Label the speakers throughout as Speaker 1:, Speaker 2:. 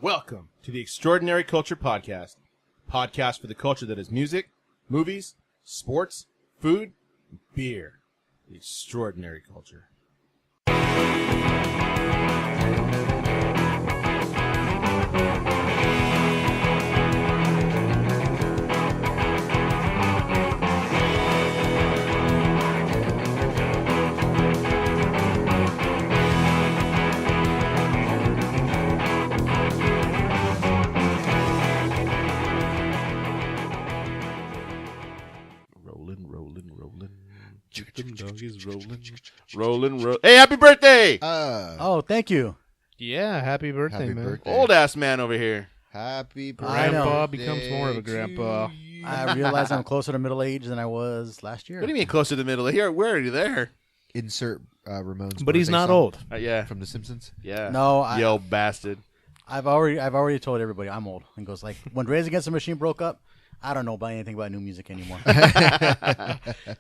Speaker 1: Welcome to the Extraordinary Culture Podcast. Podcast for the culture that is music, movies, sports, food, and beer. The Extraordinary Culture. Rolling. Hey, happy birthday!
Speaker 2: Oh, thank you.
Speaker 3: Yeah, happy birthday, man.
Speaker 1: Old ass man over here.
Speaker 4: Happy birthday.
Speaker 3: Grandpa becomes more of a grandpa.
Speaker 2: I realize I'm closer to middle age than I was last year.
Speaker 1: What do you mean closer to the middle? Here, where are you there?
Speaker 4: Insert Ramon's
Speaker 3: But he's
Speaker 4: birthday
Speaker 3: not
Speaker 4: song
Speaker 3: old.
Speaker 1: Yeah.
Speaker 4: from The Simpsons.
Speaker 1: Yeah.
Speaker 2: No,
Speaker 1: You old bastard.
Speaker 2: I've already told everybody I'm old. And goes like, when Rage Against the Machine broke up, I don't know about anything about new music anymore.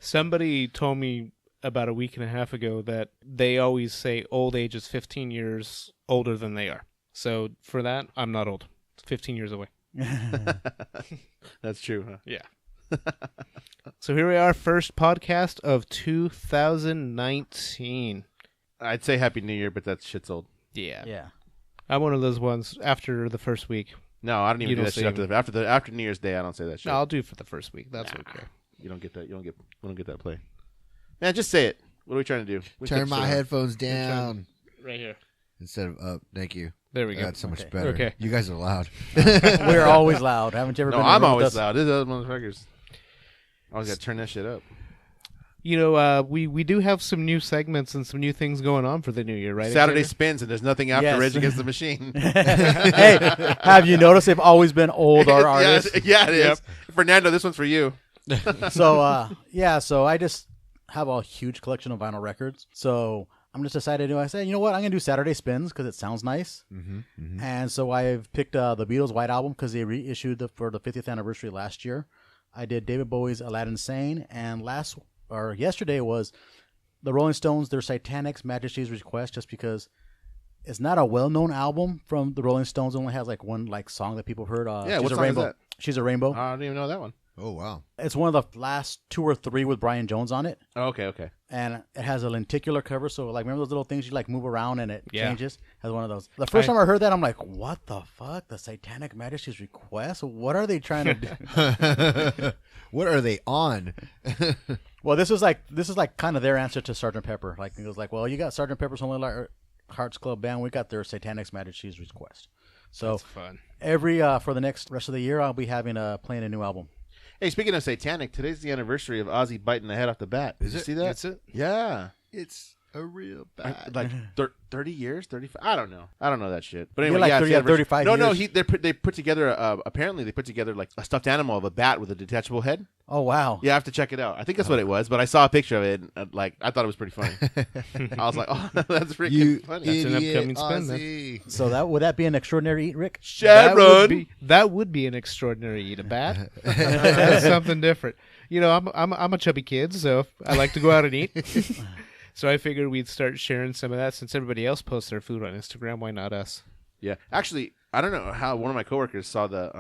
Speaker 3: Somebody told me about a week and a half ago that they always say old age is 15 years older than they are. So for that, I'm not old. It's 15 years away.
Speaker 1: That's true, huh?
Speaker 3: Yeah. So here we are, first podcast of 2019.
Speaker 1: I'd say Happy New Year, but that shit's old.
Speaker 3: Yeah.
Speaker 2: Yeah.
Speaker 3: I'm one of those ones after the first week.
Speaker 1: No, I don't even
Speaker 3: You
Speaker 1: do
Speaker 3: don't
Speaker 1: that shit
Speaker 3: say
Speaker 1: after New Year's Day. I don't say that shit.
Speaker 3: No, I'll do it for the first week. That's okay.
Speaker 1: You don't get that. We don't get that play. Man, just say it. What are we trying to do?
Speaker 4: Turn my headphones down
Speaker 3: Right here.
Speaker 4: instead of up. Thank you.
Speaker 3: There we go.
Speaker 4: That's so much
Speaker 2: Okay.
Speaker 4: better.
Speaker 3: Okay.
Speaker 4: You guys are loud.
Speaker 2: We're always loud. Haven't you ever
Speaker 1: No,
Speaker 2: been in a
Speaker 1: I'm
Speaker 2: room with
Speaker 1: always
Speaker 2: us?
Speaker 1: loud. This is other motherfuckers. I always got to turn that shit up.
Speaker 3: You know, we do have some new segments and some new things going on for the new year, right?
Speaker 1: Saturday
Speaker 3: Xavier?
Speaker 1: spins, and there's nothing after
Speaker 2: Yes.
Speaker 1: Rage Against the Machine.
Speaker 2: Hey, have you noticed they've always been older artists?
Speaker 1: Yeah, it is. Fernando, this one's for you.
Speaker 2: So, so I just have a huge collection of vinyl records. So I'm just decided I said, you know what? I'm going to do Saturday spins because it sounds nice. And so I've picked the Beatles' White Album because they reissued for the 50th anniversary last year. I did David Bowie's Aladdin Sane, and yesterday was the Rolling Stones, their Titanic's Majesty's Request, just because it's not a well-known album from the Rolling Stones. It only has like one song that people have heard.
Speaker 1: Yeah, what
Speaker 2: She's a
Speaker 1: song is
Speaker 2: Rainbow.
Speaker 1: that?
Speaker 2: She's a Rainbow.
Speaker 1: I don't even know that one.
Speaker 4: Oh, wow.
Speaker 2: It's one of the last 2 or 3 with Brian Jones on it.
Speaker 1: Oh, okay.
Speaker 2: And it has a lenticular cover, so remember those little things you move around and it
Speaker 3: Yeah.
Speaker 2: changes? Has one of those. The first time I heard that, I'm like, what the fuck? The Satanic Majesty's Request? What are they trying to do?
Speaker 4: What are they on?
Speaker 2: Well, this is kind of their answer to Sgt. Pepper. It was like, well, you got Sgt. Pepper's Lonely Hearts Club Band, we got their Satanic Majesty's Request. So
Speaker 3: That's fun.
Speaker 2: every for the next rest of the year, I'll be having playing a new album.
Speaker 1: Hey, speaking of satanic, today's the anniversary of Ozzy biting the head off the bat. Did you see that?
Speaker 3: That's it?
Speaker 1: Yeah.
Speaker 4: It's a real bad.
Speaker 1: Like 30 years, 35. I don't know that shit. But
Speaker 2: You're
Speaker 1: anyway,
Speaker 2: like
Speaker 1: it's the anniversary.
Speaker 2: 35
Speaker 1: No.
Speaker 2: years.
Speaker 1: They put together. Apparently, they put together like a stuffed animal of a bat with a detachable head.
Speaker 2: Oh, wow.
Speaker 1: Yeah, I have to check it out. I think that's what it was. But I saw a picture of it, and I thought it was pretty funny. I was like, oh, that's freaking funny.
Speaker 3: That's an
Speaker 4: Idiot
Speaker 3: upcoming spin, then.
Speaker 4: Ozzy.
Speaker 2: So would that be an extraordinary eat, Rick?
Speaker 1: Sharon.
Speaker 3: That would be an extraordinary eat. A bat. That's something different. You know, I'm a chubby kid, so I like to go out and eat. So I figured we'd start sharing some of that since everybody else posts their food on Instagram. Why not us?
Speaker 1: Yeah, actually, I don't know how one of my coworkers saw the.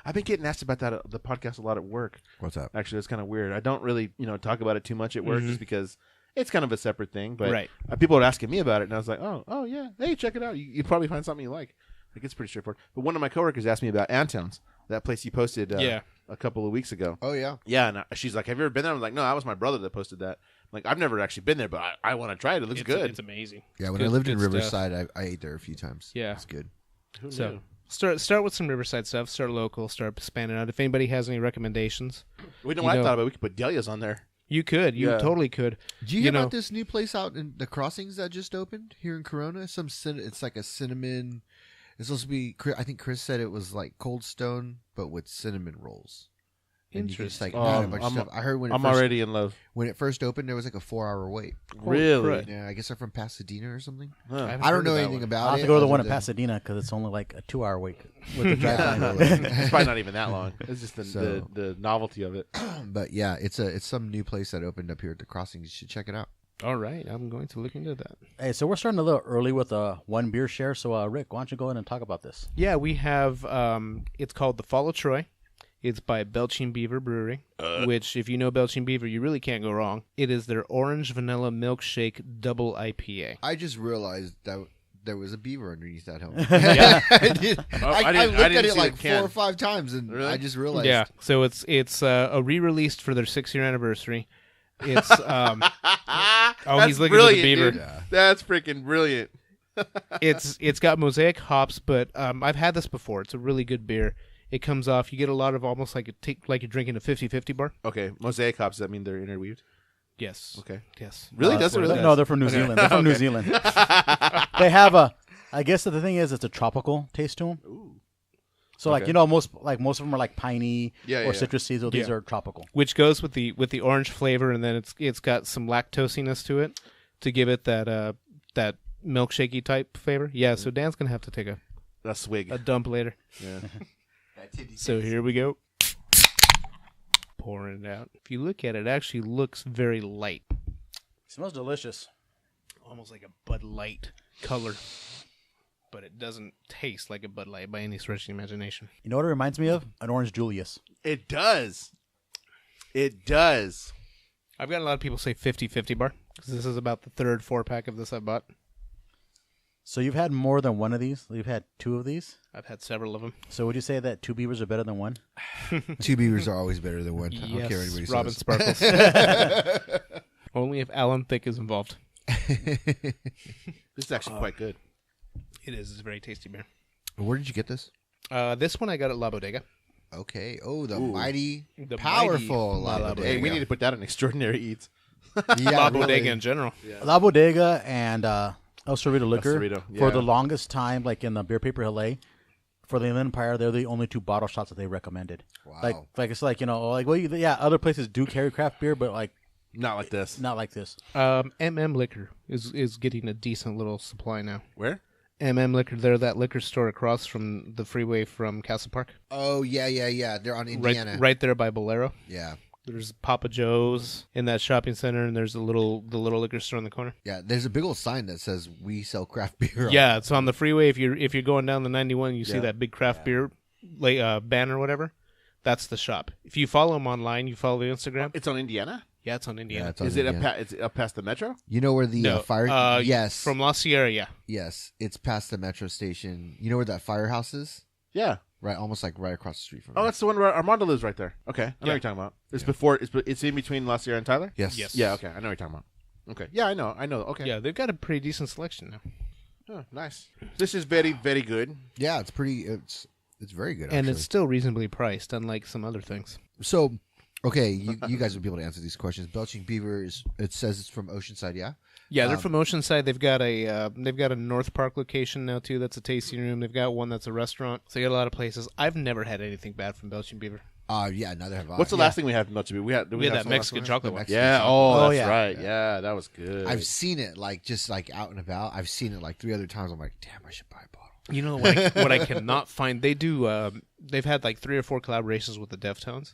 Speaker 1: I've been getting asked about that the podcast a lot at work.
Speaker 4: What's up?
Speaker 1: Actually, it's kind of weird. I don't really talk about it too much at work just because it's kind of a separate thing. But
Speaker 3: Right.
Speaker 1: People are asking me about it, and I was like, oh yeah, hey, check it out. You'd probably find something you like. Like it's pretty straightforward. But one of my coworkers asked me about Antown's, that place you posted a couple of weeks ago.
Speaker 4: Oh, yeah.
Speaker 1: Yeah, and she's like, have you ever been there? I'm like, no, that was my brother that posted that. I'm like, I've never actually been there, but I want to try it. It looks good.
Speaker 3: It's amazing.
Speaker 4: Yeah, when
Speaker 3: Good-
Speaker 4: I lived in
Speaker 3: good stuff.
Speaker 4: Riverside, I ate there a few times.
Speaker 3: Yeah.
Speaker 4: It's good.
Speaker 1: Who
Speaker 3: So
Speaker 1: knew?
Speaker 3: start with some Riverside stuff. Start local. Start expanding out. If anybody has any recommendations,
Speaker 1: We know what I thought about. We could put Delia's on there.
Speaker 3: you could. You
Speaker 1: Yeah.
Speaker 3: totally could.
Speaker 4: Do you hear
Speaker 3: know,
Speaker 4: about this new place out in the Crossings that just opened here in Corona? It's like a cinnamon. It's supposed to be. I think Chris said it was like Cold Stone, but with cinnamon rolls. And you can just,
Speaker 3: Interesting.
Speaker 4: add a bunch of stuff. I heard
Speaker 1: I'm already in love.
Speaker 4: when it first opened, there was like a 4-hour wait.
Speaker 1: Really?
Speaker 4: Yeah, I guess they're from Pasadena or something.
Speaker 1: Huh.
Speaker 3: haven't
Speaker 4: I
Speaker 3: heard
Speaker 4: don't know
Speaker 3: of that
Speaker 4: anything
Speaker 3: one.
Speaker 4: about
Speaker 2: I'll
Speaker 4: it.
Speaker 2: have to go to the
Speaker 4: other
Speaker 2: one in
Speaker 4: than-
Speaker 2: Pasadena because it's only like a 2-hour wait with the drive time.
Speaker 1: It's probably not even that long. It's just the novelty of it.
Speaker 4: But yeah, it's some new place that opened up here at the Crossings. You should check it out.
Speaker 3: All right, I'm going to look into that.
Speaker 2: Hey, so we're starting a little early with a one beer share. So, Rick, why don't you go ahead and talk about this?
Speaker 3: Yeah, we have, it's called The Fall of Troy. It's by Belching Beaver Brewery, which, if you know Belching Beaver, you really can't go wrong. It is their Orange Vanilla Milkshake Double IPA.
Speaker 4: I just realized that there was a beaver underneath that helmet.
Speaker 3: Yeah.
Speaker 4: I looked at it
Speaker 1: see
Speaker 4: like
Speaker 1: the can.
Speaker 4: 4 or 5 times, and
Speaker 1: Really?
Speaker 4: I just realized.
Speaker 3: Yeah, so it's a re-released for their 6-year anniversary. It's he's looking
Speaker 1: That's
Speaker 3: at the
Speaker 1: brilliant,
Speaker 3: beaver.
Speaker 1: dude. That's freaking brilliant.
Speaker 3: It's got mosaic hops, but I've had this before. It's a really good beer. It comes off. You get a lot of almost like you're drinking a 50-50 bar.
Speaker 1: Okay, mosaic hops. Does that mean they're interweaved?
Speaker 3: Yes.
Speaker 1: Okay.
Speaker 3: Yes.
Speaker 1: Really? Does it really?
Speaker 2: No, they're from New Zealand. They're from New Zealand. They have I guess the thing is, it's a tropical taste to them.
Speaker 1: Ooh.
Speaker 2: So,
Speaker 1: Okay.
Speaker 2: most of them are like piney
Speaker 1: Yeah,
Speaker 2: or
Speaker 1: yeah.
Speaker 2: citrusy. So these
Speaker 3: Yeah.
Speaker 2: are tropical.
Speaker 3: Which goes with the orange flavor, and then it's got some lactosiness to it to give it that milkshakey type flavor. Yeah. So Dan's gonna have to take a
Speaker 1: swig.
Speaker 3: dump later.
Speaker 1: Yeah.
Speaker 3: So here we go. Pouring it out. If you look at it, it actually looks very light.
Speaker 2: Smells delicious.
Speaker 3: Almost like a Bud Light color. But it doesn't taste like a Bud Light by any stretch of the imagination.
Speaker 2: You know what it reminds me of? An Orange Julius.
Speaker 1: It does. It does.
Speaker 3: I've got a lot of people say 50-50 bar, because this is about the third 4-pack of this I bought.
Speaker 2: So you've had more than one of these? You've had 2 of these?
Speaker 3: I've had several of them.
Speaker 2: So would you say that 2 beavers are better than 1?
Speaker 4: 2 beavers are always better than 1. I don't care what
Speaker 3: Yes,
Speaker 4: anybody
Speaker 3: Robin
Speaker 4: says.
Speaker 3: Sparkles. Only if Alan Thicke is involved.
Speaker 1: This is actually quite good.
Speaker 3: It is. It's a very tasty beer.
Speaker 4: Where did you get this?
Speaker 3: This one I got at La Bodega.
Speaker 4: Okay. Oh, the
Speaker 1: Ooh.
Speaker 4: mighty,
Speaker 3: The
Speaker 4: powerful
Speaker 3: mighty
Speaker 4: La
Speaker 3: La
Speaker 4: Bodega.
Speaker 1: Hey, we need to put that on Extraordinary Eats.
Speaker 4: Yeah,
Speaker 3: La
Speaker 4: really.
Speaker 3: Bodega in general.
Speaker 2: La Bodega and El Cerrito Liquor,
Speaker 1: Cerrito,
Speaker 2: for
Speaker 1: yeah.
Speaker 2: the longest time, like in the Beer Paper LA, for the Inland Empire, they're the only 2 bottle shots that they recommended.
Speaker 4: Wow.
Speaker 2: Like it's like, other places do carry craft beer, but like
Speaker 1: Not like this.
Speaker 2: not like this.
Speaker 3: MM Liquor is getting a decent little supply now.
Speaker 1: Where?
Speaker 3: MM Liquor, they're that liquor store across from the freeway from Castle Park.
Speaker 4: Oh, yeah. They're on Indiana.
Speaker 3: Right there by Bolero.
Speaker 4: Yeah.
Speaker 3: There's Papa Joe's in that shopping center, and there's the little liquor store in the corner.
Speaker 4: Yeah, there's a big old sign that says "We sell craft beer."
Speaker 3: Yeah, it's on the freeway. If you're going down the 91, you see
Speaker 1: Yeah.
Speaker 3: that big craft beer banner or whatever. That's the shop. If you follow them online, you follow the Instagram.
Speaker 1: It's on Indiana?
Speaker 3: Yeah, it's on Indiana.
Speaker 4: Yeah, it's on
Speaker 1: Is it
Speaker 4: Indiana.
Speaker 1: it's up past the metro?
Speaker 4: You know where the
Speaker 3: No,
Speaker 4: fire? Yes,
Speaker 3: from La Sierra. Yeah,
Speaker 4: yes, it's past the metro station. You know where that firehouse is?
Speaker 1: Yeah.
Speaker 4: Right, almost like right across the street from.
Speaker 1: Oh,
Speaker 4: me.
Speaker 1: that's the one where Armando lives right there. Okay. I know what
Speaker 3: Yeah.
Speaker 1: you're talking about. It's before, it's in between La Sierra and Tyler?
Speaker 4: Yes.
Speaker 3: Yes.
Speaker 1: Yeah, okay. I know what you're talking about. Okay. Yeah, I know. Okay.
Speaker 3: yeah. They've got a pretty decent selection now,
Speaker 1: Oh, nice. This is very, very good.
Speaker 4: Yeah, it's pretty. It's very good.
Speaker 3: and
Speaker 4: actually.
Speaker 3: it's still reasonably priced, unlike some other things.
Speaker 4: So, okay, you guys will be able to answer these questions. Belching Beaver it says it's from Oceanside, yeah?
Speaker 3: Yeah, they're from Oceanside. They've got a North Park location now too. That's a tasting room. They've got one that's a restaurant. So they got a lot of places. I've never had anything bad from Belching Beaver.
Speaker 4: Yeah, neither have I.
Speaker 1: What's the last thing we had from Belching Beaver? We had
Speaker 3: We had
Speaker 1: have
Speaker 3: that
Speaker 1: some
Speaker 3: Mexican
Speaker 1: last
Speaker 3: chocolate
Speaker 1: one?
Speaker 3: one.
Speaker 1: Yeah.
Speaker 2: Oh,
Speaker 1: Oh, that's
Speaker 2: yeah.
Speaker 1: right. Yeah, that was good.
Speaker 4: I've seen it just out and about. I've seen it like 3 other times. I'm like, damn, I should buy a bottle.
Speaker 3: You know what I cannot find? They do. They've had like 3 or 4 collaborations with the Deftones.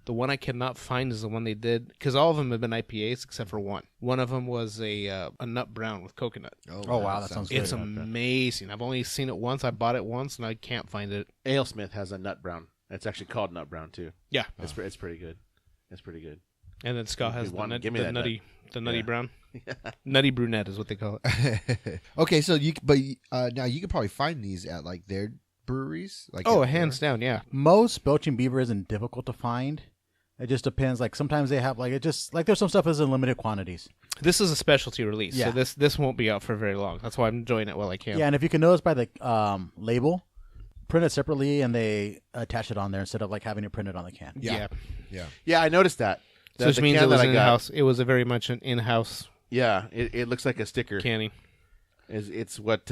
Speaker 3: The one I cannot find is the one they did, because all of them have been IPAs except for one. One of them was a nut brown with coconut.
Speaker 2: Oh, wow, that sounds
Speaker 3: It's
Speaker 2: good.
Speaker 3: amazing. I've only seen it once. I bought it once, and I can't find it.
Speaker 1: AleSmith has a nut brown. It's actually called nut brown too.
Speaker 3: Yeah,
Speaker 1: It's pretty good. It's pretty good.
Speaker 3: and then Scott has
Speaker 1: Give me
Speaker 3: the
Speaker 1: that
Speaker 3: nutty
Speaker 1: Yeah.
Speaker 3: brown. Nutty brunette is what they call it.
Speaker 4: Okay, so now you could probably find these at like their breweries. Like
Speaker 3: Oh,
Speaker 4: at
Speaker 3: hands down, yeah.
Speaker 2: Most Belching Beaver isn't difficult to find. It just depends. Like sometimes they have there's some stuff that's in limited quantities.
Speaker 3: This is a specialty release,
Speaker 2: Yeah.
Speaker 3: so this won't be out for very long. That's why I'm enjoying it while I can.
Speaker 2: Yeah, and if you can notice by the label, print it separately and they attach it on there instead of like having it printed on the can.
Speaker 3: yeah.
Speaker 1: Yeah, I noticed that.
Speaker 3: So which
Speaker 1: the
Speaker 3: means
Speaker 1: can
Speaker 3: it was
Speaker 1: that I got.
Speaker 3: in-house. It was a very much an in-house
Speaker 1: Yeah, it looks like a sticker.
Speaker 3: canning.
Speaker 1: It's what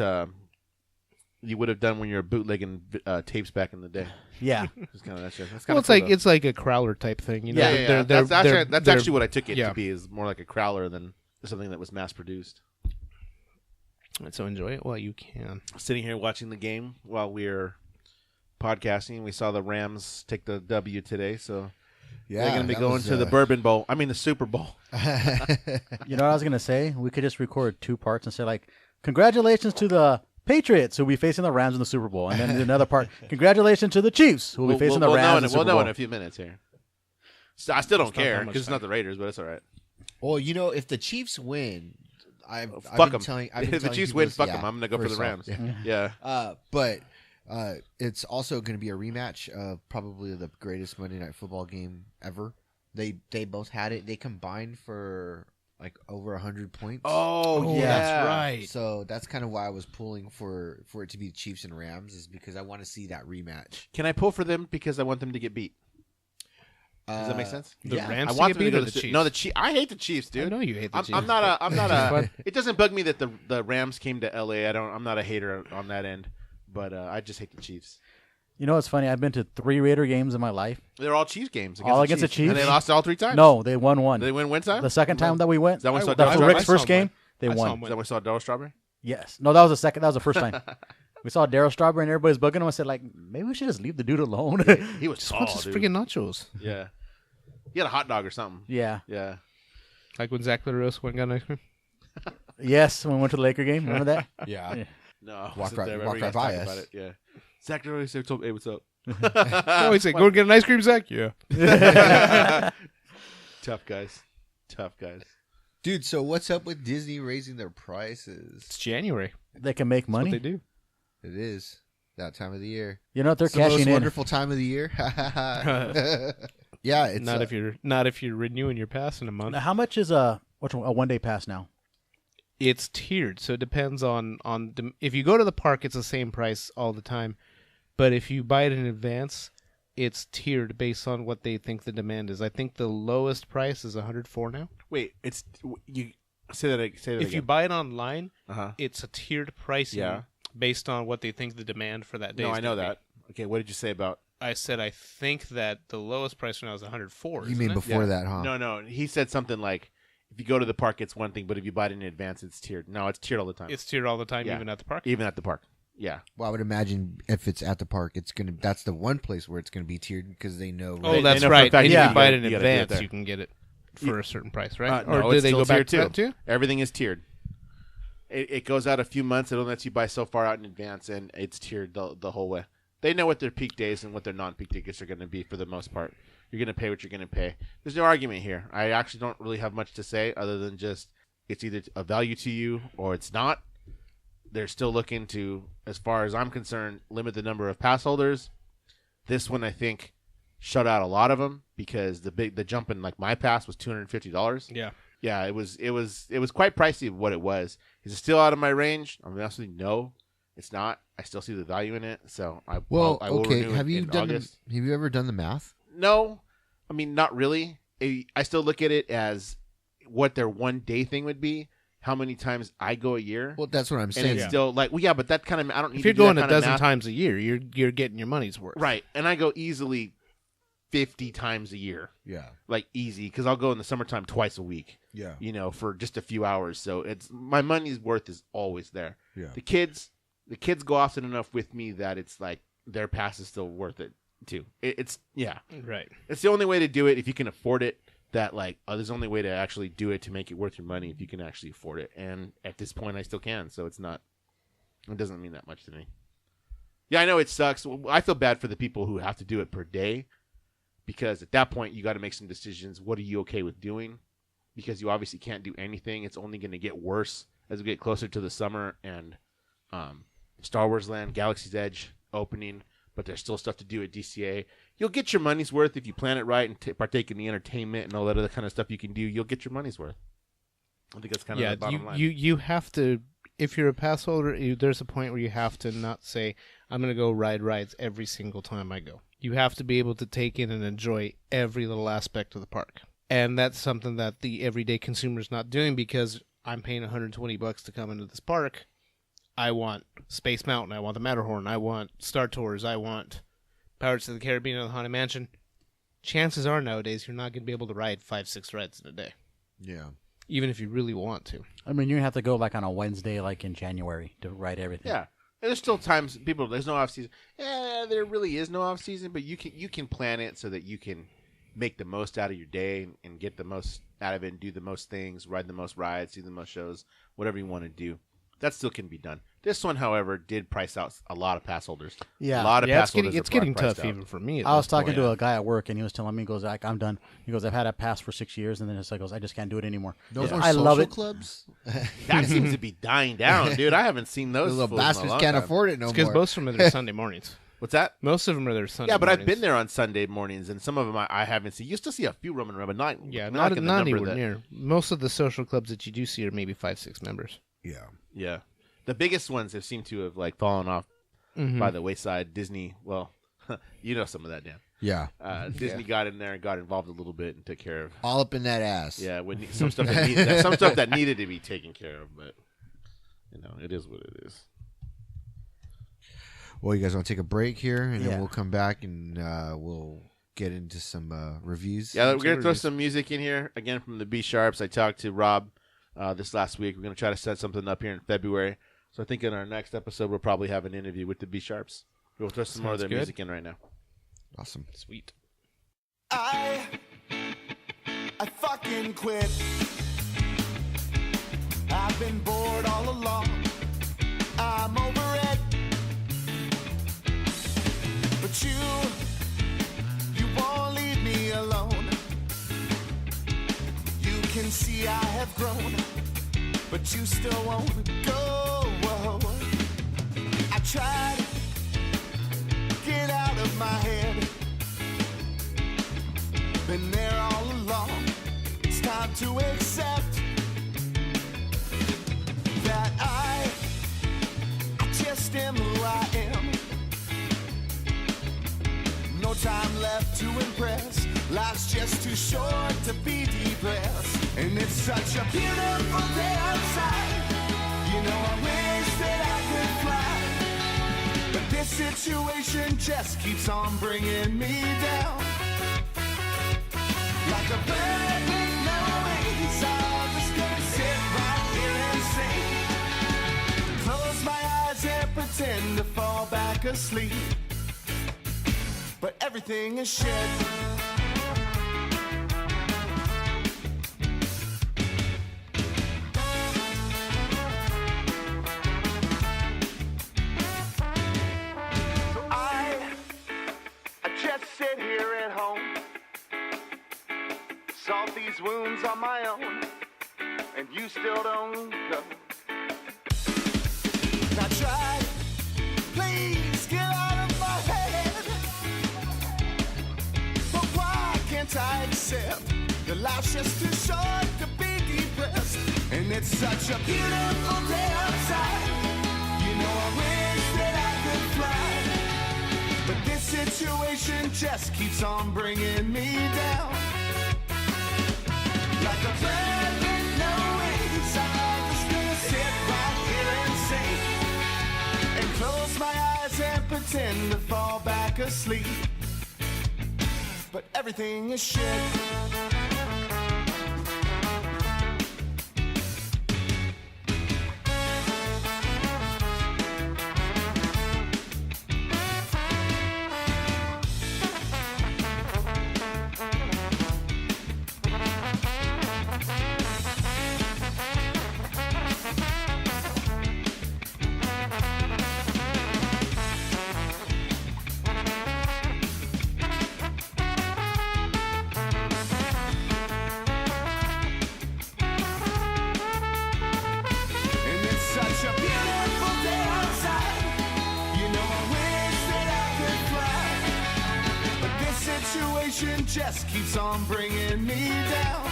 Speaker 1: you would have done when you were bootlegging tapes back in the day.
Speaker 2: Yeah.
Speaker 1: It's kind of that shit. That's
Speaker 3: Well,
Speaker 1: kinda
Speaker 3: it's like a crowler type thing, you know.
Speaker 1: yeah.
Speaker 3: They're-
Speaker 1: That's
Speaker 3: they're-
Speaker 1: actually what I took it
Speaker 3: yeah.
Speaker 1: to be. Is more like a crowler than something that was mass produced.
Speaker 3: So enjoy it while you can.
Speaker 1: Sitting here watching the game while we're podcasting, we saw the Rams take the W today. So
Speaker 4: Yeah,
Speaker 1: They're going to be
Speaker 4: that
Speaker 1: going
Speaker 4: was,
Speaker 1: to the Bourbon Bowl. I mean, the Super Bowl.
Speaker 2: You know what I was gonna say? We could just record 2 parts and say like, "Congratulations to the Patriots who will be facing the Rams in the Super Bowl," and then another part, "Congratulations to the Chiefs who will be facing the Rams in the Super
Speaker 1: We'll
Speaker 2: Bowl."
Speaker 1: know in a few minutes here. So I still don't
Speaker 3: It's not
Speaker 1: care
Speaker 3: that much
Speaker 1: because it's not
Speaker 3: time.
Speaker 1: the Raiders, but it's all right.
Speaker 4: Well, if the Chiefs win,
Speaker 1: Fuck them.
Speaker 4: I've been
Speaker 1: If the
Speaker 4: telling
Speaker 1: Chiefs
Speaker 4: people
Speaker 1: win,
Speaker 4: this-
Speaker 1: fuck
Speaker 4: yeah,
Speaker 1: them. I'm going to go for the
Speaker 4: first
Speaker 1: Rams.
Speaker 4: off,
Speaker 1: Yeah.
Speaker 4: But it's also going to be a rematch of probably the greatest Monday Night Football game ever. They both had it. They combined for like over 100 points.
Speaker 1: Oh, yeah.
Speaker 3: that's right.
Speaker 4: So that's kind of why I was pulling for it to be Chiefs and Rams, is because I want to see that rematch.
Speaker 1: Can I pull for them because I want them to get beat? Does that make sense?
Speaker 3: The
Speaker 4: Yeah.
Speaker 3: Rams
Speaker 1: I
Speaker 3: to
Speaker 1: want
Speaker 3: get
Speaker 1: them to
Speaker 3: beat
Speaker 1: go
Speaker 3: or
Speaker 1: to
Speaker 3: the
Speaker 1: the
Speaker 3: Chiefs?
Speaker 1: No, the Chiefs. I hate the Chiefs,
Speaker 3: I
Speaker 1: dude.
Speaker 3: know you hate the Chiefs.
Speaker 1: I'm not a.
Speaker 3: But-
Speaker 1: It doesn't bug me that the Rams came to LA. I'm not a hater on that end, but I just hate the Chiefs.
Speaker 2: You know what's funny? I've been to 3 Raider games in my life.
Speaker 1: They're all Chiefs games.
Speaker 2: All against the Chiefs?
Speaker 1: and they lost all 3 times.
Speaker 2: No, they won one.
Speaker 1: Did they win one time.
Speaker 2: The second time that we went,
Speaker 1: Is that when we saw
Speaker 2: the
Speaker 1: Darryl
Speaker 2: Rick's
Speaker 1: Strawberry?
Speaker 2: first game, they
Speaker 3: I saw
Speaker 2: won.
Speaker 3: him
Speaker 1: Is that when we saw Darryl Strawberry?
Speaker 2: Yes. No, that was the second. That was the first time. We saw Daryl Strawberry and everybody's bugging him. I said, like, maybe we should just leave the dude alone.
Speaker 1: He was
Speaker 3: Just
Speaker 1: tall,
Speaker 3: want his
Speaker 1: dude.
Speaker 3: freaking nachos.
Speaker 1: Yeah, he had a hot dog or something.
Speaker 2: Yeah.
Speaker 1: Yeah.
Speaker 3: Like when Zach Littleros went and got ice cream.
Speaker 2: Yes, when we went to the Laker game. Remember that?
Speaker 4: Yeah.
Speaker 1: No, I
Speaker 4: Walk
Speaker 1: wasn't
Speaker 4: right-
Speaker 1: there. Remember
Speaker 4: walk
Speaker 1: you
Speaker 4: right
Speaker 1: guys
Speaker 4: by
Speaker 1: talked
Speaker 4: us.
Speaker 1: about it. Yeah. Zach already said, "Hey, what's up?"
Speaker 3: Oh, he said, "Go get an ice cream, Zach." Yeah.
Speaker 1: Tough guys. Tough guys.
Speaker 4: Dude, so what's up with Disney raising their prices?
Speaker 3: It's January.
Speaker 2: They can make
Speaker 3: That's what
Speaker 2: money.
Speaker 3: they do.
Speaker 4: It is that time of the year.
Speaker 2: You know what? They're
Speaker 4: It's the most
Speaker 2: cashing in.
Speaker 4: wonderful time of the year. Yeah, it's
Speaker 3: not if you're renewing your pass in a month.
Speaker 2: Now, how much is a 1-day pass now?
Speaker 3: It's tiered, so it depends on if you go to the park, it's the same price all the time. But if you buy it in advance, it's tiered based on what they think the demand is. I think the lowest price is $104 now.
Speaker 1: Wait, it's you say that again.
Speaker 3: If you buy it online,
Speaker 1: uh-huh.
Speaker 3: it's a tiered pricing
Speaker 1: Yeah.
Speaker 3: based on what they think the demand for that day
Speaker 1: No,
Speaker 3: is
Speaker 1: I know
Speaker 3: gonna
Speaker 1: that. Okay, what did you say about?
Speaker 3: I said I think that the lowest price right now is $104.
Speaker 4: you
Speaker 3: isn't
Speaker 4: mean
Speaker 3: it?
Speaker 4: before
Speaker 1: Yeah.
Speaker 4: that, huh?
Speaker 1: No. He said something like, if you go to the park, it's one thing, but if you buy it in advance, it's tiered. No, it's tiered all the time.
Speaker 3: It's tiered all the time,
Speaker 1: Yeah.
Speaker 3: even at the park.
Speaker 1: Even at the park. Yeah.
Speaker 4: Well, I would imagine if it's at the park, that's the one place where it's gonna be tiered because they know.
Speaker 3: Oh,
Speaker 1: They
Speaker 3: that's
Speaker 1: know for a
Speaker 3: right.
Speaker 1: fact
Speaker 3: And
Speaker 1: you
Speaker 3: if
Speaker 1: gotta-
Speaker 3: you buy it in
Speaker 1: you gotta do it
Speaker 3: advance,
Speaker 1: there.
Speaker 3: you can get it for a certain price, right?
Speaker 1: No,
Speaker 3: or do
Speaker 1: it's
Speaker 3: they
Speaker 1: still
Speaker 3: go back
Speaker 1: tiered
Speaker 3: to that too?
Speaker 1: Everything is tiered. It goes out a few months. It only lets you buy so far out in advance, and it's tiered the whole way. They know what their peak days and what their non-peak tickets are going to be for the most part. You're going to pay what you're going to pay. There's no argument here. I actually don't really have much to say other than just it's either a value to you or it's not. They're still looking to, as far as I'm concerned, limit the number of pass holders. This one, I think, shut out a lot of them because the jump in like my pass was $250.
Speaker 3: Yeah.
Speaker 1: Yeah, it was quite pricey of what it was. Is it still out of my range? I'm honestly no, it's not. I still see the value in it, so I will
Speaker 4: okay.
Speaker 1: renew
Speaker 4: Have
Speaker 1: it
Speaker 4: you
Speaker 1: in
Speaker 4: done?
Speaker 1: August.
Speaker 4: Have you ever done the math?
Speaker 1: No, I mean not really. I still look at it as what their 1 day thing would be. How many times I go a year?
Speaker 4: Well, that's what I'm
Speaker 1: and
Speaker 4: saying.
Speaker 1: it's still like, well, yeah, but that kind of I don't need
Speaker 3: If you're
Speaker 1: to do
Speaker 3: going
Speaker 1: that
Speaker 3: a
Speaker 1: kind of
Speaker 3: dozen
Speaker 1: math.
Speaker 3: times a year, you're getting your money's worth.
Speaker 1: Right? And I go easily 50 times a year,
Speaker 4: Yeah,
Speaker 1: like easy, because I'll go in the summertime twice a week.
Speaker 4: yeah,
Speaker 1: You know, for just a few hours. So it's my money's worth is always there.
Speaker 4: yeah.
Speaker 1: The kids go often enough with me that it's like their pass is still worth it too. It's
Speaker 3: Right.
Speaker 1: it's the only way to do it if you can afford it. That like there's the only way to actually do it to make it worth your money if you can actually afford it. And at this point, I still can. So it doesn't mean that much to me. Yeah, I know it sucks. I feel bad for the people who have to do it per day because at that point you got to make some decisions. What are you okay with doing? Because you obviously can't do anything. It's only going to get worse as we get closer to the summer and Star Wars Land, Galaxy's Edge opening, but there's still stuff to do at DCA. You'll get your money's worth if you plan it right and partake in the entertainment and all that other kind of stuff you can do. You'll get your money's worth. I think that's kind of the bottom line.
Speaker 3: You have to, if you're a pass holder, there's a point where you have to not say, I'm going to go ride rides every single time I go. You have to be able to take in and enjoy every little aspect of the park. And that's something that the everyday consumer is not doing because I'm paying $120 to come into this park. I want Space Mountain. I want the Matterhorn. I want Star Tours. I want Pirates of the Caribbean and the Haunted Mansion. Chances are nowadays you're not going to be able to ride 5-6 rides in a day,
Speaker 4: Yeah.
Speaker 3: even if you really want to.
Speaker 2: I mean, you have to go like on a Wednesday, like in January, to ride everything.
Speaker 1: Yeah. And there's still times there's no off season. Yeah, there really is no off season, but you can plan it so that you can make the most out of your day and get the most out of it and do the most things, ride the most rides, do the most shows, whatever you want to do. That still can be done. This one, however, did price out a lot of pass holders.
Speaker 2: Yeah.
Speaker 1: A lot of pass holders.
Speaker 3: It's getting tough even for me.
Speaker 2: I was talking to a guy at work, and he was telling me, he goes, I'm done. He goes, I've had a pass for 6 years, and then he goes, I just can't do it anymore.
Speaker 4: Those
Speaker 2: Yeah.
Speaker 4: more
Speaker 2: I love
Speaker 4: social
Speaker 2: it.
Speaker 4: clubs?
Speaker 1: That seems to be dying down, dude. I haven't seen those.
Speaker 4: The little
Speaker 1: fools in a
Speaker 4: bastards
Speaker 1: long
Speaker 4: can't
Speaker 1: time.
Speaker 4: afford it no
Speaker 3: Because
Speaker 4: more.
Speaker 3: most of them are there Sunday mornings.
Speaker 1: What's that?
Speaker 3: Most of them are there Sunday
Speaker 1: Yeah, but
Speaker 3: mornings.
Speaker 1: I've been there on Sunday mornings, and some of them I haven't seen. You still see a few roaming around, but not
Speaker 3: Not
Speaker 1: in the
Speaker 3: not
Speaker 1: number
Speaker 3: anywhere
Speaker 1: that-
Speaker 3: near. Most of the social clubs that you do see are maybe 5-6 members.
Speaker 4: Yeah.
Speaker 1: Yeah, the biggest ones have seemed to have like fallen off by the wayside. Disney, well, you know some of that, Dan.
Speaker 4: Yeah.
Speaker 1: Disney got in there and got involved a little bit and took care of.
Speaker 4: All up in that ass.
Speaker 1: Yeah, some stuff that needed to be taken care of, but it is what it is.
Speaker 4: Well, you guys want to take a break here, and
Speaker 2: Yeah.
Speaker 4: then we'll come back and we'll get into some reviews.
Speaker 1: Yeah, we're gonna throw some music in here again from the B Sharps. I talked to Rob this last week. We're gonna try to set something up here in February. So I think in our next episode we'll probably have an interview with the B Sharps. We'll throw some more of their
Speaker 3: Sounds good.
Speaker 1: music in right now.
Speaker 4: Awesome.
Speaker 3: Sweet.
Speaker 5: I fucking quit. I've been bored all along. I'm over it. But you won't leave me alone. You can see I have grown, but you still won't go. I tried to get out of my head. Been there all along. It's time to accept that I just am who I am. No time left to impress. Life's just too short to be depressed. And it's such a beautiful day outside. You know, I wish that I could fly, but this situation just keeps on bringing me down. Like a bird with no wings, I'm just gonna sit right here and sing. Close my eyes and pretend to fall back asleep, but everything is shit. So I just sit here at home, solve these wounds on my own, and you still don't go. Now try, please get out of my head. But why can't I accept that life's just too short to be depressed? And it's such a beautiful day outside. You know, I wish that I could fly, but this situation just keeps on bringing me down. Like a bird with no wings, I'm just gonna sit right here and sing, and close my eyes and pretend to fall back asleep, but everything is shit. And it's such a beautiful day outside. You know, I wish that I could fly, but this situation just keeps on bringing me down.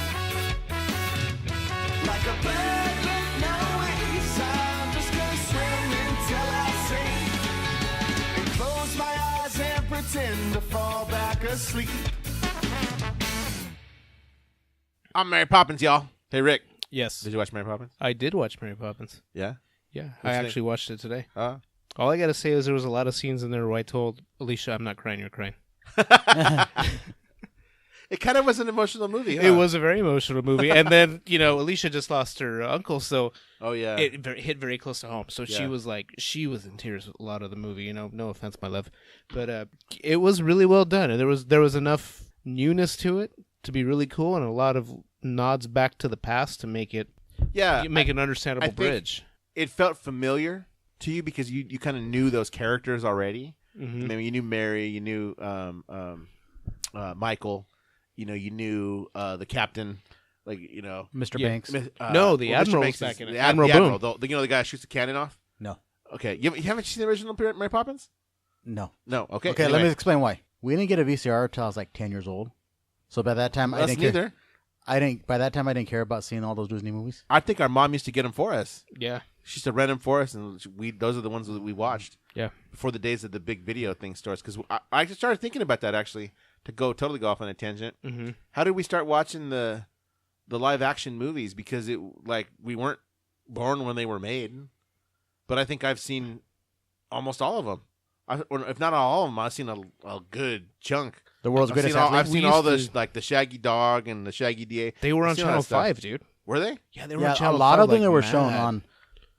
Speaker 5: Like a bird with no wings, I'm just gonna swim until I sink, and close my eyes and pretend to fall back asleep.
Speaker 1: I'm Mary Poppins, y'all. Hey, Rick,
Speaker 3: Yes.
Speaker 1: did you watch Mary Poppins?
Speaker 3: I did watch Mary Poppins.
Speaker 1: Yeah.
Speaker 3: Yeah,
Speaker 1: What'd
Speaker 3: I
Speaker 1: you think?
Speaker 3: actually watched it today.
Speaker 1: Uh,
Speaker 3: All I got to say is there was a lot of scenes in there where I told Alicia, I'm not crying, you're crying.
Speaker 1: it kind of was an emotional movie. Huh?
Speaker 3: It was a very emotional movie. And then, Alicia just lost her uncle, so
Speaker 1: Oh yeah.
Speaker 3: it hit very close to home. So
Speaker 1: Yeah.
Speaker 3: she was in tears a lot of the movie, no offense, my love. But it was really well done. And there was enough newness to it to be really cool, and a lot of nods back to the past to make it an understandable
Speaker 1: think
Speaker 3: bridge.
Speaker 1: It felt familiar to you because you kind of knew those characters already.
Speaker 3: Mm-hmm.
Speaker 1: I mean, you knew Mary, you knew Michael, you knew the captain,
Speaker 2: Mr.
Speaker 3: Yeah.
Speaker 2: Banks.
Speaker 3: The
Speaker 1: Mr.
Speaker 3: Admiral's
Speaker 1: Banks
Speaker 3: back in it.
Speaker 1: the
Speaker 3: Admiral
Speaker 1: Admiral,
Speaker 3: Boone.
Speaker 1: the guy that shoots the cannon off.
Speaker 2: No.
Speaker 1: Okay, you haven't seen the original Mary Poppins?
Speaker 2: No.
Speaker 1: No. Okay.
Speaker 2: Okay,
Speaker 1: anyway.
Speaker 2: let me explain why. We didn't get a VCR until I was like 10 years old. So by that time, I
Speaker 1: Us
Speaker 2: didn't
Speaker 1: neither.
Speaker 2: care. By that time, I didn't care about seeing all those Disney movies.
Speaker 1: I think our mom used to get them for us.
Speaker 3: Yeah.
Speaker 1: She used to rent them for us, and those are the ones that we watched.
Speaker 3: Yeah.
Speaker 1: Before the days of the big video thing starts, because I just started thinking about that actually to totally go off on a tangent.
Speaker 3: Mm-hmm.
Speaker 1: How did we start watching the live action movies? Because we weren't born when they were made, but I think I've seen almost all of them. Or if not all of them, I've seen a good chunk.
Speaker 2: The world's greatest athlete.
Speaker 1: I've seen all the like the Shaggy Dog and the Shaggy DA.
Speaker 3: They were on
Speaker 1: I've seen all
Speaker 3: Channel
Speaker 1: that stuff.
Speaker 3: 5, dude.
Speaker 1: Were they?
Speaker 3: Yeah, they were
Speaker 2: Yeah,
Speaker 3: on Channel
Speaker 2: a lot
Speaker 3: 5
Speaker 2: of them
Speaker 3: like
Speaker 2: that were
Speaker 3: mad.
Speaker 2: shown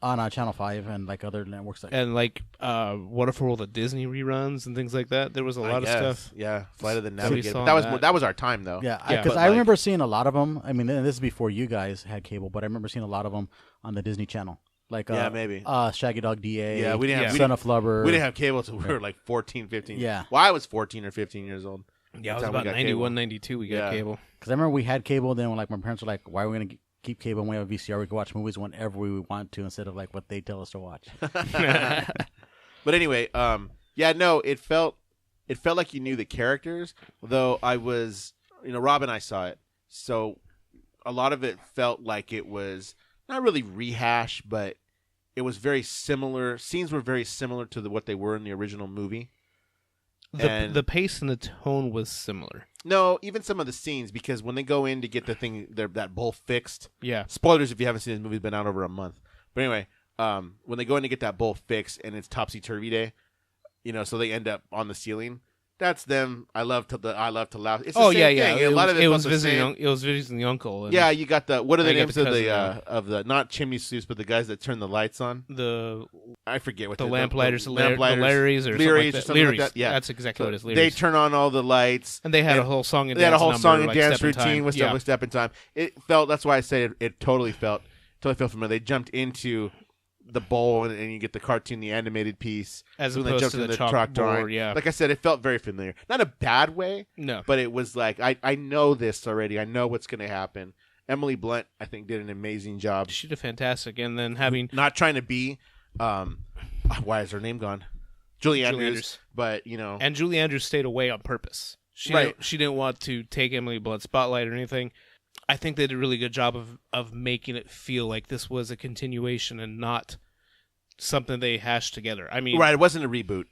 Speaker 2: on Channel 5 and like other networks.
Speaker 3: And like Wonderful World of Disney reruns and things like that. There was a lot of stuff.
Speaker 1: Yeah, Flight of the
Speaker 3: we
Speaker 1: Navigator.
Speaker 3: saw
Speaker 1: That was
Speaker 3: that.
Speaker 1: that was our time though.
Speaker 2: Yeah,
Speaker 3: Yeah.
Speaker 2: because
Speaker 1: But,
Speaker 2: I
Speaker 1: like-
Speaker 2: remember seeing a lot of them. I mean, this is before you guys had cable, but I remember seeing a lot of them on the Disney Channel. Like,
Speaker 1: Yeah, maybe.
Speaker 2: Shaggy Dog DA.
Speaker 1: Yeah, we didn't have
Speaker 2: Son of Flubber.
Speaker 1: we didn't have cable until we were like 14, 15.
Speaker 2: Yeah.
Speaker 1: Well, I was 14 or 15 years old.
Speaker 3: Yeah, it was
Speaker 1: Time we
Speaker 3: about
Speaker 1: got
Speaker 3: 91,
Speaker 1: cable.
Speaker 3: 92 we got
Speaker 1: Yeah.
Speaker 3: cable.
Speaker 2: Because I remember we had cable, then like my parents were like, "Why are we gonna keep cable when we have a VCR? We can watch movies whenever we want to, instead of like what they tell us to watch."
Speaker 1: But anyway, it felt like you knew the characters. Though I was, Rob and I saw it, so a lot of it felt like it was not really rehash, but it was very similar. Scenes were very similar to what they were in the original movie. And-
Speaker 3: The pace and the tone was similar.
Speaker 1: No, even some of the scenes, because when they go in to get the thing, that bowl fixed.
Speaker 3: Yeah.
Speaker 1: Spoilers if you haven't seen this movie; it's been out over a month. But anyway, when they go in to get that bowl fixed and it's topsy turvy day, so they end up on the ceiling. That's them. I love to laugh. It's the same thing. A lot of
Speaker 3: it was
Speaker 1: the
Speaker 3: visiting.
Speaker 1: same.
Speaker 3: It was visiting the uncle. And
Speaker 1: Yeah, you got what are the
Speaker 3: I got
Speaker 1: names
Speaker 3: the
Speaker 1: of
Speaker 3: cousin
Speaker 1: the
Speaker 3: now.
Speaker 1: of the not chimney sweeps, but the guys that turn the lights on?
Speaker 3: the
Speaker 1: I forget what
Speaker 3: the
Speaker 1: the
Speaker 3: lamplighters, the
Speaker 1: lamplighters,
Speaker 3: Larrys or
Speaker 1: Learys
Speaker 3: something like that.
Speaker 1: or something like that. Yeah,
Speaker 3: that's exactly what it is.
Speaker 1: They
Speaker 3: Learys.
Speaker 1: turn on all the lights.
Speaker 3: And they had a whole song and
Speaker 1: They had a
Speaker 3: dance
Speaker 1: whole
Speaker 3: number,
Speaker 1: song and
Speaker 3: like
Speaker 1: dance
Speaker 3: Step in
Speaker 1: routine
Speaker 3: Time.
Speaker 1: with
Speaker 3: Yeah.
Speaker 1: Step in Time. It felt. That's why I say it totally felt familiar. They jumped into the bowl and you get the cartoon, the animated piece,
Speaker 3: As
Speaker 1: when they
Speaker 3: opposed
Speaker 1: jumped
Speaker 3: to
Speaker 1: into
Speaker 3: the
Speaker 1: chalk
Speaker 3: chalkboard,
Speaker 1: drawing.
Speaker 3: yeah.
Speaker 1: Like I said, it felt very familiar. Not a bad way,
Speaker 3: No.
Speaker 1: but it was like I know this already. I know what's going to happen. Emily Blunt, I think, did an amazing job.
Speaker 3: She did fantastic. And then having
Speaker 1: Not trying to be, why is her name gone? Julie Andrews. But
Speaker 3: and Julie Andrews stayed away on purpose.
Speaker 1: Right.
Speaker 3: She didn't want to take Emily Blunt's spotlight or anything. I think they did a really good job of making it feel like this was a continuation and not something they hashed together. I mean,
Speaker 1: right, it wasn't a reboot.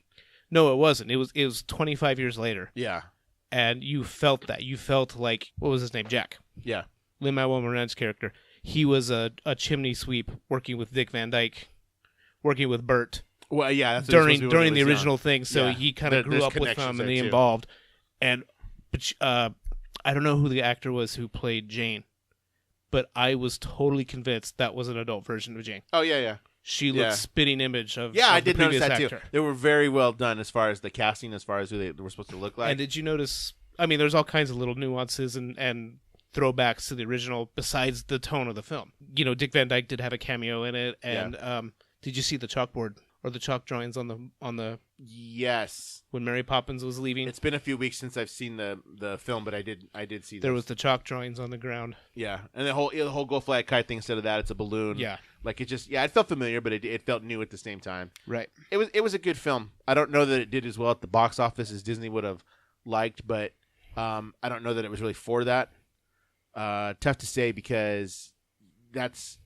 Speaker 3: No, it wasn't. It was 25 years later,
Speaker 1: Yeah,
Speaker 3: and you felt that. You felt like, what was his name? Jack.
Speaker 1: yeah.
Speaker 3: Lin-Manuel Miranda's character. He was a chimney sweep working with Dick Van Dyke, working with Bert
Speaker 1: Well, yeah. That's what it's supposed to be when
Speaker 3: during
Speaker 1: he
Speaker 3: the
Speaker 1: was
Speaker 3: original
Speaker 1: young.
Speaker 3: thing. So
Speaker 1: Yeah.
Speaker 3: he kind of grew
Speaker 1: There's
Speaker 3: up with
Speaker 1: connections
Speaker 3: them
Speaker 1: there,
Speaker 3: and they
Speaker 1: too.
Speaker 3: involved. But I don't know who the actor was who played Jane, but I was totally convinced that was an adult version of Jane.
Speaker 1: Oh yeah.
Speaker 3: She looked
Speaker 1: Yeah.
Speaker 3: spitting image of
Speaker 1: Yeah,
Speaker 3: of
Speaker 1: I
Speaker 3: the
Speaker 1: did notice
Speaker 3: previous
Speaker 1: that
Speaker 3: actor.
Speaker 1: too. They were very well done as far as the casting, as far as who they were supposed to look like.
Speaker 3: And did you notice? I mean, there's all kinds of little nuances and throwbacks to the original besides the tone of the film. Dick Van Dyke did have a cameo in it, and did you see the chalkboard or the chalk drawings on the
Speaker 1: Yes,
Speaker 3: when Mary Poppins was leaving?
Speaker 1: it's been a few weeks since I've seen the film, but I did see
Speaker 3: There
Speaker 1: those.
Speaker 3: was the chalk drawings on the ground.
Speaker 1: Yeah, and the whole go fly a kite thing. Instead of that, it's a balloon.
Speaker 3: Yeah.
Speaker 1: like it just it felt familiar, but it felt new at the same time.
Speaker 3: Right.
Speaker 1: It was a good film. I don't know that it did as well at the box office as Disney would have liked, but I don't know that it was really for that. Tough to say because that's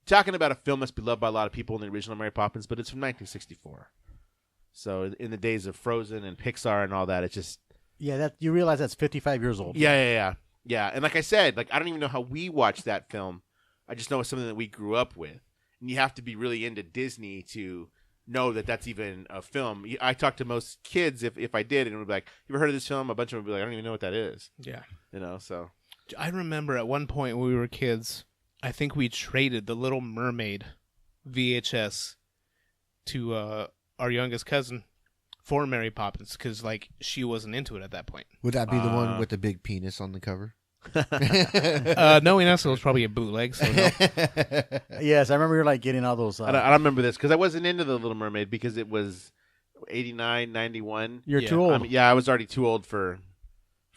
Speaker 1: talking about a film that's beloved by a lot of people in the original Mary Poppins, but it's from 1964. So in the days of Frozen and Pixar and all that, it's just
Speaker 2: Yeah, that you realize that's 55 years old.
Speaker 1: yeah. And like I said, I don't even know how we watched that film. I just know it's something that we grew up with, and you have to be really into Disney to know that that's even a film. I talk to most kids if I did, and would be like, "You ever heard of this film?" A bunch of them would be like, "I don't even know what that is."
Speaker 3: Yeah.
Speaker 1: So
Speaker 3: I remember at one point when we were kids, I think we traded the Little Mermaid VHS to our youngest cousin for Mary Poppins because like she wasn't into it at that point.
Speaker 4: Would that be the one with the big penis on the cover?
Speaker 3: Knowing us, it was probably a bootleg. So no.
Speaker 2: Yes, I remember you're like getting all those.
Speaker 1: I don't remember this because I wasn't into the Little Mermaid because it was 89, 91.
Speaker 2: You're
Speaker 3: Yeah.
Speaker 2: too old.
Speaker 1: I was already too old for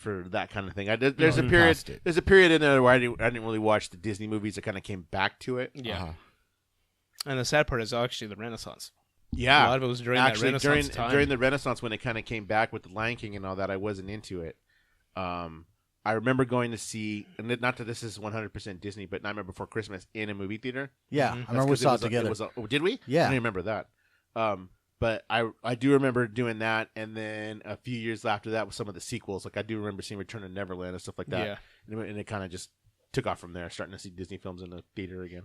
Speaker 1: that kind of thing. There's a period. There's a period in there where I didn't really watch the Disney movies. I kind of came back to it.
Speaker 3: Yeah. And the sad part is actually the Renaissance.
Speaker 1: Yeah,
Speaker 3: A lot of it was during that Renaissance time.
Speaker 1: during the Renaissance when it kind of came back with the Lion King and all that. I wasn't into it. I remember going to see, and not that this is 100% Disney, but Nightmare Before Christmas in a movie theater.
Speaker 2: Yeah, I remember we saw it together.
Speaker 1: Did we?
Speaker 2: Yeah.
Speaker 1: I didn't remember that. But I do remember doing that, and then a few years after that with some of the sequels. Like I do remember seeing Return to Neverland and stuff like that.
Speaker 3: Yeah.
Speaker 1: And it kind of just took off from there, starting to see Disney films in the theater again.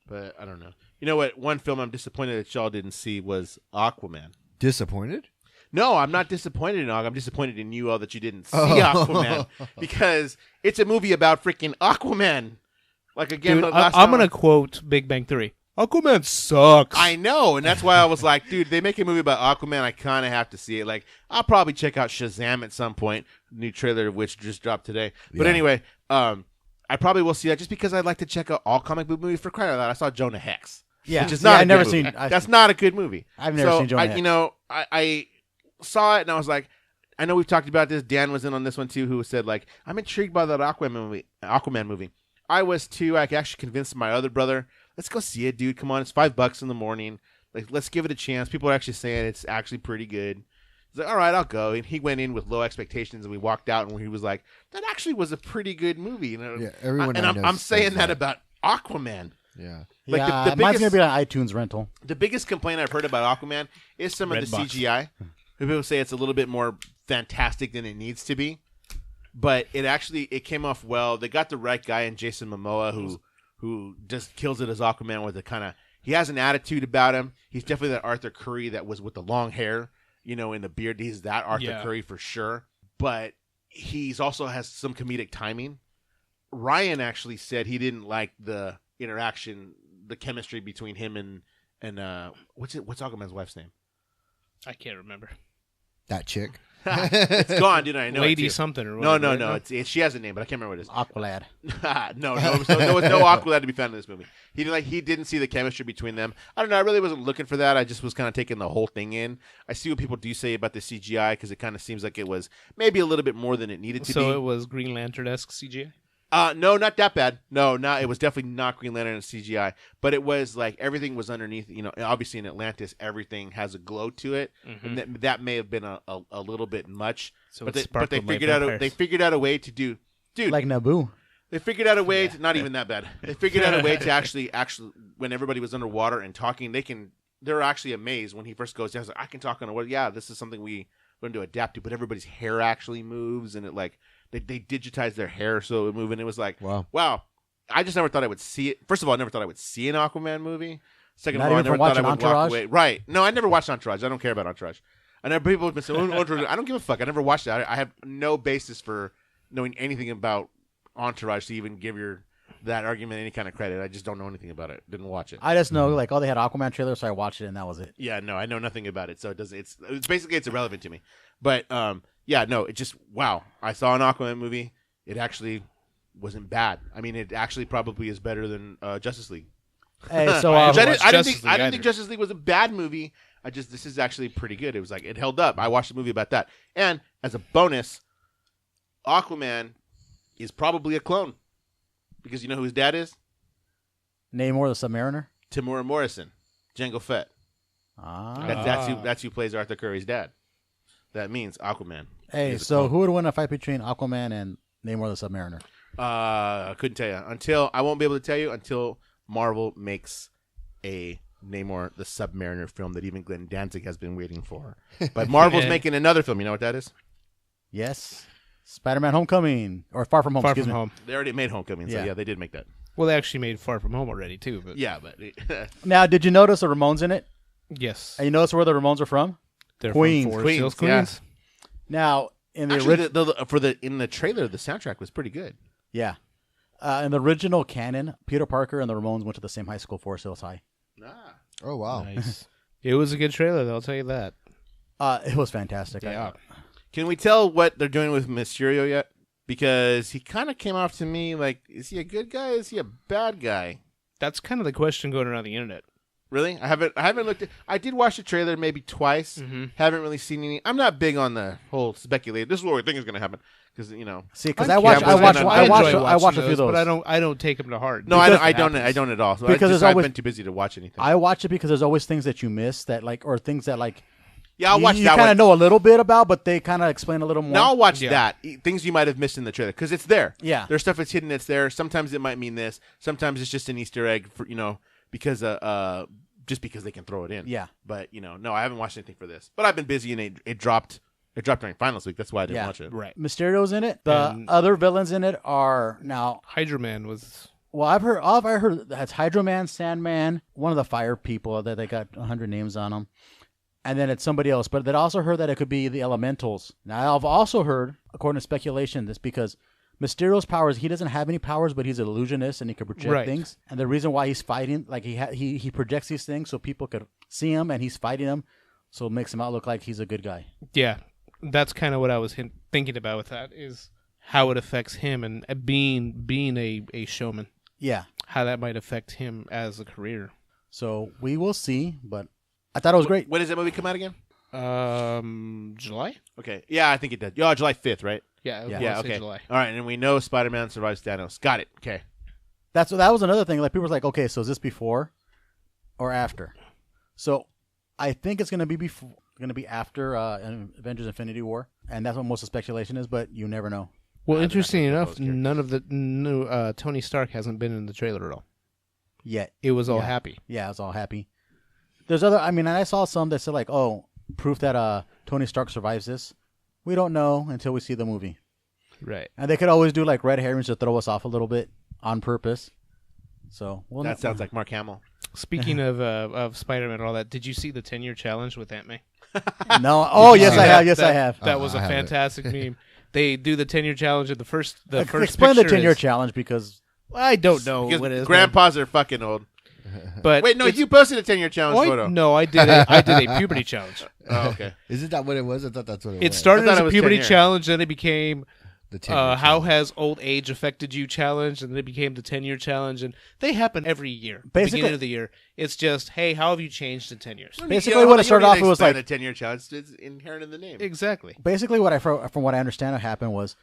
Speaker 1: But I don't know. You know what? One film I'm disappointed that y'all didn't see was Aquaman.
Speaker 4: Disappointed?
Speaker 1: No, I'm not disappointed in Aquaman. I'm disappointed in you all that you didn't see Aquaman because it's a movie about freaking Aquaman. Like again,
Speaker 3: Dude, I'm gonna quote Big Bang Theory. Aquaman sucks.
Speaker 1: I know, and that's why I was like, dude, they make a movie about Aquaman. I kind of have to see it. Like, I'll probably check out Shazam at some point. New trailer of which just dropped today. But anyway, I probably will see that just because I'd like to check out all comic book movies for crying out loud. I saw Jonah Hex.
Speaker 2: Yeah,
Speaker 1: which is not.
Speaker 2: I've never
Speaker 1: movie.
Speaker 2: seen.
Speaker 1: That's not a good movie.
Speaker 2: I've never seen Jonah Hex.
Speaker 1: You know, I saw it and I was like, I know we've talked about this. Dan was in on this one too, who said like, I'm intrigued by that Aquaman movie. I was too. I actually convinced my other brother, let's go see it, dude. Come on, it's $5 in the morning. Like, let's give it a chance. People are actually saying it's actually pretty good. He's like, all right, I'll go. And he went in with low expectations, and we walked out, and he was like, that actually was a pretty good movie. You know?
Speaker 4: Yeah, everyone.
Speaker 1: I'm saying that about Aquaman.
Speaker 4: Yeah.
Speaker 1: Like
Speaker 2: yeah,
Speaker 1: the
Speaker 2: mine's
Speaker 1: biggest,
Speaker 2: gonna be on iTunes rental.
Speaker 1: the biggest complaint I've heard about Aquaman is some of the CGI. People say it's a little bit more fantastic than it needs to be, but it came off well. They got the right guy in Jason Momoa who just kills it as Aquaman with a kind of, he has an attitude about him. He's definitely that Arthur Curry that was with the long hair, you know, in the beard. He's that Arthur Curry for sure. But he's also has some comedic timing. Ryan actually said he didn't like the interaction, the chemistry between him and what's Aquaman's wife's name?
Speaker 3: I can't remember.
Speaker 4: That chick.
Speaker 1: It's gone, dude. I know.
Speaker 3: Lady something or
Speaker 1: No,
Speaker 3: whatever.
Speaker 1: no. She has a name, but I can't remember what it is.
Speaker 2: Aqualad.
Speaker 1: No, there was no Aqualad to be found in this movie. He didn't see the chemistry between them. I don't know. I really wasn't looking for that. I just was kind of taking the whole thing in. I see what people do say about the CGI because it kind of seems like it was maybe a little bit more than it needed to be.
Speaker 3: So it was Green Lantern-esque CGI?
Speaker 1: No, not that bad. No, it was definitely not Green Lantern and CGI, but it was like everything was underneath. You know, obviously in Atlantis, everything has a glow to it, and that may have been a little bit much.
Speaker 3: So
Speaker 1: but
Speaker 3: they
Speaker 1: figured out a way to do, dude.
Speaker 2: Like Naboo.
Speaker 1: They figured out a way to not even that bad. They figured out a way to actually when everybody was underwater and talking, they're actually amazed when he first goes down. He's like, I can talk underwater. Yeah, this is something we're going to adapt to, but everybody's hair actually moves, and it like. They digitized their hair so it would move, and it was like, wow. I just never thought I would see it. First of all, I never thought I would see an Aquaman movie. Second of all, I never thought I would walk away. Right. No, I never watched Entourage. I don't care about Entourage. People have been saying, Entourage. I don't give a fuck. I never watched it. I have no basis for knowing anything about Entourage to even give that argument any kind of credit. I just don't know anything about it. Didn't watch it.
Speaker 2: I just know, like, they had Aquaman trailers, so I watched it, and that was it.
Speaker 1: Yeah, no, I know nothing about it, so it doesn't. It's basically it's irrelevant to me. But yeah, no, it just wow. I saw an Aquaman movie. It actually wasn't bad. I mean, it actually probably is better than Justice League.
Speaker 2: Hey, so
Speaker 1: I didn't think Justice League was a bad movie. This is actually pretty good. It was like it held up. I watched a movie about that. And as a bonus, Aquaman is probably a clone because you know who his dad is?
Speaker 2: Namor the Submariner.
Speaker 1: Tamura Morrison, Jango Fett. That's who plays Arthur Curry's dad. That means Aquaman.
Speaker 2: Hey, so who would win a fight between Aquaman and Namor the Submariner?
Speaker 1: I couldn't tell you. I won't be able to tell you until Marvel makes a Namor the Submariner film that even Glenn Danzig has been waiting for. But Marvel's making another film. You know what that is?
Speaker 2: Yes. SpiderMan Homecoming. Or Far From Home.
Speaker 3: Far From Home.
Speaker 1: They already made Homecoming, so yeah, they did make that.
Speaker 3: Well, they actually made Far From Home already, too. But
Speaker 1: yeah, but...
Speaker 2: Now, did you notice the Ramones in it?
Speaker 3: Yes.
Speaker 2: And you notice where the Ramones are from?
Speaker 3: They're
Speaker 2: Queens.
Speaker 3: from Forest Hills, Queens.
Speaker 2: Now, in the
Speaker 1: in the trailer, the soundtrack was pretty good.
Speaker 2: Yeah. In the original canon, Peter Parker and the Ramones went to the same high school, Forest Hills High.
Speaker 4: Oh, wow.
Speaker 3: Nice. It was a good trailer, though, I'll tell you that.
Speaker 2: It was fantastic.
Speaker 3: Yeah.
Speaker 1: Can we tell what they're doing with Mysterio yet? Because he kind of came off to me like, is he a good guy? Is he a bad guy?
Speaker 3: That's kind of the question going around the internet.
Speaker 1: Really? I haven't looked at. I did watch the trailer maybe twice. Haven't really seen any. I'm not big on the whole speculate. This is what we think is going to happen because
Speaker 2: See, because I watch a few of those,
Speaker 3: but I don't take them to heart.
Speaker 1: No, I don't at all. So
Speaker 2: because
Speaker 1: I've been too busy to watch anything.
Speaker 2: I watch it because there's always things that you miss that like, or things that like.
Speaker 1: Yeah, I'll watch
Speaker 2: you
Speaker 1: that.
Speaker 2: You kind of know a little bit about, but they kind of explain a little more.
Speaker 1: Now I'll watch that. Things you might have missed in the trailer because it's there.
Speaker 2: Yeah,
Speaker 1: there's stuff that's hidden that's there. Sometimes it might mean this. Sometimes it's just an Easter egg for because just because they can throw it in.
Speaker 2: Yeah.
Speaker 1: But no, I haven't watched anything for this. But I've been busy and it dropped during finals week. That's why I didn't watch it.
Speaker 3: Right.
Speaker 2: Mysterio's in it. The other villains in it are now
Speaker 3: Hydro Man was.
Speaker 2: Well, I've heard that's Hydro Man, Sandman, one of the fire people that they got 100 names on them. And then it's somebody else. But they also heard that it could be the elementals. Now, I've also heard, according to speculation, this because Mysterio's powers, he doesn't have any powers, but he's an illusionist and he can project things. And the reason why he's fighting, like he projects these things so people could see him and he's fighting them. So it makes him out look like he's a good guy.
Speaker 3: Yeah, that's kind of what I was thinking about with that is how it affects him and being a showman.
Speaker 2: Yeah.
Speaker 3: How that might affect him as a career.
Speaker 2: So we will see, but I thought it was great.
Speaker 1: When does that movie come out again?
Speaker 3: July?
Speaker 1: Okay. Yeah, I think it did. Yeah, July 5th, right?
Speaker 3: Yeah,
Speaker 1: okay.
Speaker 3: July.
Speaker 1: All right, and we know Spider-Man survives Thanos. Got it. Okay.
Speaker 2: That was another thing. Like people were like, okay, so is this before or after? So I think it's going to be after Avengers Infinity War, and that's what most of the speculation is, but you never know.
Speaker 3: Well, interesting enough, none of the new Tony Stark hasn't been in the trailer at all.
Speaker 2: Yet.
Speaker 3: It was all happy.
Speaker 2: Yeah, it was all happy. There's other, I saw some that said like, oh, proof that Tony Stark survives this. We don't know until we see the movie.
Speaker 3: Right.
Speaker 2: And they could always do like red herrings to throw us off a little bit on purpose. So
Speaker 1: that sounds like Mark Hamill.
Speaker 3: Speaking of Spider-Man and all that, did you see the 10-year challenge with Aunt May?
Speaker 2: No. Oh, yes, I have. Yes, I have.
Speaker 3: That was a fantastic meme. They do the 10-year challenge in the first
Speaker 2: Explain the 10-year challenge because
Speaker 3: I don't know what it is.
Speaker 1: Grandpas are fucking old.
Speaker 3: But
Speaker 1: wait, no, you posted a 10-year challenge photo.
Speaker 3: No, I did a puberty challenge.
Speaker 1: Oh, okay.
Speaker 4: Isn't that what it was? I thought that's what it was.
Speaker 3: It started as a puberty challenge, then it became
Speaker 4: the 10-year
Speaker 3: how has old age affected you challenge, and then it became the 10-year challenge, and they happen every year.
Speaker 2: Basically,
Speaker 3: beginning of the year, it's just, hey, how have you changed in 10 years?
Speaker 2: Basically, what it started off was like
Speaker 1: a 10-year challenge. It's inherent in the name.
Speaker 3: Exactly.
Speaker 2: Basically, from what I understand, what happened was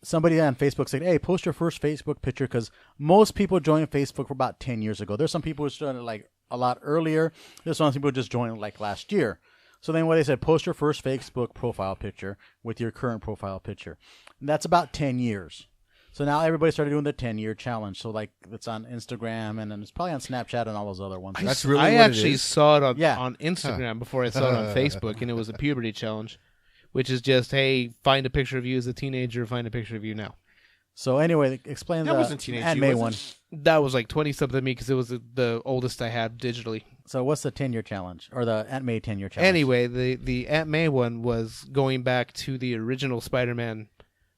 Speaker 2: somebody on Facebook said, "Hey, post your first Facebook picture," because most people joined Facebook for about 10 years ago. There's some people who started like a lot earlier. There's some people who just joined like last year. So then what they said, post your first Facebook profile picture with your current profile picture. And that's about 10 years. So now everybody started doing the 10-year challenge. So like it's on Instagram and then it's probably on Snapchat and all those other ones.
Speaker 4: That's really
Speaker 3: I
Speaker 4: what
Speaker 3: actually
Speaker 4: it is?
Speaker 3: saw it on Instagram before I saw it on Facebook, and it was a puberty challenge, which is just, hey, find a picture of you as a teenager, find a picture of you now.
Speaker 2: So anyway, explain
Speaker 1: that
Speaker 2: the
Speaker 1: wasn't teenage
Speaker 2: Aunt May one.
Speaker 3: That was like 20-something me because it was the oldest I had digitally.
Speaker 2: So what's the 10-year challenge or the Aunt May 10-year challenge?
Speaker 3: Anyway, the Aunt May one was going back to the original Spider-Man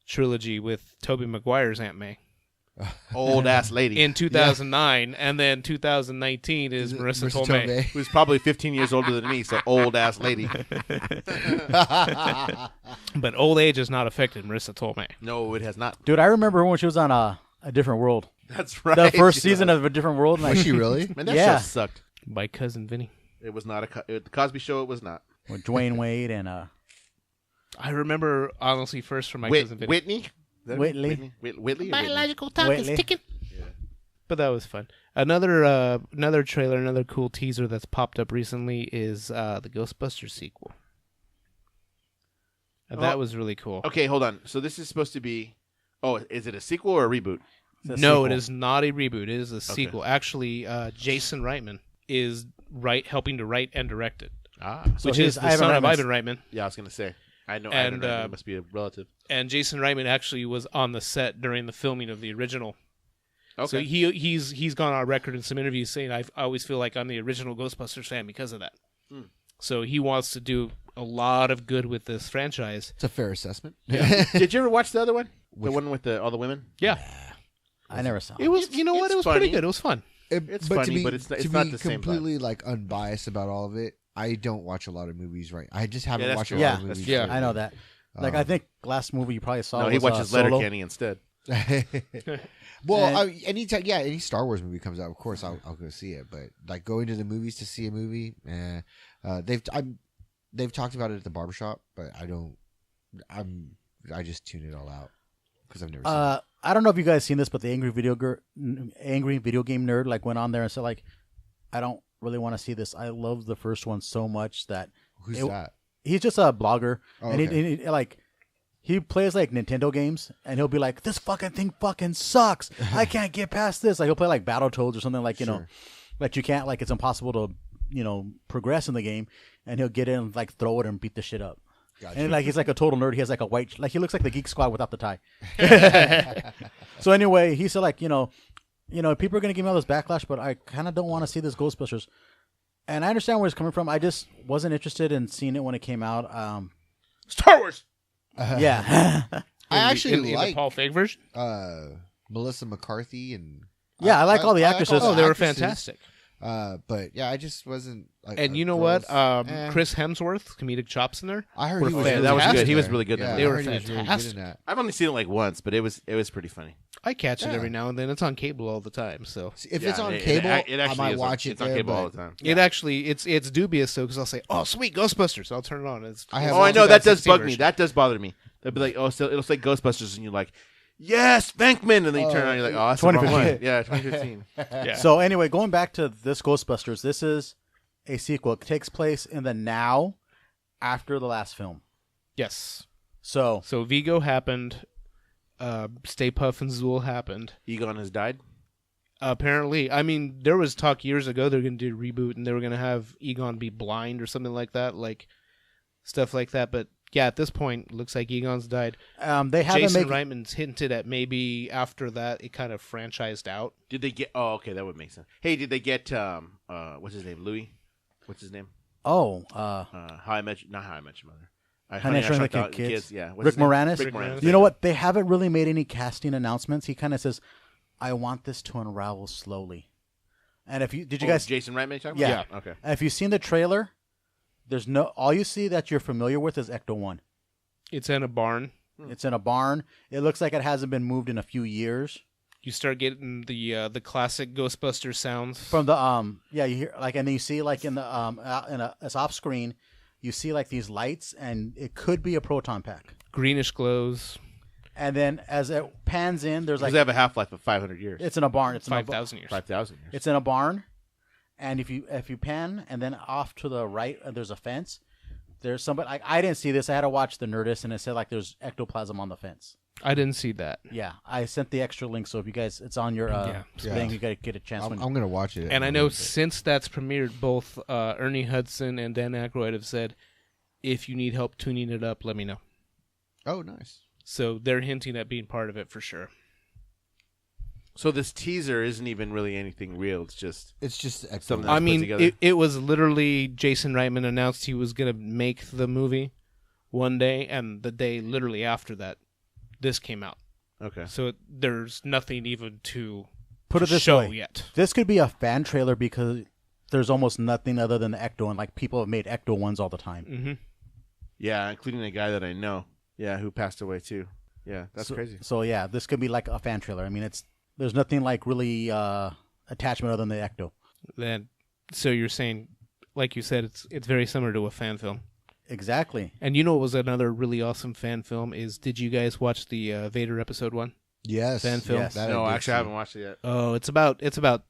Speaker 3: trilogy with Tobey Maguire's Aunt May.
Speaker 1: Old ass lady
Speaker 3: in 2009, and then 2019 is Marissa Tomei,
Speaker 1: who's probably 15 years older than me. So old ass lady.
Speaker 3: But old age has not affected Marissa Tomei.
Speaker 1: No, it has not.
Speaker 2: Dude, I remember when she was on a Different World.
Speaker 1: That's right.
Speaker 2: The first season of A Different World.
Speaker 4: Was she really?
Speaker 1: Man, that show sucked.
Speaker 3: My cousin Vinny.
Speaker 1: It was not the Cosby Show. It was not.
Speaker 2: With Dwayne Wade and
Speaker 3: I remember honestly first from my cousin Vinny.
Speaker 1: Whitney.
Speaker 2: Whitley.
Speaker 3: Biological clock is ticking. Yeah. But that was fun. Another trailer, another cool teaser that's popped up recently is the Ghostbusters sequel. And that was really cool.
Speaker 1: Okay, hold on. So this is supposed to be... Oh, is it a sequel or a reboot?
Speaker 3: No,
Speaker 2: sequel.
Speaker 3: It is not a reboot. It is a sequel. Actually, Jason Reitman is helping to write and direct it.
Speaker 2: So
Speaker 3: which is the son of Ivan Reitman.
Speaker 1: Yeah, I was going to say. I know
Speaker 3: and,
Speaker 1: Ivan Reitman must be a relative.
Speaker 3: And Jason Reitman actually was on the set during the filming of the original.
Speaker 1: Okay.
Speaker 3: So he's gone on record in some interviews saying, I always feel like I'm the original Ghostbusters fan because of that. So he wants to do a lot of good with this franchise.
Speaker 4: It's a fair assessment.
Speaker 1: Yeah. Did you ever watch the other one? The one with all the women?
Speaker 3: Yeah.
Speaker 2: I never saw
Speaker 3: it. Was, what? It was
Speaker 1: funny.
Speaker 3: Pretty good. It was fun.
Speaker 1: It's funny, but it's not the same.
Speaker 4: Completely like unbiased about all of it. I don't watch a lot of movies. Right, I just haven't
Speaker 1: that's
Speaker 4: watched
Speaker 1: true.
Speaker 4: a lot
Speaker 2: Yeah,
Speaker 4: of movies.
Speaker 3: yeah.
Speaker 4: lately.
Speaker 2: I know that. Like I think last movie you probably saw.
Speaker 1: No,
Speaker 2: was,
Speaker 1: he watches
Speaker 2: Solo.
Speaker 1: Letterkenny instead.
Speaker 4: Well,
Speaker 2: And-
Speaker 4: any Star Wars movie comes out, of course I'll go see it. But like going to the movies to see a movie, they've talked about it at the barbershop, but I just tune it all out because I've never seen it.
Speaker 2: I don't know if you guys seen this, but the angry video game nerd like went on there and said like, I don't really want to see this. I love the first one so much that
Speaker 4: Who's
Speaker 2: it-
Speaker 4: that?
Speaker 2: he's just a blogger
Speaker 4: Oh,
Speaker 2: and
Speaker 4: okay.
Speaker 2: he plays like Nintendo games and he'll be like, this fucking thing fucking sucks. I can't get past this. Like he'll play like Battletoads or something like you know,
Speaker 4: Sure.
Speaker 2: like you can't like it's impossible to progress in the game, and he'll get in and like throw it and beat the shit up.
Speaker 4: Gotcha.
Speaker 2: And like he's like a total nerd. He has like a white he looks like the Geek Squad without the tie. So anyway, he said like people are gonna give me all this backlash, but I kind of don't want to see this Ghostbusters. And I understand where he's coming from. I just wasn't interested in seeing it when it came out.
Speaker 1: Star Wars.
Speaker 2: Yeah,
Speaker 4: I actually
Speaker 3: in the
Speaker 4: like
Speaker 3: Paul Feig version.
Speaker 4: Melissa McCarthy and
Speaker 2: yeah, I like all the
Speaker 4: like
Speaker 2: actresses.
Speaker 3: Oh, they were
Speaker 4: actresses.
Speaker 3: fantastic.
Speaker 4: But yeah, I just wasn't. Like,
Speaker 3: And you know what?
Speaker 4: girls,
Speaker 3: Chris Hemsworth, comedic chops in there.
Speaker 4: I heard
Speaker 3: were
Speaker 4: he was.
Speaker 1: Yeah, that was
Speaker 4: fantastic
Speaker 1: good. He was
Speaker 4: there.
Speaker 1: really good in
Speaker 4: Yeah,
Speaker 1: that.
Speaker 3: They
Speaker 4: I
Speaker 3: were
Speaker 4: heard he was really good
Speaker 3: fantastic.
Speaker 4: in that.
Speaker 1: I've only seen it like once, but it was pretty funny.
Speaker 3: I catch it
Speaker 4: Yeah.
Speaker 3: every now and then. It's on cable all the time, so
Speaker 4: If
Speaker 1: Yeah,
Speaker 4: it's on
Speaker 1: it-
Speaker 4: cable,
Speaker 1: it
Speaker 4: I
Speaker 1: actually
Speaker 4: might
Speaker 1: is on-
Speaker 4: watch it
Speaker 1: It's on
Speaker 4: there.
Speaker 1: cable all
Speaker 4: But
Speaker 1: the time.
Speaker 3: it actually it's dubious though because I'll say, "Oh, sweet Ghostbusters," I'll turn it on. It's
Speaker 4: I have
Speaker 1: Oh, I
Speaker 4: one
Speaker 1: know that does
Speaker 3: 2016
Speaker 1: bug me.
Speaker 3: version.
Speaker 1: That does bother me. They'll be like, "Oh, so it'll say Ghostbusters," and you're like, "Yes, Venkman," and then you turn on, you're like, "Oh, that's the wrong
Speaker 2: 2015.
Speaker 1: one." Yeah, 2015.
Speaker 3: Yeah.
Speaker 2: So anyway, going back to this Ghostbusters, this is a sequel. It takes place in the now after the last film.
Speaker 3: Yes.
Speaker 2: So
Speaker 3: So Vigo happened. Stay Puft and Zool happened.
Speaker 1: Egon has died.
Speaker 3: Apparently, I mean, there was talk years ago they're going to do a reboot and they were going to have Egon be blind or something like that, like stuff like that. But yeah, at this point, looks like Egon's died.
Speaker 2: they haven't
Speaker 3: Jason
Speaker 2: made
Speaker 3: Reitman's hinted at maybe after that it kind of franchised out.
Speaker 1: Did they get? Oh, okay, that would make sense. Hey, did they get? What's his name? Louis. What's his name?
Speaker 2: oh
Speaker 1: How I Met You, not How I Met Your Mother.
Speaker 2: Honey, I Shrunk the
Speaker 1: Out
Speaker 2: Kids.
Speaker 1: Yeah. What's
Speaker 2: Rick
Speaker 1: his name?
Speaker 2: Moranis.
Speaker 1: Rick Moranis.
Speaker 2: You know what? They haven't really made any casting announcements. He kind of says, "I want this to unravel slowly." And if you did you guys
Speaker 1: Jason Reitman? You're talking
Speaker 2: Yeah.
Speaker 1: about? Okay.
Speaker 2: if you've seen the trailer, there's no all you see that you're familiar with is Ecto 1.
Speaker 3: It's in a barn.
Speaker 2: It's in a barn. It looks like it hasn't been moved in a few years.
Speaker 3: You start getting the classic Ghostbusters sounds.
Speaker 2: From the you hear like and then you see like in the it's off screen, you see like these lights and it could be a proton pack.
Speaker 3: Greenish glows.
Speaker 2: And then as it pans in, there's
Speaker 1: Because
Speaker 2: like
Speaker 1: they have a half-life of 500 years.
Speaker 2: it's in a barn. It's in a
Speaker 3: 5,000 years.
Speaker 1: 5,000 years.
Speaker 2: It's in a barn, and if you pan and then off to the right, there's a fence. There's somebody like I didn't see this. I had to watch the Nerdist, and it said like there's ectoplasm on the fence.
Speaker 3: I didn't see that.
Speaker 2: Yeah, I sent the extra link, so if you guys, it's on your thing. You gotta get a chance.
Speaker 4: I'm gonna watch it.
Speaker 3: And I know since that's premiered, both Ernie Hudson and Dan Aykroyd have said, if you need help tuning it up, let me know.
Speaker 4: Oh, nice.
Speaker 3: So they're hinting at being part of it for sure.
Speaker 1: So this teaser isn't even really anything real. It's just
Speaker 4: Something.
Speaker 1: Something
Speaker 3: I
Speaker 1: put
Speaker 3: mean,
Speaker 1: together.
Speaker 3: it was literally Jason Reitman announced he was going to make the movie one day, and the day literally after that, this came out.
Speaker 1: okay.
Speaker 3: So there's nothing even to
Speaker 2: Put it this
Speaker 3: show
Speaker 2: way.
Speaker 3: yet.
Speaker 2: This could be a fan trailer because there's almost nothing other than the Ecto, and like people have made Ecto ones all the time.
Speaker 3: Mm-hmm.
Speaker 1: Yeah, including a guy that I know. Yeah, who passed away too. Yeah, that's crazy.
Speaker 2: So yeah, this could be like a fan trailer. I mean, there's nothing like really attachment other than the Ecto.
Speaker 3: Then, so you're saying, like you said, it's very similar to a fan film.
Speaker 2: Exactly.
Speaker 3: And you know what was another really awesome fan film is, did you guys watch the Vader episode 1?
Speaker 4: Yes.
Speaker 3: Fan film?
Speaker 2: Yes.
Speaker 4: That
Speaker 1: No,
Speaker 4: I did
Speaker 1: actually, I
Speaker 4: see.
Speaker 1: haven't watched it yet.
Speaker 3: Oh, it's about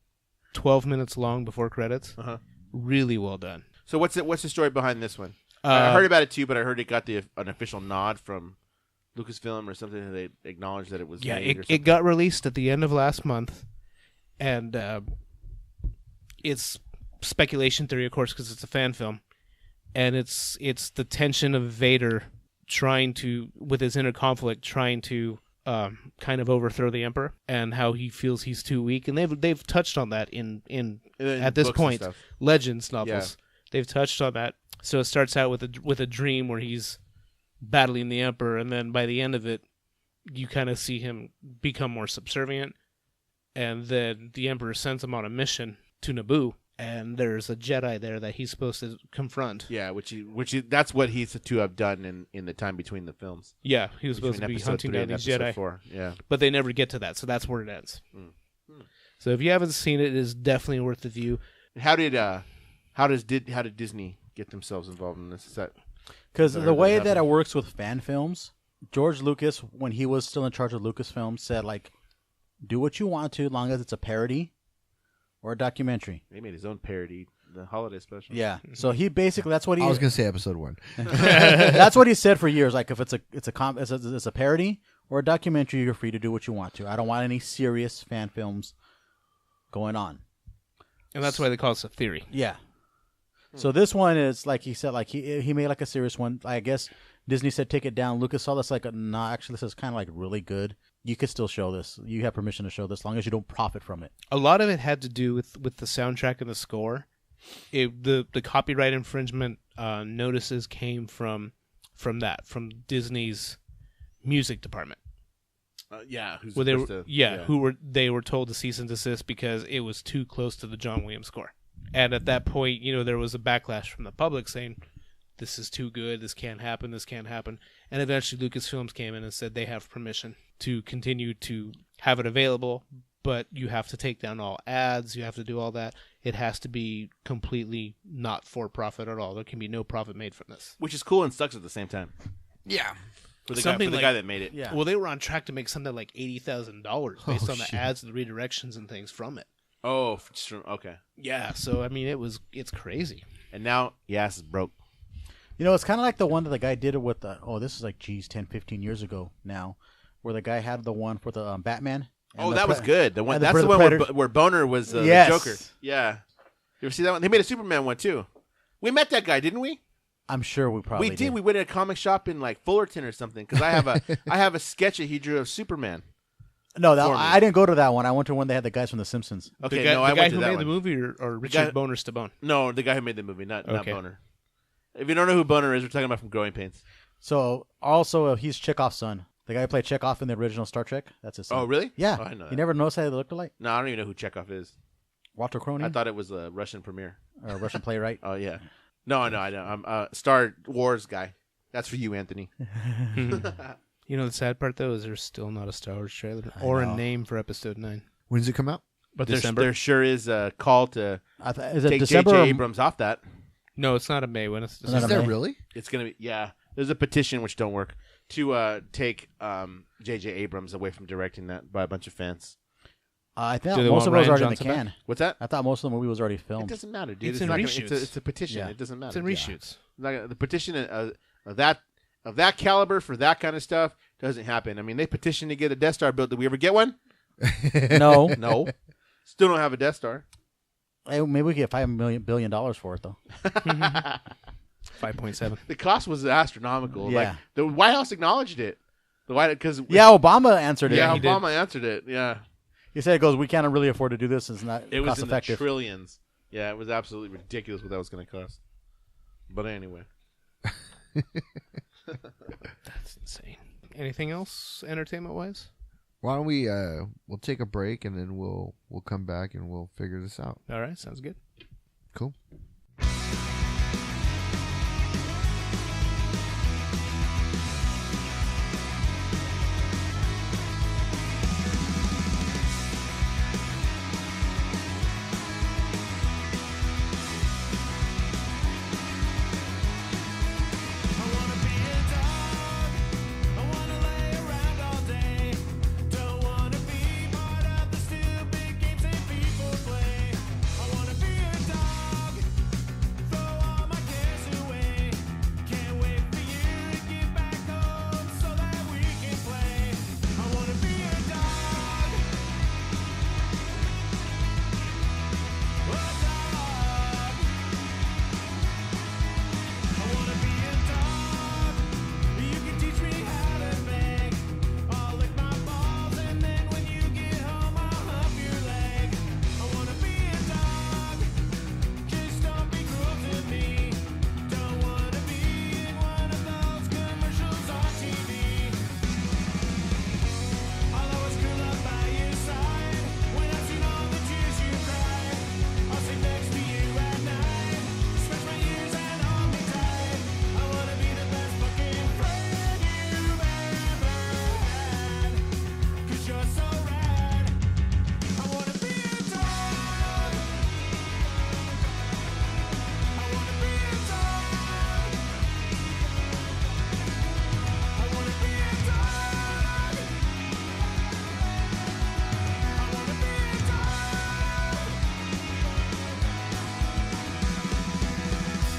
Speaker 3: 12 minutes long before credits.
Speaker 1: Uh-huh.
Speaker 3: Really well done.
Speaker 1: So what's the story behind this one? I heard about it too, but I heard it got an official nod from Lucasfilm or something. They acknowledged that it was
Speaker 3: Yeah,
Speaker 1: made or
Speaker 3: it
Speaker 1: something.
Speaker 3: got released at the end of last month, and it's speculation theory, of course, because it's a fan film, and it's the tension of Vader trying to, with his inner conflict, trying to kind of overthrow the Emperor, and how he feels he's too weak, and they've touched on that in at this
Speaker 1: books and
Speaker 3: point,
Speaker 1: stuff.
Speaker 3: Legends novels.
Speaker 1: Yeah.
Speaker 3: They've touched on that. So it starts out with a dream where he's battling the Emperor, and then by the end of it, you kind of see him become more subservient, and then the Emperor sends him on a mission to Naboo, and there's a Jedi there that he's supposed to confront.
Speaker 1: Yeah, that's what he's to have done in the time between the films.
Speaker 3: Yeah, he was supposed to
Speaker 1: Between
Speaker 3: be
Speaker 1: episode
Speaker 3: hunting
Speaker 1: 3
Speaker 3: down
Speaker 1: and
Speaker 3: these
Speaker 1: episode
Speaker 3: Jedi,
Speaker 1: 4. Yeah.
Speaker 3: but they never get to that, so that's where it ends. So if you haven't seen it, it is definitely worth the view.
Speaker 1: How did Disney get themselves involved in this? Is that
Speaker 2: Because
Speaker 1: Or
Speaker 2: the way
Speaker 1: does it
Speaker 2: that
Speaker 1: happen?
Speaker 2: it works with fan films, George Lucas, when he was still in charge of Lucasfilm, said, like, do what you want to, as long as it's a parody or a documentary.
Speaker 1: they made his own parody, the holiday special?
Speaker 2: Yeah. So he basically, that's what he
Speaker 4: I was gonna say episode 1.
Speaker 2: that's what he said for years. Like, if it's a parody or a documentary, you're free to do what you want to. I don't want any serious fan films going on.
Speaker 3: And that's why they call it a theory.
Speaker 2: Yeah. So this one is, like he said, like he made like a serious one. I guess Disney said take it down. Lucas saw this like, nah, actually this is kind of like really good. You could still show this. You have permission to show this, as long as you don't profit from it.
Speaker 3: A lot of it had to do with the soundtrack and the score. The copyright infringement notices came from Disney's music department.
Speaker 1: Yeah, who's
Speaker 3: Where they
Speaker 1: supposed
Speaker 3: were,
Speaker 1: to,
Speaker 3: they were told to cease and desist because it was too close to the John Williams score. And at that point, there was a backlash from the public saying, this is too good, this can't happen. And eventually Lucasfilms came in and said they have permission to continue to have it available, but you have to take down all ads, you have to do all that. It has to be completely not for profit at all. There can be no profit made from this.
Speaker 1: which is cool and sucks at the same time.
Speaker 4: Yeah.
Speaker 1: For the
Speaker 3: Something
Speaker 1: guy
Speaker 3: like-
Speaker 1: that made it.
Speaker 2: Yeah.
Speaker 3: Well, they were on track to make something like $80,000 based
Speaker 4: Oh,
Speaker 3: on the
Speaker 4: shit.
Speaker 3: ads and the redirections and things from it.
Speaker 1: Oh, okay.
Speaker 3: Yeah, so I mean, it's crazy.
Speaker 1: And now, ass is broke.
Speaker 2: It's kind of like the one that the guy did it with the, this is like, 10, 15 years ago now, where the guy had the one for the Batman. and
Speaker 1: Oh,
Speaker 2: the
Speaker 1: that was good. The one
Speaker 2: and the
Speaker 1: that's the one
Speaker 2: Predator.
Speaker 1: where Boner was the
Speaker 2: Yes.
Speaker 1: Joker. Yeah. You ever see that one? They made a Superman one too. We met that guy, didn't we?
Speaker 2: I'm sure we probably
Speaker 1: We did. We went to a comic shop in like Fullerton or something because I have a sketch that he drew of Superman.
Speaker 2: No,
Speaker 1: for me.
Speaker 2: I didn't go to that one. I went to one they had the guys from The Simpsons.
Speaker 1: Okay,
Speaker 3: the guy,
Speaker 1: no, I
Speaker 3: the guy
Speaker 1: went to
Speaker 3: who
Speaker 1: that
Speaker 3: made
Speaker 1: one.
Speaker 3: the movie or Richard Boner Stabone?
Speaker 1: No, the guy who made the movie, not
Speaker 3: Okay.
Speaker 1: Boner. If you don't know who Boner is, we're talking about from Growing Pains.
Speaker 2: So, also, he's Chekhov's son. The guy who played Chekhov in the original Star Trek. That's his son.
Speaker 1: Oh, really?
Speaker 2: Yeah.
Speaker 1: Oh, I didn't know that.
Speaker 2: You never noticed how they looked alike?
Speaker 1: No, I don't even know who Chekhov is.
Speaker 2: Walter Cronin?
Speaker 1: I thought it was a Russian premier.
Speaker 2: Or a Russian playwright?
Speaker 1: Oh yeah. No, I know. I'm a Star Wars guy. That's for you, Anthony.
Speaker 3: The sad part though is there's still not a Star Wars trailer or a
Speaker 2: know.
Speaker 3: name for Episode 9.
Speaker 4: When does it come out?
Speaker 1: But
Speaker 3: December?
Speaker 1: there sure is a call to
Speaker 2: Is it
Speaker 1: take
Speaker 2: December?
Speaker 1: J.J.
Speaker 2: or-
Speaker 1: Abrams off that.
Speaker 3: No, it's not a May one. It's
Speaker 2: Is that
Speaker 4: Is
Speaker 2: a
Speaker 4: there
Speaker 2: May?
Speaker 4: really?
Speaker 1: It's gonna be There's a petition which don't work to take J.J. Abrams away from directing that by a bunch of fans.
Speaker 2: I think
Speaker 3: Do they
Speaker 2: most of
Speaker 3: want
Speaker 2: it was
Speaker 3: Rian
Speaker 2: already in the
Speaker 3: Johnson back?
Speaker 2: can.
Speaker 1: What's that?
Speaker 2: I thought most of the movie was already
Speaker 1: It
Speaker 2: filmed.
Speaker 1: doesn't matter, dude.
Speaker 3: It's in
Speaker 1: not gonna-
Speaker 3: reshoots.
Speaker 1: it's a petition.
Speaker 2: Yeah.
Speaker 1: It doesn't matter.
Speaker 3: It's in reshoots.
Speaker 1: The petition of that caliber for that kind of stuff doesn't happen. I mean, they petitioned to get a Death Star built. Did we ever get one?
Speaker 2: No.
Speaker 1: No. Still don't have a Death Star.
Speaker 2: Hey, maybe we get $5 billion for it, though.
Speaker 3: 5.7.
Speaker 1: The cost was astronomical.
Speaker 2: Yeah.
Speaker 1: Like the White House acknowledged it. The White because
Speaker 2: Yeah, Obama answered it.
Speaker 1: yeah,
Speaker 3: he did.
Speaker 1: Obama answered it. Yeah,
Speaker 2: He said, we can't really afford to do this. It's not
Speaker 1: it was
Speaker 2: cost
Speaker 1: in
Speaker 2: effective.
Speaker 1: the trillions. Yeah, it was absolutely ridiculous what that was going to cost. But anyway,
Speaker 3: That's insane. Anything else entertainment wise?
Speaker 4: Why don't we we'll take a break and then we'll come back and we'll figure this out.
Speaker 3: All right, sounds good.
Speaker 4: Cool.
Speaker 5: I wanna be a dog. I wanna lay around all day. Don't wanna be part of the stupid games that people play. I wanna be a dog.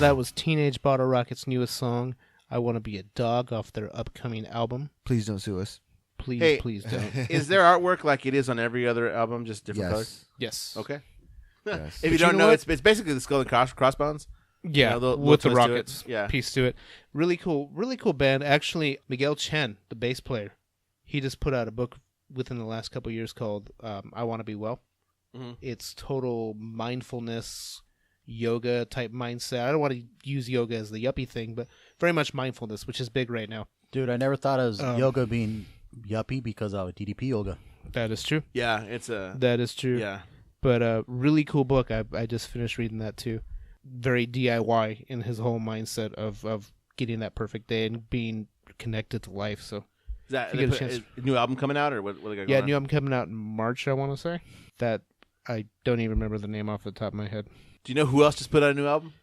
Speaker 3: That was Teenage Bottle Rocket's newest song, I Want to Be a Dog, off their upcoming album.
Speaker 4: Please don't sue us.
Speaker 3: Please don't.
Speaker 1: Is their artwork like it is on every other album, just different colors?
Speaker 3: Yes.
Speaker 1: Okay.
Speaker 4: Yes.
Speaker 1: If you don't know, it's basically the skull and crossbones.
Speaker 3: Yeah,
Speaker 1: You know,
Speaker 3: with the
Speaker 1: twist to it.
Speaker 3: Rockets
Speaker 1: Yeah.
Speaker 3: piece to it. Really cool band. Actually, Miguel Chen, the bass player, he just put out a book within the last couple of years called I Want to Be Well.
Speaker 1: Mm-hmm.
Speaker 3: It's total mindfulness, yoga type mindset. I don't want to use yoga as the yuppie thing, but very much mindfulness, which is big right now.
Speaker 2: Dude, I never thought of yoga being yuppie because of DDP yoga.
Speaker 3: That is true.
Speaker 1: Yeah, it's a...
Speaker 3: That is true.
Speaker 1: Yeah.
Speaker 3: But really cool book. I just finished reading that too. Very DIY in his whole mindset of getting that perfect day and being connected to life. So,
Speaker 1: Is that
Speaker 3: If you get a chance.
Speaker 1: is a new album coming out, or what they got going
Speaker 3: yeah,
Speaker 1: on?
Speaker 3: new album coming out in March, I want to say. That I don't even remember the name off the top of my head.
Speaker 1: Do you know who else just put out a new album?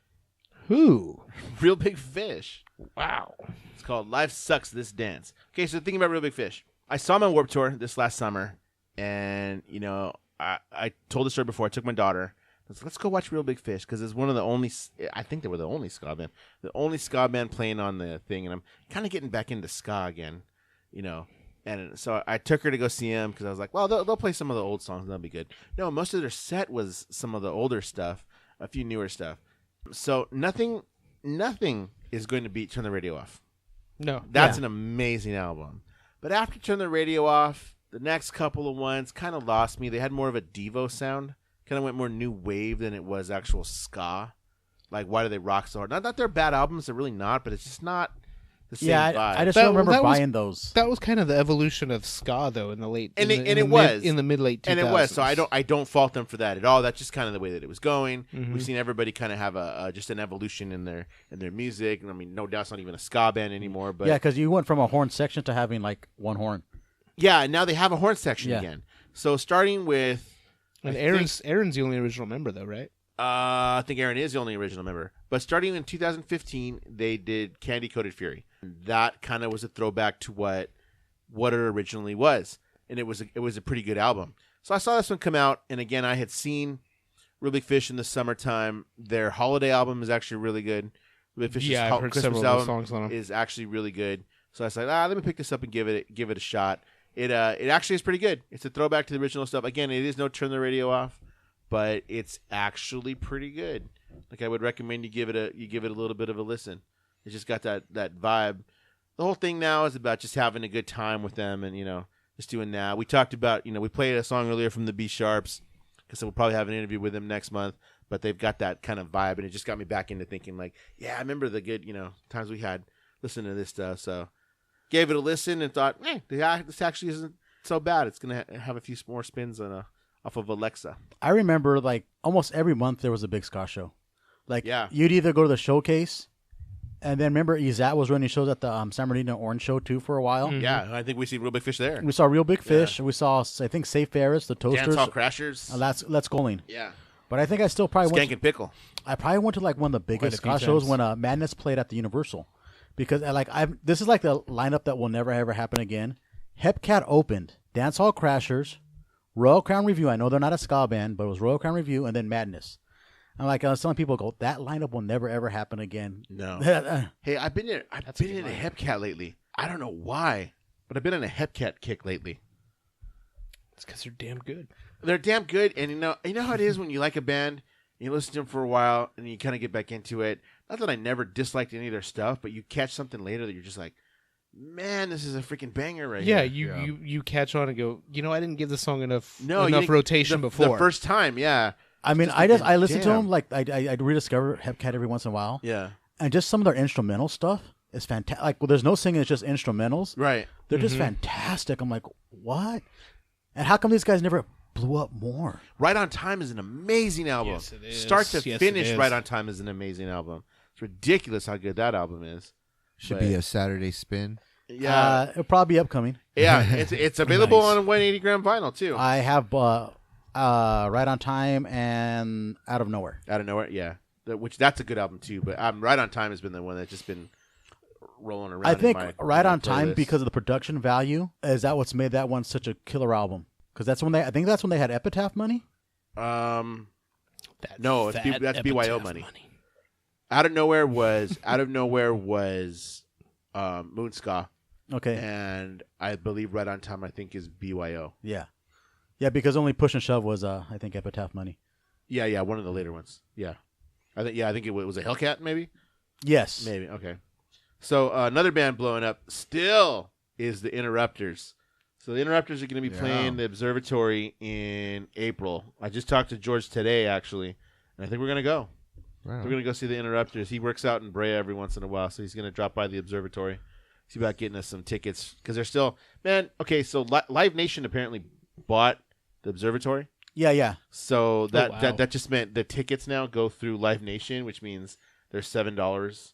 Speaker 3: Who?
Speaker 1: Real Big Fish.
Speaker 3: Wow.
Speaker 1: It's called Life Sucks This Dance. Okay, so thinking about Real Big Fish. I saw him on Warped Tour this last summer, and, you know, I told the story before. I took my daughter. I was like, let's go watch Real Big Fish, because it's one of the only, I think they were the only ska band. The only ska band playing on the thing, and I'm kind of getting back into ska again, you know. And so I took her to go see him, because I was like, well, they'll play some of the old songs, and that'll be good. No, most of their set was some of the older stuff, a few newer stuff. So nothing is going to beat Turn the Radio Off.
Speaker 3: No.
Speaker 1: That's an amazing album. But after Turn the Radio Off, the next couple of ones kind of lost me. They had more of a Devo sound. Kind of went more new wave than it was actual ska. Like, Why Do They Rock So Hard? Not that they're bad albums, they're really not, but it's just not the same vibe.
Speaker 2: I just don't remember buying those.
Speaker 3: That was kind of the evolution of ska, though, in the late
Speaker 1: And
Speaker 3: in
Speaker 1: it was
Speaker 3: in the mid late 2000s.
Speaker 1: And it was. So I don't fault them for that at all. That's just kind of the way that it was going.
Speaker 3: Mm-hmm.
Speaker 1: We've seen everybody kind of have just an evolution in their music. I mean, no doubt it's not even a ska band anymore. But
Speaker 2: Yeah, because you went from a horn section to having like one horn.
Speaker 1: yeah, and now they have a horn section
Speaker 2: Yeah.
Speaker 1: again. So starting with,
Speaker 3: And
Speaker 1: I
Speaker 3: Aaron's the only original member, though, right?
Speaker 1: I think Aaron is the only original member. But starting in 2015, they did Candy Coated Fury. That kind of was a throwback to what it originally was, and it was a pretty good album. So I saw this one come out, and again, I had seen Real Big Fish in the summertime. Their holiday album is actually really good. Real Big Fish's
Speaker 3: I've heard
Speaker 1: Christmas
Speaker 3: several of
Speaker 1: album
Speaker 3: the songs on them.
Speaker 1: is actually really good. So I was like, let me pick this up and give it a shot. It actually is pretty good. It's a throwback to the original stuff. Again, it is no Turn the Radio Off, but it's actually pretty good. Like, I would recommend you give it a little bit of a listen. It's just got that vibe. The whole thing now is about just having a good time with them, and, you know, just doing that. We talked about, you know, we played a song earlier from the B Sharps, because we'll probably have an interview with them next month. But they've got that kind of vibe, and it just got me back into thinking, like, yeah, I remember the good, you know, times we had listening to this stuff. So gave it a listen and thought, this actually isn't so bad. It's gonna have a few more spins off of Alexa.
Speaker 2: I remember like almost every month there was a big ska show. Like,
Speaker 1: Yeah.
Speaker 2: you'd either go to the showcase, and then remember Izat was running shows at the San Bernardino Orange Show too for a while.
Speaker 1: Yeah, I think we see Real Big Fish there.
Speaker 2: We saw Real Big Fish. We saw, I think, Safe Ferris, the Toasters.
Speaker 1: Dance Hall Crashers.
Speaker 2: Let's Going.
Speaker 1: Yeah.
Speaker 2: But I think I still probably
Speaker 1: Skank and Pickle.
Speaker 2: I probably went to like one of the biggest
Speaker 3: Quite a
Speaker 2: ska
Speaker 3: few
Speaker 2: shows
Speaker 3: times.
Speaker 2: when Madness played at the Universal, because this is like the lineup that will never ever happen again. Hellcat opened, Dance Hall Crashers, Royal Crown Review. I know they're not a ska band, but it was Royal Crown Review, and then Madness. I'm like, some people go, that lineup will never ever happen again.
Speaker 1: No. Hey, I've been in a Hellcat lately. I don't know why, but I've been on a Hellcat kick lately.
Speaker 3: It's because they're damn good.
Speaker 1: They're damn good, and you know how it is when you like a band, and you listen to them for a while, and you kind of get back into it. Not that I never disliked any of their stuff, but you catch something later that you're just like, man, this is a freaking banger right
Speaker 3: Yeah,
Speaker 1: here.
Speaker 3: you catch on and go, you know, I didn't give this song enough
Speaker 1: You didn't-
Speaker 3: rotation before.
Speaker 1: The first time, yeah.
Speaker 2: I mean,
Speaker 1: Just
Speaker 2: I listen to
Speaker 1: damn.
Speaker 2: them, like I rediscover Hellcat every once in a while,
Speaker 1: Yeah.
Speaker 2: and just some of their instrumental stuff is fantastic. Like, well, there's no singing; it's just instrumentals.
Speaker 1: Right.
Speaker 2: They're just fantastic. I'm like, what? And how come these guys never blew up more?
Speaker 1: Right on Time is an amazing album.
Speaker 3: Yes, it is.
Speaker 1: Start to
Speaker 3: Yes,
Speaker 1: finish,
Speaker 3: it is.
Speaker 1: Right on Time is an amazing album. It's ridiculous how good that album is.
Speaker 4: Should
Speaker 1: But-
Speaker 4: be a Saturday spin.
Speaker 1: Yeah.
Speaker 2: It'll probably be upcoming.
Speaker 1: Yeah, it's available
Speaker 3: Nice.
Speaker 1: on 180 gram vinyl too.
Speaker 2: I have Right on Time and Out of Nowhere.
Speaker 1: Out of Nowhere, yeah. That's a good album too. But Right on Time has been the one that's just been rolling around.
Speaker 2: I think
Speaker 1: in my,
Speaker 2: Right
Speaker 1: my
Speaker 2: on Time,
Speaker 1: playlist.
Speaker 2: because of the production value, is that what's made that one such a killer album? Because that's when I think that's when they had Epitaph money.
Speaker 1: No, that's BYO money. Out of nowhere was Moonska,
Speaker 2: Okay.
Speaker 1: and I believe Right on Time I think is BYO.
Speaker 2: Yeah. Yeah, because only Push and Shove was I think Epitaph Money.
Speaker 1: Yeah, one of the later ones. Yeah, I think it was a Hellcat maybe.
Speaker 2: Yes.
Speaker 1: Maybe. Okay. So another band blowing up still is the Interrupters. So the Interrupters are going to be playing the Observatory in April. I just talked to George today, actually, and I think we're going to go.
Speaker 4: Wow.
Speaker 1: We're going to go see the Interrupters. He works out in Brea every once in a while, so he's going to drop by the Observatory, see about getting us some tickets, because they're still... Man, okay, so Live Nation apparently bought the Observatory.
Speaker 2: Yeah.
Speaker 1: So
Speaker 3: wow.
Speaker 1: that just meant the tickets now go through Live Nation, which means there's $7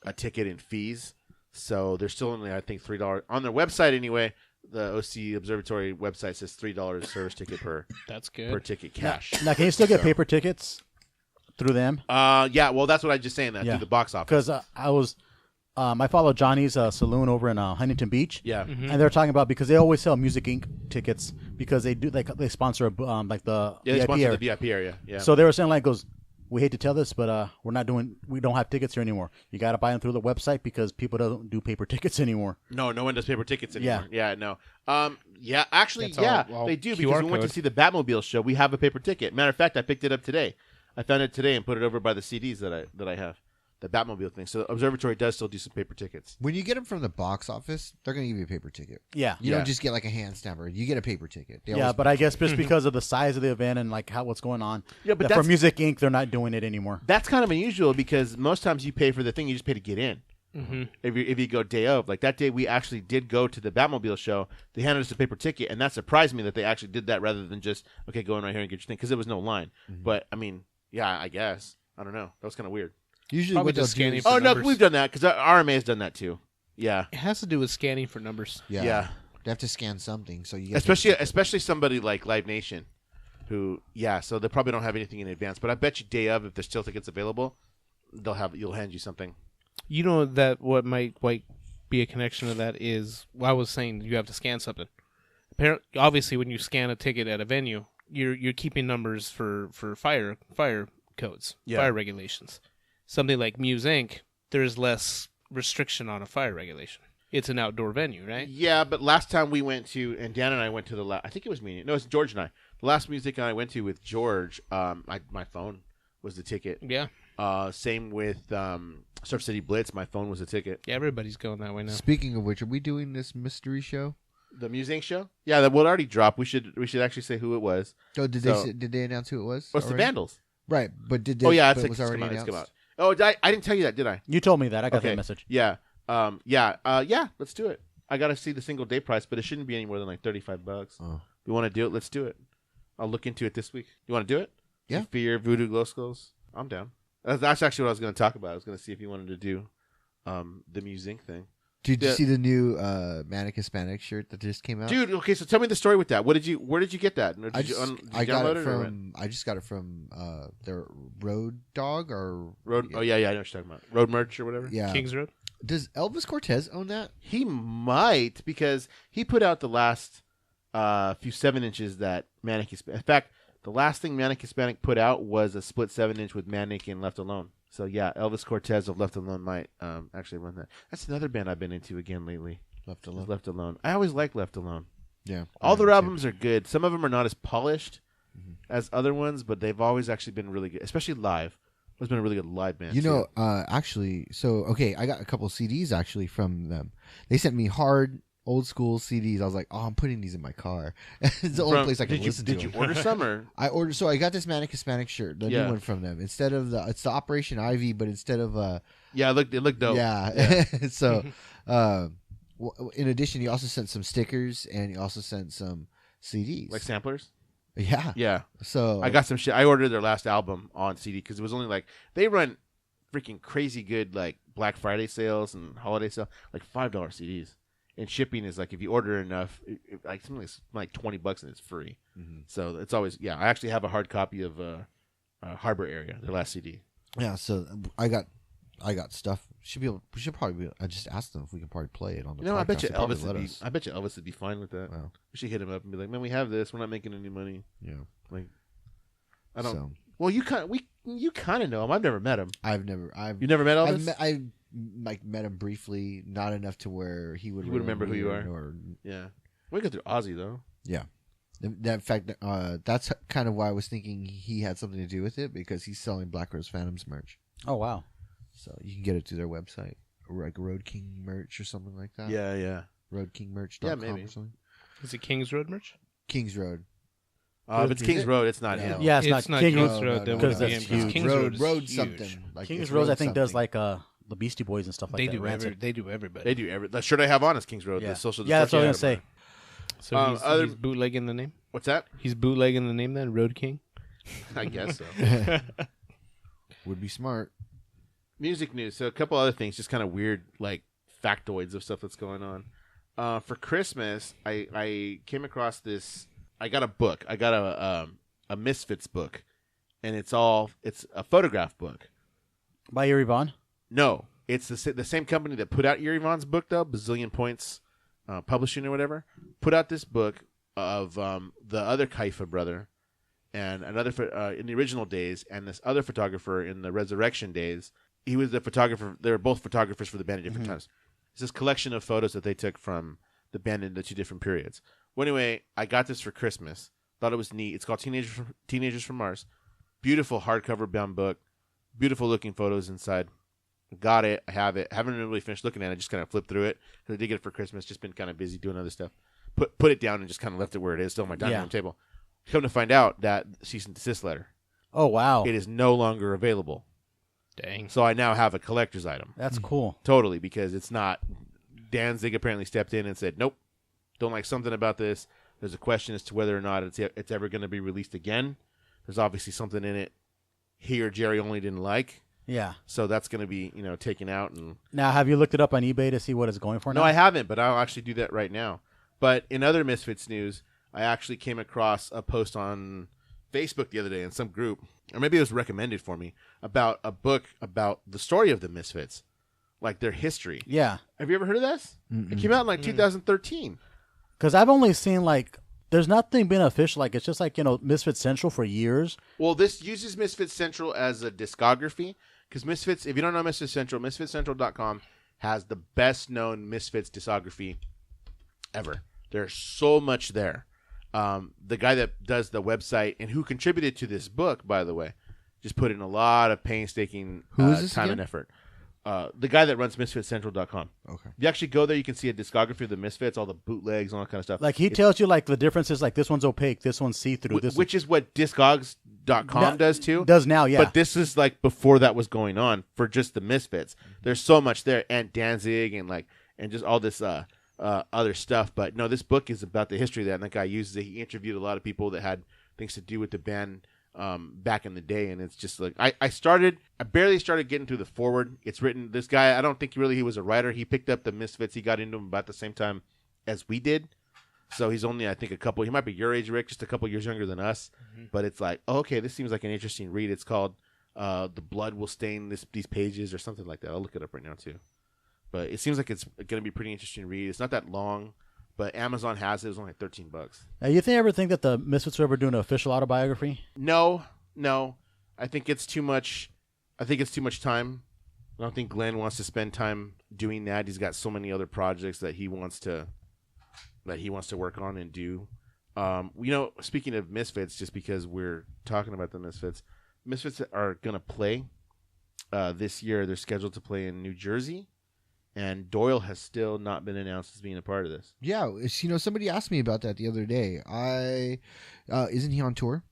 Speaker 1: a ticket in fees. So they're still only, I think, $3 on their website anyway. The OC Observatory website says $3 service ticket per
Speaker 3: That's good.
Speaker 1: per ticket cash.
Speaker 2: Now, can you still get paper tickets through them?
Speaker 1: Yeah. Well, that's what I was just saying. That
Speaker 2: Yeah.
Speaker 1: through the box office.
Speaker 2: Because I follow Johnny's saloon over in Huntington Beach.
Speaker 1: Yeah.
Speaker 2: And they're talking about, because they always sell Music Inc. tickets because they sponsor like the
Speaker 1: Yeah, they
Speaker 2: VIP
Speaker 1: sponsor
Speaker 2: area.
Speaker 1: the VIP area. Yeah.
Speaker 2: So they were saying we hate to tell this, but we don't have tickets here anymore. You got to buy them through the website because people don't do paper tickets anymore.
Speaker 1: No one does paper tickets anymore.
Speaker 2: Yeah.
Speaker 1: No. Yeah, actually,
Speaker 3: That's all
Speaker 1: they do,
Speaker 3: QR
Speaker 1: because we went to
Speaker 3: code.
Speaker 1: see the Batmobile show. We have a paper ticket. Matter of fact, I picked it up today. I found it today and put it over by the CDs that I have. The Batmobile thing. So the Observatory does still do some paper tickets.
Speaker 4: When you get them from the box office, they're going to give you a paper ticket.
Speaker 2: Yeah.
Speaker 4: You
Speaker 1: Yeah.
Speaker 4: don't just get like a hand stamper. You get a paper ticket. They
Speaker 2: Yeah,
Speaker 4: always-
Speaker 2: but I guess just because of the size of the event and like what's going on,
Speaker 1: Yeah, but
Speaker 2: that for
Speaker 1: that's-
Speaker 2: Music Inc. they're not doing it anymore.
Speaker 1: That's kind of unusual because most times you pay for the thing, you just pay to get in.
Speaker 3: Mm-hmm.
Speaker 1: If you go day of, like that day we actually did go to the Batmobile show. They handed us a paper ticket, and that surprised me that they actually did that rather than just go in right here and get your thing, because there was no line. But I mean, yeah, I guess I don't know. That was kind of weird.
Speaker 4: usually
Speaker 3: Probably
Speaker 4: what they'll
Speaker 3: just
Speaker 4: do
Speaker 3: scanning
Speaker 4: is-
Speaker 3: for
Speaker 1: Oh no,
Speaker 3: numbers.
Speaker 1: we've done that because RMA has done that too. Yeah,
Speaker 3: It has to do with scanning for numbers.
Speaker 1: yeah.
Speaker 4: They have to scan something, so you get
Speaker 1: Especially somebody like Live Nation, who so they probably don't have anything in advance. But I bet you day of, if there's still tickets available, you'll hand you something.
Speaker 3: You know that what might be a connection to that is, I was saying you have to scan something. Apparently, obviously, when you scan a ticket at a venue, you're keeping numbers for fire codes, fire regulations. Something like Muse Inc., there's less restriction on a fire regulation. It's an outdoor venue, right?
Speaker 1: Yeah, but last time we went to, and Dan and I went to the I think it was me. No, it's George and I. The last music I went to with George, my phone was the ticket.
Speaker 3: Yeah.
Speaker 1: Same with Surf City Blitz. My phone was a ticket.
Speaker 3: Yeah, everybody's going that way now.
Speaker 4: Speaking of which, are we doing this mystery show?
Speaker 1: The Music show? Yeah, that will already drop. We should actually say who it was.
Speaker 4: Oh, did they announce who it was?
Speaker 1: What's the
Speaker 4: already?
Speaker 1: Vandals?
Speaker 4: Right, but did they?
Speaker 1: Oh yeah,
Speaker 4: but
Speaker 1: it's
Speaker 4: was
Speaker 1: come
Speaker 4: already
Speaker 1: out. It's
Speaker 4: announced.
Speaker 1: come out. Oh, I didn't tell you that, did I?
Speaker 2: You told me that. I got
Speaker 1: Okay.
Speaker 2: that message.
Speaker 1: Yeah. Yeah. Let's do it. I got to see the single day price, but it shouldn't be any more than like $35.
Speaker 4: Oh.
Speaker 1: If you want to do it, let's do it. I'll look into it this week. You want to do it?
Speaker 4: Yeah.
Speaker 1: Fear Voodoo Gloss. I'm down. That's actually what I was going to talk about. I was going to see if you wanted to do the Music thing.
Speaker 4: Did you
Speaker 1: Yeah.
Speaker 4: see the new Manic Hispanic shirt that just came out?
Speaker 1: Dude, okay, so tell me the story with that. Where did you get that? Did
Speaker 4: I
Speaker 1: you
Speaker 4: just,
Speaker 1: did you
Speaker 4: I got
Speaker 1: download
Speaker 4: it
Speaker 1: or what?
Speaker 4: from. I just got it from their Road Dog or
Speaker 1: Road. Oh yeah, I know what you're talking about. Road merch or whatever.
Speaker 4: yeah.
Speaker 3: Kings Road?
Speaker 4: Does Elvis Cortez own that?
Speaker 1: He might, because he put out the last few 7-inches that Manic Hispanic. In fact, the last thing Manic Hispanic put out was a split 7-inch with Manic and Left Alone. So yeah, Elvis Cortez of Left Alone might actually run that. That's another band I've been into again lately.
Speaker 4: Left
Speaker 1: is
Speaker 4: alone.
Speaker 1: Left Alone. I always like Left Alone.
Speaker 4: Yeah.
Speaker 1: All their albums are good. Some of them are not as polished as other ones, but they've always actually been really good, especially live. It's been a really good live band.
Speaker 4: You
Speaker 1: too.
Speaker 4: know, actually, so okay, I got a couple CDs actually from them. They sent me hard old school CDs. I was like, oh, I'm putting these in my car. It's the only place I can listen to
Speaker 1: Did you
Speaker 4: them.
Speaker 1: order some or?
Speaker 4: I ordered, so I got this Manic Hispanic shirt, the
Speaker 1: Yeah.
Speaker 4: new one from them. Instead of it's the Operation Ivy, but instead of
Speaker 1: Yeah, it looked dope.
Speaker 4: yeah. So, in addition, he also sent some stickers and he also sent some CDs.
Speaker 1: Like samplers.
Speaker 4: yeah.
Speaker 1: Yeah.
Speaker 4: So
Speaker 1: I got some shit. I ordered their last album on CD because it was only like they run freaking crazy good like Black Friday sales and holiday sale, like $5 CDs, and shipping is like if you order enough, like something like $20 and it's free. So it's always I actually have a hard copy of Harbor Area, their last CD.
Speaker 4: yeah. So I got stuff. We should probably. I just asked them if we can probably play it on the.
Speaker 1: You know, I bet
Speaker 4: podcast.
Speaker 1: you
Speaker 4: They'll probably
Speaker 1: Elvis
Speaker 4: let
Speaker 1: would be.
Speaker 4: us.
Speaker 1: I bet you Elvis would be fine with that.
Speaker 4: Wow.
Speaker 1: We should hit him up and be like, "Man, we have this. We're not making any money.
Speaker 4: Yeah.
Speaker 1: Like, I don't.
Speaker 4: So,
Speaker 1: Well, you kind of know him. I've never met him.
Speaker 4: You
Speaker 1: never met Elvis?
Speaker 4: I met him briefly, not enough to where he would
Speaker 1: remember who you are. Yeah, we go through Ozzy though.
Speaker 4: Yeah. In fact, that's kind of why I was thinking he had something to do with it, because he's selling Black Rose Phantoms merch.
Speaker 2: Oh, wow.
Speaker 4: So you can get it through their website, or like Road King merch or something like that.
Speaker 1: Yeah.
Speaker 4: RoadKingMerch.com
Speaker 1: Yeah, maybe.
Speaker 4: or something.
Speaker 3: Is it Kings Road merch?
Speaker 4: Kings Road.
Speaker 1: If it's Kings Road, it's not him.
Speaker 2: Yeah, it's not King
Speaker 3: Kings
Speaker 2: Road.
Speaker 3: Road.
Speaker 4: No,
Speaker 2: because
Speaker 3: would
Speaker 2: that's
Speaker 3: be him,
Speaker 2: huge.
Speaker 3: Kings Road is
Speaker 4: Road
Speaker 3: huge.
Speaker 4: something. Like
Speaker 2: King's
Speaker 4: it's
Speaker 2: Rose, I
Speaker 4: Road
Speaker 2: think, does
Speaker 4: something.
Speaker 2: like the Beastie Boys and stuff like
Speaker 3: They
Speaker 2: that.
Speaker 3: do
Speaker 2: Rancid.
Speaker 3: they do everybody.
Speaker 1: They do the shirt I have on is Kings Road.
Speaker 2: Yeah,
Speaker 1: The social.
Speaker 2: yeah, that's what I was
Speaker 1: Destruction
Speaker 2: gonna say.
Speaker 3: So
Speaker 1: other-
Speaker 3: he's bootlegging the name.
Speaker 1: What's that?
Speaker 3: He's bootlegging the name then. Road King.
Speaker 1: I guess so.
Speaker 4: Would be smart.
Speaker 1: Music news. So a couple other things, just kind of weird, like factoids of stuff that's going on. For Christmas, I came across this. I got a book. I got a Misfits book, and it's a photograph book.
Speaker 2: By Yuri Vaughn?
Speaker 1: No, it's the same company that put out Yuri Vaughn's book, though, Bazillion Points Publishing or whatever, put out this book of the other Kaifa brother and another in the original days, and this other photographer in the Resurrection days. He was the photographer. They were both photographers for the band at different times. It's this collection of photos that they took from the band in the two different periods. Well, anyway, I got this for Christmas. Thought it was neat. It's called Teenagers from Mars. Beautiful hardcover bound book. Beautiful looking photos inside. Got it. I have it. Haven't really finished looking at it. Just kind of flipped through it because I did get it for Christmas. Just been kind of busy doing other stuff. Put it down and just kind of left it where it is, still on my dining room table. Come to find out that cease and desist letter.
Speaker 2: Oh, wow.
Speaker 1: It is no longer available.
Speaker 3: Dang.
Speaker 1: So I now have a collector's item.
Speaker 2: That's cool.
Speaker 1: Totally, because it's not. Danzig apparently stepped in and said, nope, don't like something about this. There's a question as to whether or not it's ever going to be released again. There's obviously something in it he or Jerry only didn't like.
Speaker 2: Yeah.
Speaker 1: So that's going to be, taken out. And
Speaker 2: Now, have you looked it up on eBay to see what it's going for now?
Speaker 1: no, I haven't, but I'll actually do that right now. But in other Misfits news, I actually came across a post on Facebook the other day in some group, or maybe it was recommended for me, about a book about the story of the Misfits, like their history.
Speaker 2: Yeah.
Speaker 1: Have you ever heard of this? It came out in like 2013.
Speaker 2: Because I've only seen, like, there's nothing been official. Like, it's just like, Misfits Central for years.
Speaker 1: Well, this uses Misfits Central as a discography, because Misfits, if you don't know Misfits Central, MisfitsCentral.com has the best known Misfits discography ever. There's so much there. The guy that does the website and who contributed to this book, by the way, just put in a lot of painstaking
Speaker 4: Who is this
Speaker 1: time
Speaker 4: again?
Speaker 1: and effort. The guy that runs MisfitsCentral.com.
Speaker 4: Okay.
Speaker 1: If you actually go there, you can see a discography of the Misfits, all the bootlegs, and all that kind of stuff.
Speaker 2: Like, he tells you, like, the differences, like, this one's opaque, this one's see-through.
Speaker 1: Which is what Discogs.com does too.
Speaker 2: Does now, yeah.
Speaker 1: But this is like before that was going on for just the Misfits. There's so much there, and Danzig, and just all this other stuff. But no, this book is about the history of that, and that guy uses it. He interviewed a lot of people that had things to do with the band back in the day, and it's just like I barely started getting through the forward. It's written, this guy, I don't think really he was a writer. He picked up the Misfits. He got into them about the same time as we did. So he's only, I think, he might be your age, Rick, just a couple years younger than us. But it's like, oh, okay, this seems like an interesting read. It's called The Blood Will Stain these pages or something like that. I'll look it up right now, too. But it seems like it's going to be a pretty interesting read. It's not that long, but Amazon has it. It was only like $13.
Speaker 2: Now, you ever think that the Misfits will ever do an official autobiography?
Speaker 1: No. I think it's too much. I think it's too much time. I don't think Glenn wants to spend time doing that. He's got so many other projects that he wants to work on and do. Speaking of Misfits, just because we're talking about the Misfits are going to play this year. They're scheduled to play in New Jersey, and Doyle has still not been announced as being a part of this.
Speaker 4: Yeah, somebody asked me about that the other day. Isn't he on tour?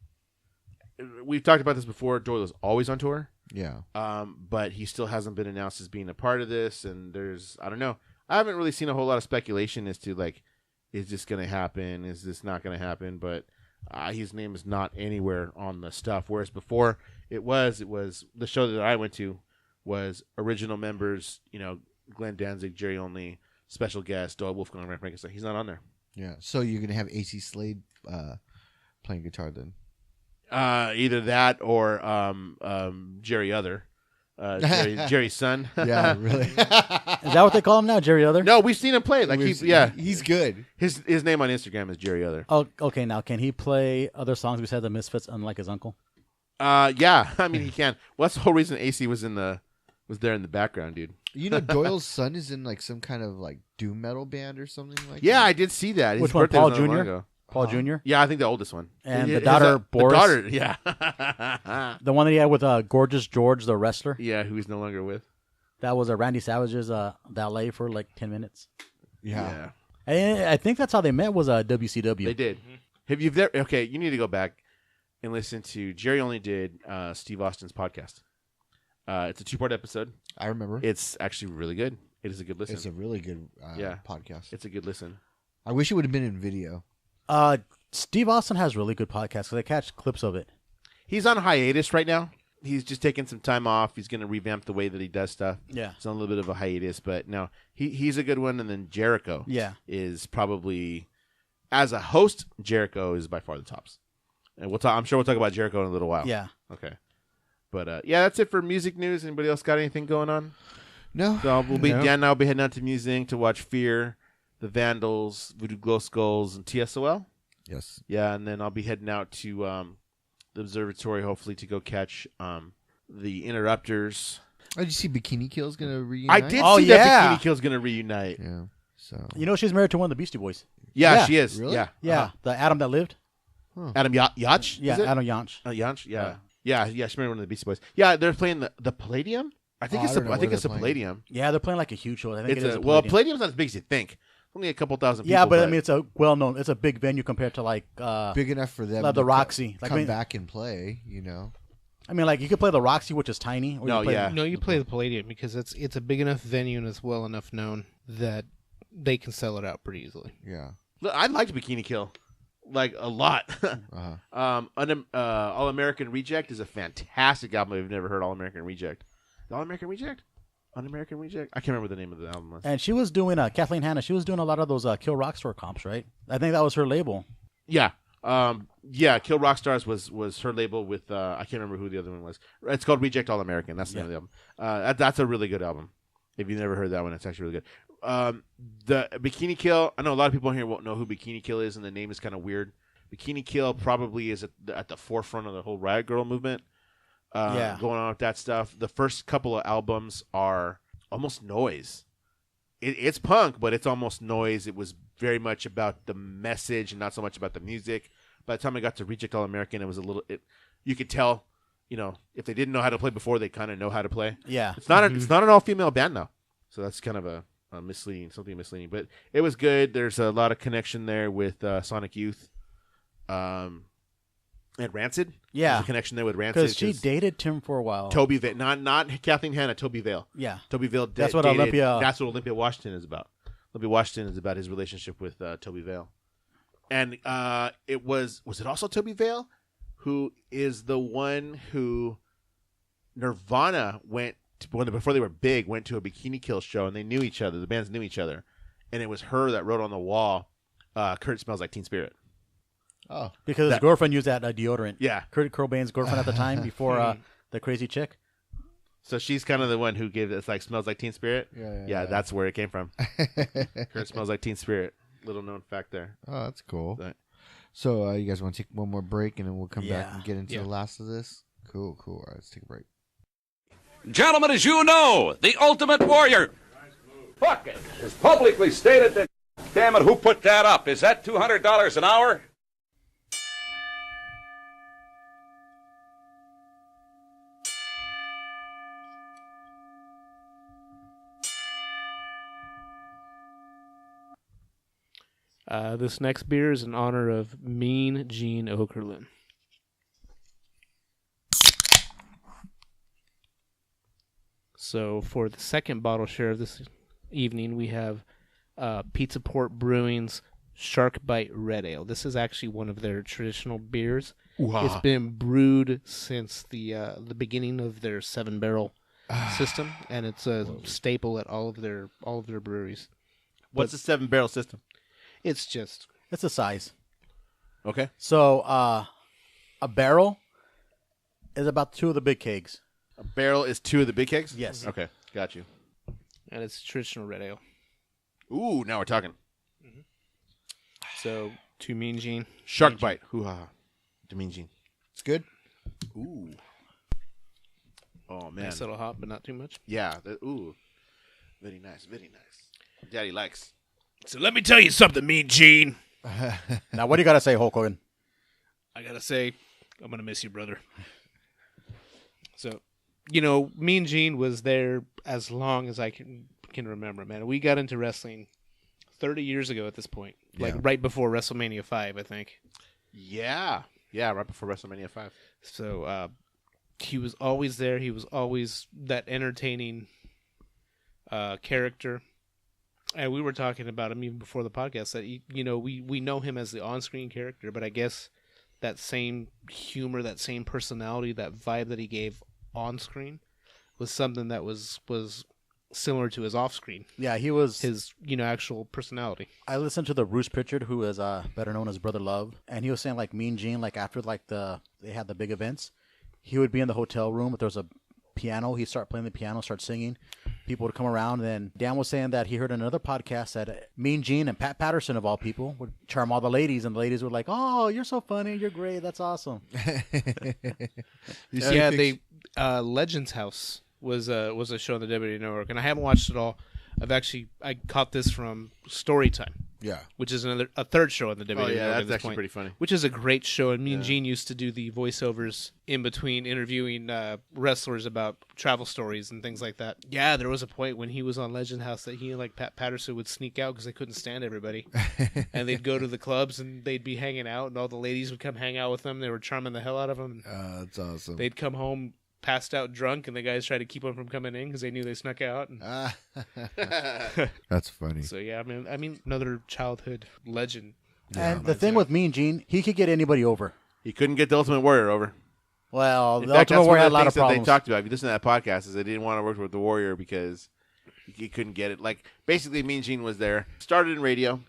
Speaker 1: We've talked about this before. Doyle is always on tour.
Speaker 4: Yeah.
Speaker 1: But he still hasn't been announced as being a part of this, and I don't know. I haven't really seen a whole lot of speculation as to, like, is this going to happen? Is this not going to happen? But his name is not anywhere on the stuff. Whereas before it was the show that I went to was original members, Glenn Danzig, Jerry Only, special guest, Doyle Wolfgang, Frank Frankenstein. He's not on there.
Speaker 4: Yeah. So you're going to have AC Slade playing guitar then?
Speaker 1: Either that or Jerry Other. Jerry's son.
Speaker 4: Yeah, really.
Speaker 2: Is that what they call him now, Jerry Other?
Speaker 1: No, we've seen him play. Like
Speaker 4: he's good.
Speaker 1: His name on Instagram is Jerry Other.
Speaker 2: Oh, okay. Now, can he play other songs besides the Misfits, unlike his uncle?
Speaker 1: Yeah. I mean, he can. Well, that's the whole reason AC was there in the background, dude.
Speaker 4: You know, Doyle's son is in like some kind of like doom metal band or something like
Speaker 1: Yeah,
Speaker 4: that.
Speaker 1: I did see that. His
Speaker 2: Which one,
Speaker 1: birthday
Speaker 2: Paul
Speaker 1: was not long
Speaker 2: Jr.?
Speaker 1: ago.
Speaker 2: Paul Jr.
Speaker 1: Yeah, I think the oldest one.
Speaker 2: And the
Speaker 1: Is
Speaker 2: daughter,
Speaker 1: that-
Speaker 2: Boris.
Speaker 1: The daughter, yeah.
Speaker 2: The one that he had with Gorgeous George, the wrestler.
Speaker 1: Yeah, who he's no longer with.
Speaker 2: That was Randy Savage's valet for like 10 minutes.
Speaker 4: Yeah.
Speaker 2: And I think that's how they met was WCW.
Speaker 1: They did. Have you there? Okay, you need to go back and listen to Jerry only did Steve Austin's podcast. It's a 2-part episode.
Speaker 4: I remember.
Speaker 1: It's actually really good. It is a good listen.
Speaker 4: It's a really good
Speaker 1: Yeah.
Speaker 4: podcast.
Speaker 1: It's a good listen.
Speaker 4: I wish it would have been in video.
Speaker 2: Steve Austin has really good podcasts because I catch clips of it.
Speaker 1: He's on hiatus right now. He's just taking some time off. He's going to revamp the way that he does stuff.
Speaker 2: Yeah.
Speaker 1: It's on a little bit of a hiatus, but no, he's a good one. And then Jericho is probably, as a host, Jericho is by far the tops. And I'm sure we'll talk about Jericho in a little while.
Speaker 2: Yeah.
Speaker 1: Okay. But yeah, that's it for music news. Anybody else got anything going on?
Speaker 4: No.
Speaker 1: So we'll be
Speaker 3: No.
Speaker 1: Dan and I will be heading out to Musing to watch Fear, The Vandals, Voodoo Gloss Skulls, and TSOL.
Speaker 4: Yes.
Speaker 1: Yeah, and then I'll be heading out to the observatory, hopefully, to go catch the Interrupters.
Speaker 4: Oh, did you see Bikini Kill's going to reunite?
Speaker 1: I did
Speaker 2: Oh,
Speaker 1: see
Speaker 2: yeah.
Speaker 1: that Bikini Kill's going to reunite.
Speaker 4: Yeah. So.
Speaker 2: You know she's married to one of the Beastie Boys.
Speaker 1: Yeah,
Speaker 2: Yeah.
Speaker 1: she is.
Speaker 4: Really?
Speaker 1: Yeah.
Speaker 2: Yeah. The Adam that lived.
Speaker 1: Adam Yach?
Speaker 2: Yeah,
Speaker 1: Is it?
Speaker 2: Adam Yonch.
Speaker 1: Yach? Yeah. Yeah, she's married one of the Beastie Boys. Yeah, they're playing the Palladium? I think
Speaker 4: Oh,
Speaker 1: it's
Speaker 4: I don't know
Speaker 1: I think
Speaker 4: where
Speaker 1: it's a
Speaker 4: they're playing.
Speaker 1: Palladium.
Speaker 2: Yeah, they're playing like a huge show. I think
Speaker 1: It's
Speaker 2: it is.
Speaker 1: well, Palladium's not as big as you think. Only a couple thousand people.
Speaker 2: Yeah, but I mean, it's a well-known. It's a big venue compared to like.
Speaker 4: Big enough for them
Speaker 2: Like
Speaker 4: to
Speaker 2: the Roxy. Like,
Speaker 4: come
Speaker 2: I mean-
Speaker 4: back and play, you know.
Speaker 2: I mean, like you could play the Roxy, which is tiny. Or you
Speaker 1: No,
Speaker 2: could play-
Speaker 1: yeah.
Speaker 3: No, you play the Palladium because it's a big enough venue and it's well enough known that they can sell it out pretty easily.
Speaker 4: Yeah.
Speaker 1: Look, I liked Bikini Kill, like a lot.
Speaker 4: Uh-huh.
Speaker 1: All American Reject is a fantastic album. If you've never heard All American Reject, All American Reject, Un-American Reject. I can't remember the name of the album. Was.
Speaker 2: And she was doing Kathleen Hanna. She was doing a lot of those Kill Rock Store comps, right? I think that was her label.
Speaker 1: Yeah, Kill Rock Stars was her label with I can't remember who the other one was. It's called Reject All American. That's the name of the album. That's a really good album. If you've never heard that one, it's actually really good. The Bikini Kill. I know a lot of people here won't know who Bikini Kill is, and the name is kind of weird. Bikini Kill probably is at the forefront of the whole Riot Girl movement. Going on with that stuff. The first couple of albums are almost noise. It's punk, but it's almost noise. It was very much about the message and not so much about the music. By the time I got to Reject All American, it was a little. You could tell, if they didn't know how to play before, they kind of know how to play.
Speaker 2: Yeah.
Speaker 1: It's not it's not an all-female band now, so that's kind of a misleading, something misleading. But it was good. There's a lot of connection there with Sonic Youth, and Rancid.
Speaker 2: Yeah.
Speaker 1: There's a connection there with Rancid
Speaker 2: Because she dated Tim for a while.
Speaker 1: Toby Vale, not Kathleen Hanna, Toby Vale.
Speaker 2: Yeah.
Speaker 1: Toby Vale.
Speaker 2: That's what
Speaker 1: dated,
Speaker 2: Olympia-
Speaker 1: That's what Olympia Washington is about. Olympia Washington is about his relationship with Toby Vale, and it was it also Toby Vale, who is the one who Nirvana went to, before they were big, went to a Bikini Kill show, and they knew each other. The bands knew each other, and it was her that wrote on the wall, "Kurt smells like Teen Spirit."
Speaker 4: Oh.
Speaker 2: Because his girlfriend used that deodorant.
Speaker 1: Yeah.
Speaker 2: Kurt Cobain's girlfriend at the time before the crazy chick.
Speaker 1: So she's kind of the one who gave it. It's smells like Teen Spirit.
Speaker 4: Yeah.
Speaker 1: That's where it came from. Kurt smells like Teen Spirit. Little known fact there.
Speaker 4: Oh, that's cool.
Speaker 1: But-
Speaker 4: So you guys want to take one more break and then we'll come back
Speaker 2: Yeah.
Speaker 4: and get into
Speaker 3: Yeah.
Speaker 4: the last of this? Cool. All right, let's take a break.
Speaker 6: Gentlemen, as you know, the Ultimate Warrior. Fuck it. It's publicly stated that. Damn it, who put that up? Is that $200 an hour?
Speaker 3: This next beer is in honor of Mean Gene Okerlund. So for the second bottle share of this evening, we have Pizza Port Brewing's Shark Bite Red Ale. This is actually one of their traditional beers. It's been brewed since the beginning of their 7-barrel system, and it's a staple at all of their breweries.
Speaker 1: What's the 7-barrel system?
Speaker 3: It's just
Speaker 2: It's a size.
Speaker 1: Okay.
Speaker 2: So a barrel is about 2 of the big kegs.
Speaker 1: A barrel is 2 of the big kegs?
Speaker 2: Yes.
Speaker 1: Okay, got you.
Speaker 3: and it's traditional red ale.
Speaker 1: Ooh, now we're talking.
Speaker 3: So to Mean Gene.
Speaker 1: Shark bite. Hoo ha. To Mean Gene.
Speaker 4: It's good.
Speaker 1: Ooh. Oh man.
Speaker 3: Nice little hot, but not too much.
Speaker 1: Yeah. Ooh. Very nice. Very nice. Daddy likes.
Speaker 3: So let me tell you something, Mean Gene.
Speaker 2: Now, what do you got to say, Hulk Hogan?
Speaker 3: I gotta say, I'm gonna miss you, brother. So, Mean Gene was there as long as I can remember, man. We got into wrestling 30 years ago at this point. Like right before WrestleMania 5, I think.
Speaker 1: Yeah. Yeah, right before WrestleMania 5.
Speaker 3: So, he was always there. He was always that entertaining character. And we were talking about him even before the podcast that, we know him as the on-screen character, but I guess that same humor, that same personality, that vibe that he gave on-screen was something that was similar to his off-screen.
Speaker 2: Yeah, he was
Speaker 3: his, actual personality.
Speaker 2: I listened to the Bruce Pritchard, who is better known as Brother Love, and he was saying like Mean Gene, like after like they had the big events, he would be in the hotel room, but there was a piano. He'd start playing the piano, start singing. People would come around, and then Dan was saying that he heard another podcast that Mean Gene and Pat Patterson, of all people, would charm all the ladies, and the ladies were like, "Oh, you're so funny, you're great, that's awesome."
Speaker 3: They Legends House was a show on the WWE Network, and I haven't watched it all. I caught this from Storytime.
Speaker 4: Yeah.
Speaker 3: Which is a third show on the WWE Network.
Speaker 1: That's actually pretty funny.
Speaker 3: Which is a great show, and me and Gene used to do the voiceovers in between interviewing wrestlers about travel stories and things like that. Yeah, there was a point when he was on Legend House that he and like Pat Patterson would sneak out because they couldn't stand everybody, and they'd go to the clubs and they'd be hanging out, and all the ladies would come hang out with them. They were charming the hell out of them.
Speaker 4: That's awesome.
Speaker 3: They'd come home passed out drunk, and the guys tried to keep them from coming in because they knew they snuck out. And...
Speaker 4: That's funny.
Speaker 3: So yeah, I mean, another childhood legend.
Speaker 2: And the thing with Mean Gene, he could get anybody over.
Speaker 1: He couldn't get the Ultimate Warrior over.
Speaker 2: Well,
Speaker 1: In
Speaker 2: the
Speaker 1: fact,
Speaker 2: Ultimate
Speaker 1: that's
Speaker 2: Warrior
Speaker 1: one
Speaker 2: had
Speaker 1: of
Speaker 2: a
Speaker 1: the
Speaker 2: lot
Speaker 1: things
Speaker 2: of
Speaker 1: that
Speaker 2: problems.
Speaker 1: they talked about. If you listen to that podcast, is they didn't want to work with the Warrior because he couldn't get it. Like basically, Mean Gene was there. Started in radio.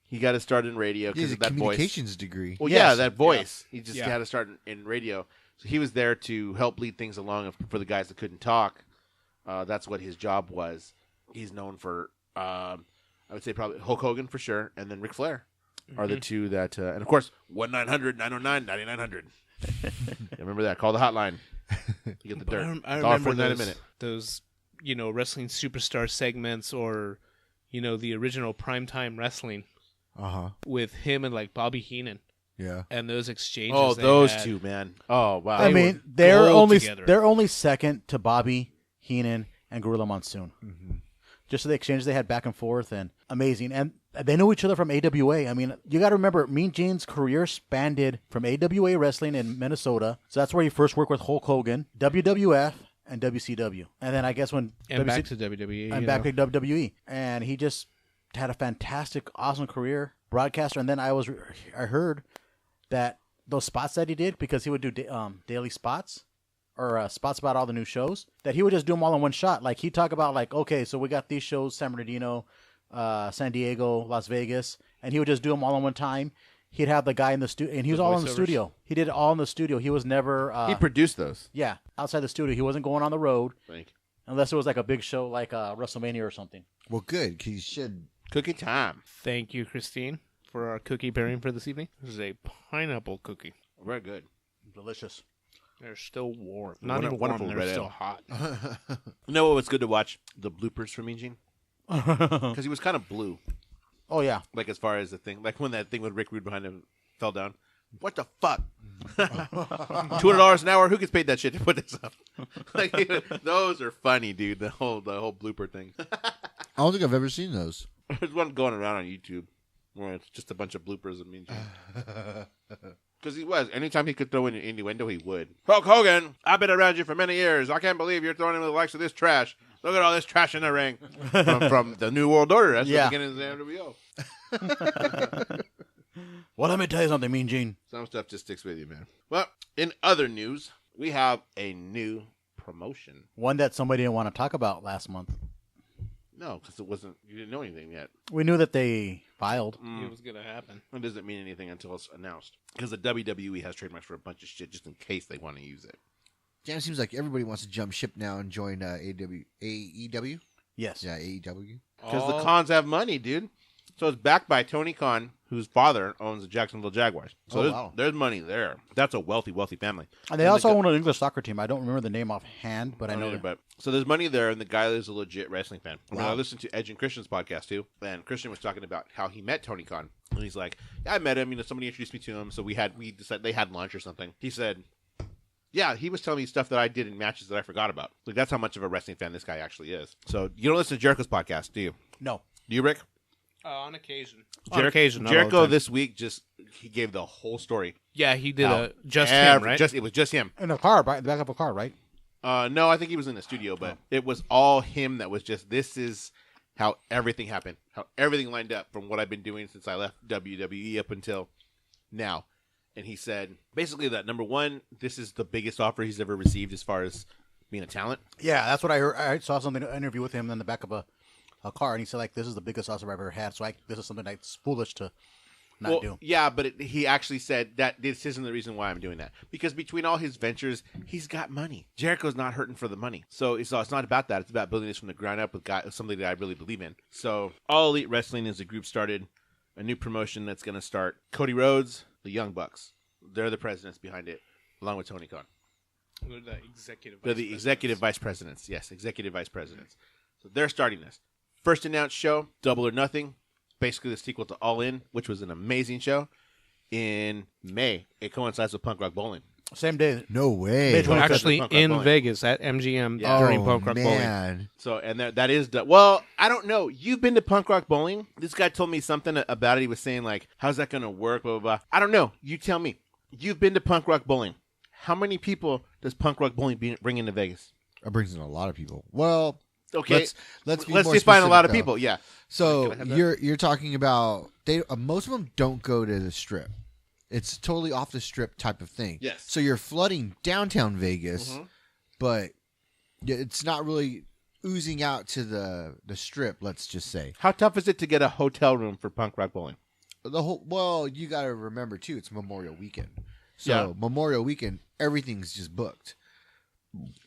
Speaker 1: He got his start in radio because of that voice.
Speaker 4: Communications degree.
Speaker 1: Well, yeah, that voice. He just had to start in radio. So he was there to help lead things along for the guys that couldn't talk. That's what his job was. He's known for, I would say probably Hulk Hogan for sure, and then Ric Flair are the two that, and of course, 1-900-909-9900. Remember that? Call the hotline. You get the dirt.
Speaker 3: I remember
Speaker 1: $1.49 a minute.
Speaker 3: Those, wrestling superstar segments or, the original primetime wrestling with him and like Bobby Heenan.
Speaker 4: Yeah.
Speaker 3: And those exchanges.
Speaker 1: Oh, those two, man. Oh, wow.
Speaker 2: I mean, they're only second to Bobby Heenan and Gorilla Monsoon. Mm-hmm. Just the exchanges they had back and forth, and amazing. And they knew each other from AWA. I mean, you got to remember, Mean Gene's career spanned from AWA wrestling in Minnesota. So that's where he first worked with Hulk Hogan, WWF, and WCW. And then I guess
Speaker 3: back to WWE.
Speaker 2: And back to WWE. And he just had a fantastic, awesome career, broadcaster. And then I heard that those spots that he did, because he would do daily spots or spots about all the new shows, that he would just do them all in one shot. Like he'd talk about like, okay, so we got these shows, San Bernardino, San Diego, Las Vegas, and he would just do them all in one time. He'd have the guy in the studio, and he was all in the studio. He did it all in the studio. He was never...
Speaker 1: he produced those.
Speaker 2: Yeah, outside the studio. He wasn't going on the road unless it was like a big show like WrestleMania or something.
Speaker 4: Well, good, because you should...
Speaker 1: Cookie time.
Speaker 3: Thank you, Christine, for our cookie pairing for this evening. This is a pineapple cookie.
Speaker 1: Very good.
Speaker 2: Delicious.
Speaker 3: They're still warm. Not even warm, they're still hot.
Speaker 1: You know what was good to watch? The bloopers from Mean Gene. Because he was kind of blue.
Speaker 2: Oh, yeah.
Speaker 1: Like as far as the thing. Like when that thing with Rick Rude behind him fell down. What the fuck? $200 an hour? Who gets paid that shit to put this up? Like, those are funny, dude. The whole blooper thing.
Speaker 4: I don't think I've ever seen those.
Speaker 1: There's one going around on YouTube where it's just a bunch of bloopers of Mean Gene. Because he was. Anytime he could throw in an innuendo, he would. Hulk Hogan, I've been around you for many years. I can't believe you're throwing in the likes of this trash. Look at all this trash in the ring. From the New World Order. That's the beginning of the NWO.
Speaker 2: Well, let me tell you something, Mean Gene.
Speaker 1: Some stuff just sticks with you, man. Well, in other news, we have a new promotion.
Speaker 2: One that somebody didn't want to talk about last month.
Speaker 1: No, because you didn't know anything yet.
Speaker 2: We knew that they filed.
Speaker 3: It was going to happen.
Speaker 1: It doesn't mean anything until it's announced. Because the WWE has trademarks for a bunch of shit just in case they want to use it.
Speaker 4: Yeah, it seems like everybody wants to jump ship now and join AEW.
Speaker 2: Yes.
Speaker 4: Yeah, AEW.
Speaker 1: Because the cons have money, dude. So it's backed by Tony Khan, whose father owns the Jacksonville Jaguars. So there's money there. That's a wealthy, wealthy family.
Speaker 2: And they also own an English soccer team. I don't remember the name offhand, but I know.
Speaker 1: But so there's money there, and the guy is a legit wrestling fan. I mean, I listened to Edge and Christian's podcast too, and Christian was talking about how he met Tony Khan, and he's like, "Yeah, I met him. You know, somebody introduced me to him, so we decided they had lunch or something." He said, "Yeah, he was telling me stuff that I did in matches that I forgot about." Like that's how much of a wrestling fan this guy actually is. So you don't listen to Jericho's podcast, do you?
Speaker 2: No.
Speaker 1: Do you, Rick?
Speaker 3: On occasion.
Speaker 1: Jericho this week he gave the whole story.
Speaker 3: Yeah, he did him, right?
Speaker 1: It was just him.
Speaker 2: In a car, right? The back of a car, right?
Speaker 1: No, I think he was in the studio, but it was all him. That was just, this is how everything happened, how everything lined up from what I've been doing since I left WWE up until now. And he said basically that, number one, this is the biggest offer he's ever received as far as being a talent.
Speaker 2: Yeah, that's what I heard. I saw something, an interview with him in the back of a car, and he said, like, this is the biggest offer I've ever had, so this is something that's foolish to not do.
Speaker 1: Yeah, but he actually said that this isn't the reason why I'm doing that. Because between all his ventures, he's got money. Jericho's not hurting for the money. So it's not about that. It's about building this from the ground up with something that I really believe in. So All Elite Wrestling is a group started, a new promotion that's going to start. Cody Rhodes, the Young Bucks. They're the presidents behind it, along with Tony Khan.
Speaker 3: They're
Speaker 1: the executive vice presidents. Yes, executive vice presidents. So they're starting this. First announced show, Double or Nothing, basically the sequel to All In, which was an amazing show, in May. It coincides with Punk Rock Bowling.
Speaker 2: Same day.
Speaker 4: No way.
Speaker 3: Actually, in Vegas at MGM during Punk Rock Bowling.
Speaker 1: So, and that is, well, I don't know. You've been to Punk Rock Bowling? This guy told me something about it. He was saying, like, how's that going to work, blah, blah, blah. I don't know. You tell me. You've been to Punk Rock Bowling. How many people does Punk Rock Bowling bring into Vegas?
Speaker 4: It brings in a lot of people. Well...
Speaker 1: Okay,
Speaker 4: let's
Speaker 1: define a lot of people. Yeah.
Speaker 4: So you're talking about most of them don't go to the Strip. It's totally off the Strip type of thing.
Speaker 1: Yes.
Speaker 4: So you're flooding downtown Vegas, but it's not really oozing out to the Strip. Let's just say.
Speaker 1: How tough is it to get a hotel room for Punk Rock Bowling?
Speaker 4: Well, you got to remember too, it's Memorial Weekend. So Memorial Weekend, everything's just booked.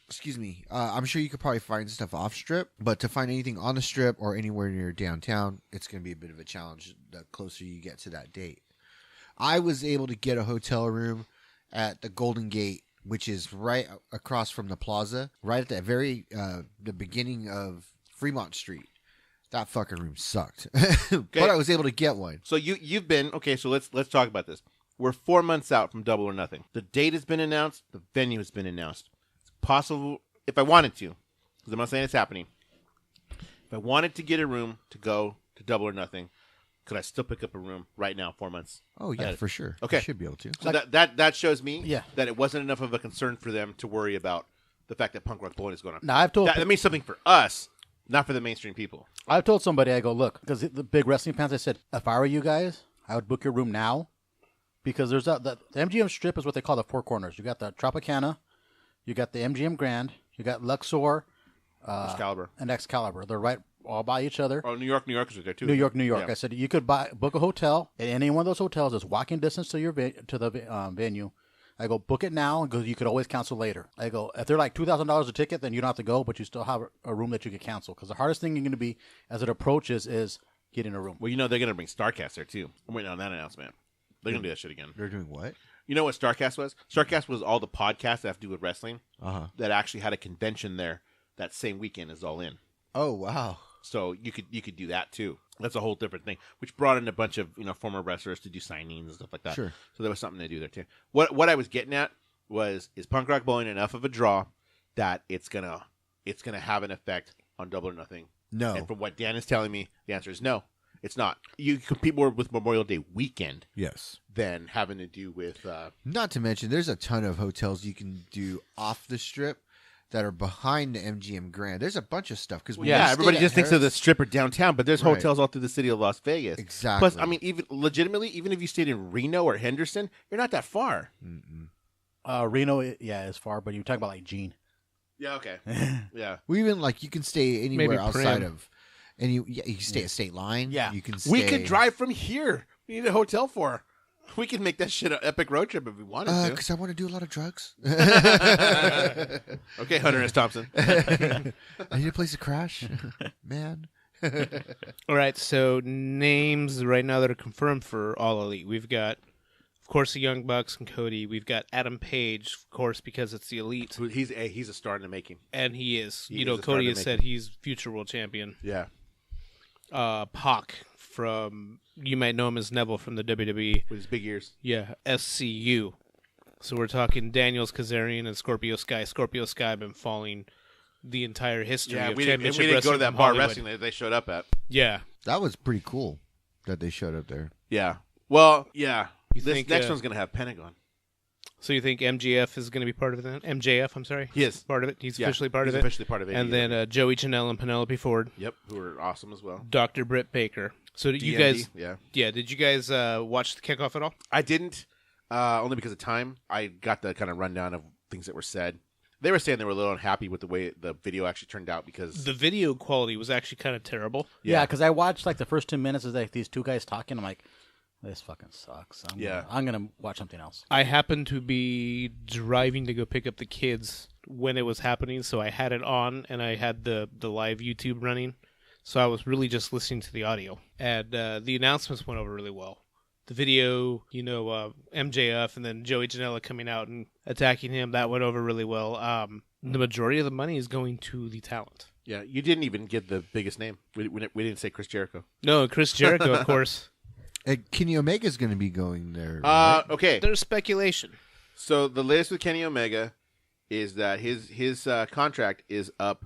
Speaker 4: Excuse me. I'm sure you could probably find stuff off Strip, but to find anything on the Strip or anywhere near downtown, it's going to be a bit of a challenge the closer you get to that date. I was able to get a hotel room at the Golden Gate, which is right across from the plaza, right at the beginning of Fremont Street. That fucking room sucked, but I was able to get one.
Speaker 1: So you've been okay. So let's talk about this. We're 4 months out from Double or Nothing. The date has been announced. The venue has been announced. Possible if I wanted to, because I'm not saying it's happening. If I wanted to get a room to go to Double or Nothing, could I still pick up a room right now, 4 months?
Speaker 4: Oh yeah, for sure.
Speaker 1: Okay,
Speaker 4: you should be able to.
Speaker 1: So that shows me that it wasn't enough of a concern for them to worry about the fact that Punk Rock Bowling is going on.
Speaker 2: Now I've told
Speaker 1: that means something for us, not for the mainstream people.
Speaker 2: I've told somebody, I go, look, because the big wrestling fans, I said, if I were you guys, I would book your room now, because there's the MGM Strip is what they call the Four Corners. You got the Tropicana. You got the MGM Grand, you got Luxor, and Excalibur. They're right all by each other.
Speaker 1: Oh, New York is there too.
Speaker 2: New York. Yeah. I said you could book a hotel at any one of those hotels. It's walking distance to the venue. I go book it now because you could always cancel later. I go if they're like $2,000 a ticket, then you don't have to go, but you still have a room that you could cancel. Because the hardest thing you're going to be as it approaches is getting a room.
Speaker 1: Well, they're going to bring StarCast there too. I'm waiting on that announcement. They're going to do that shit again.
Speaker 4: They're doing what?
Speaker 1: You know what StarCast was? StarCast was all the podcasts that have to do with wrestling that actually had a convention there that same weekend as All In.
Speaker 4: Oh, wow.
Speaker 1: So you could do that too. That's a whole different thing, which brought in a bunch of former wrestlers to do signings and stuff like that.
Speaker 4: Sure.
Speaker 1: So there was something to do there too. What I was getting at was, is Punk Rock Bowling enough of a draw that it's gonna have an effect on Double or Nothing?
Speaker 4: No.
Speaker 1: And from what Dan is telling me, the answer is no. It's not. You compete more with Memorial Day weekend.
Speaker 4: Yes.
Speaker 1: Than having to do with...
Speaker 4: Not to mention, there's a ton of hotels you can do off the Strip that are behind the MGM Grand. There's a bunch of stuff.
Speaker 1: Everybody just thinks of the Strip or downtown, but there's hotels all through the city of Las Vegas.
Speaker 4: Exactly.
Speaker 1: Plus, I mean, even if you stayed in Reno or Henderson, you're not that far.
Speaker 2: Reno, is far, but you're talking about like Gene.
Speaker 1: Yeah, okay. Yeah.
Speaker 4: Well, even you can stay anywhere outside of... And you can stay at State Line.
Speaker 2: Yeah.
Speaker 4: You can stay...
Speaker 1: We could drive from here. We need a hotel for. We can make that shit an epic road trip if we wanted to.
Speaker 4: Because I want to do a lot of drugs.
Speaker 1: Okay, Hunter S. Thompson.
Speaker 4: I need a place to crash. Man.
Speaker 3: All right, so names right now that are confirmed for All Elite. We've got, of course, the Young Bucks and Cody. We've got Adam Page, of course, because it's the Elite.
Speaker 1: He's a star in the making.
Speaker 3: And he is.
Speaker 1: He is a
Speaker 3: Cody
Speaker 1: star
Speaker 3: has
Speaker 1: to
Speaker 3: said he's future world champion.
Speaker 1: Yeah.
Speaker 3: Pac from, you might know him as Neville from the WWE.
Speaker 1: With his big ears.
Speaker 3: Yeah, SCU. So we're talking Daniels, Kazarian, and Scorpio Sky. Scorpio Sky been falling the entire history of
Speaker 1: we
Speaker 3: championship
Speaker 1: didn't go to
Speaker 3: wrestling
Speaker 1: that
Speaker 3: from
Speaker 1: bar
Speaker 3: Hollywood.
Speaker 1: wrestling that they showed up at.
Speaker 3: Yeah.
Speaker 4: That was pretty cool that they showed up there.
Speaker 1: Yeah. Well, yeah.
Speaker 3: You
Speaker 1: This
Speaker 3: think,
Speaker 1: next one's going to have Pentagon.
Speaker 3: So you think MJF is going to be part of it? MJF, I'm sorry.
Speaker 1: He is.
Speaker 3: Part of it. He's
Speaker 1: Yeah,
Speaker 3: officially part
Speaker 1: he's
Speaker 3: of it.
Speaker 1: officially part of it.
Speaker 3: And then Joey Janelle and Penelope Ford.
Speaker 1: Yep, who are awesome as well.
Speaker 3: Dr. Britt Baker. So did you
Speaker 1: DMD,
Speaker 3: guys?
Speaker 1: Yeah.
Speaker 3: Did you guys watch the kickoff at all?
Speaker 1: I didn't, only because of time. I got the kind of rundown of things that were said. They were saying they were a little unhappy with the way the video actually turned out because
Speaker 3: The video quality was actually kind of terrible.
Speaker 2: Yeah, because I watched like the first 2 minutes of like these two guys talking. I'm like, this fucking sucks. I'm gonna watch something else.
Speaker 3: I happened to be driving to go pick up the kids when it was happening, so I had it on and I had the live YouTube running. So I was really just listening to the audio. And the announcements went over really well. The video, MJF and then Joey Janela coming out and attacking him, that went over really well. The majority of the money is going to the talent.
Speaker 1: Yeah, you didn't even get the biggest name. We didn't say Chris Jericho.
Speaker 3: No, Chris Jericho, of course.
Speaker 4: And Kenny Omega's going to be going there. Right?
Speaker 1: Okay.
Speaker 3: There's speculation.
Speaker 1: So the latest with Kenny Omega is that his contract is up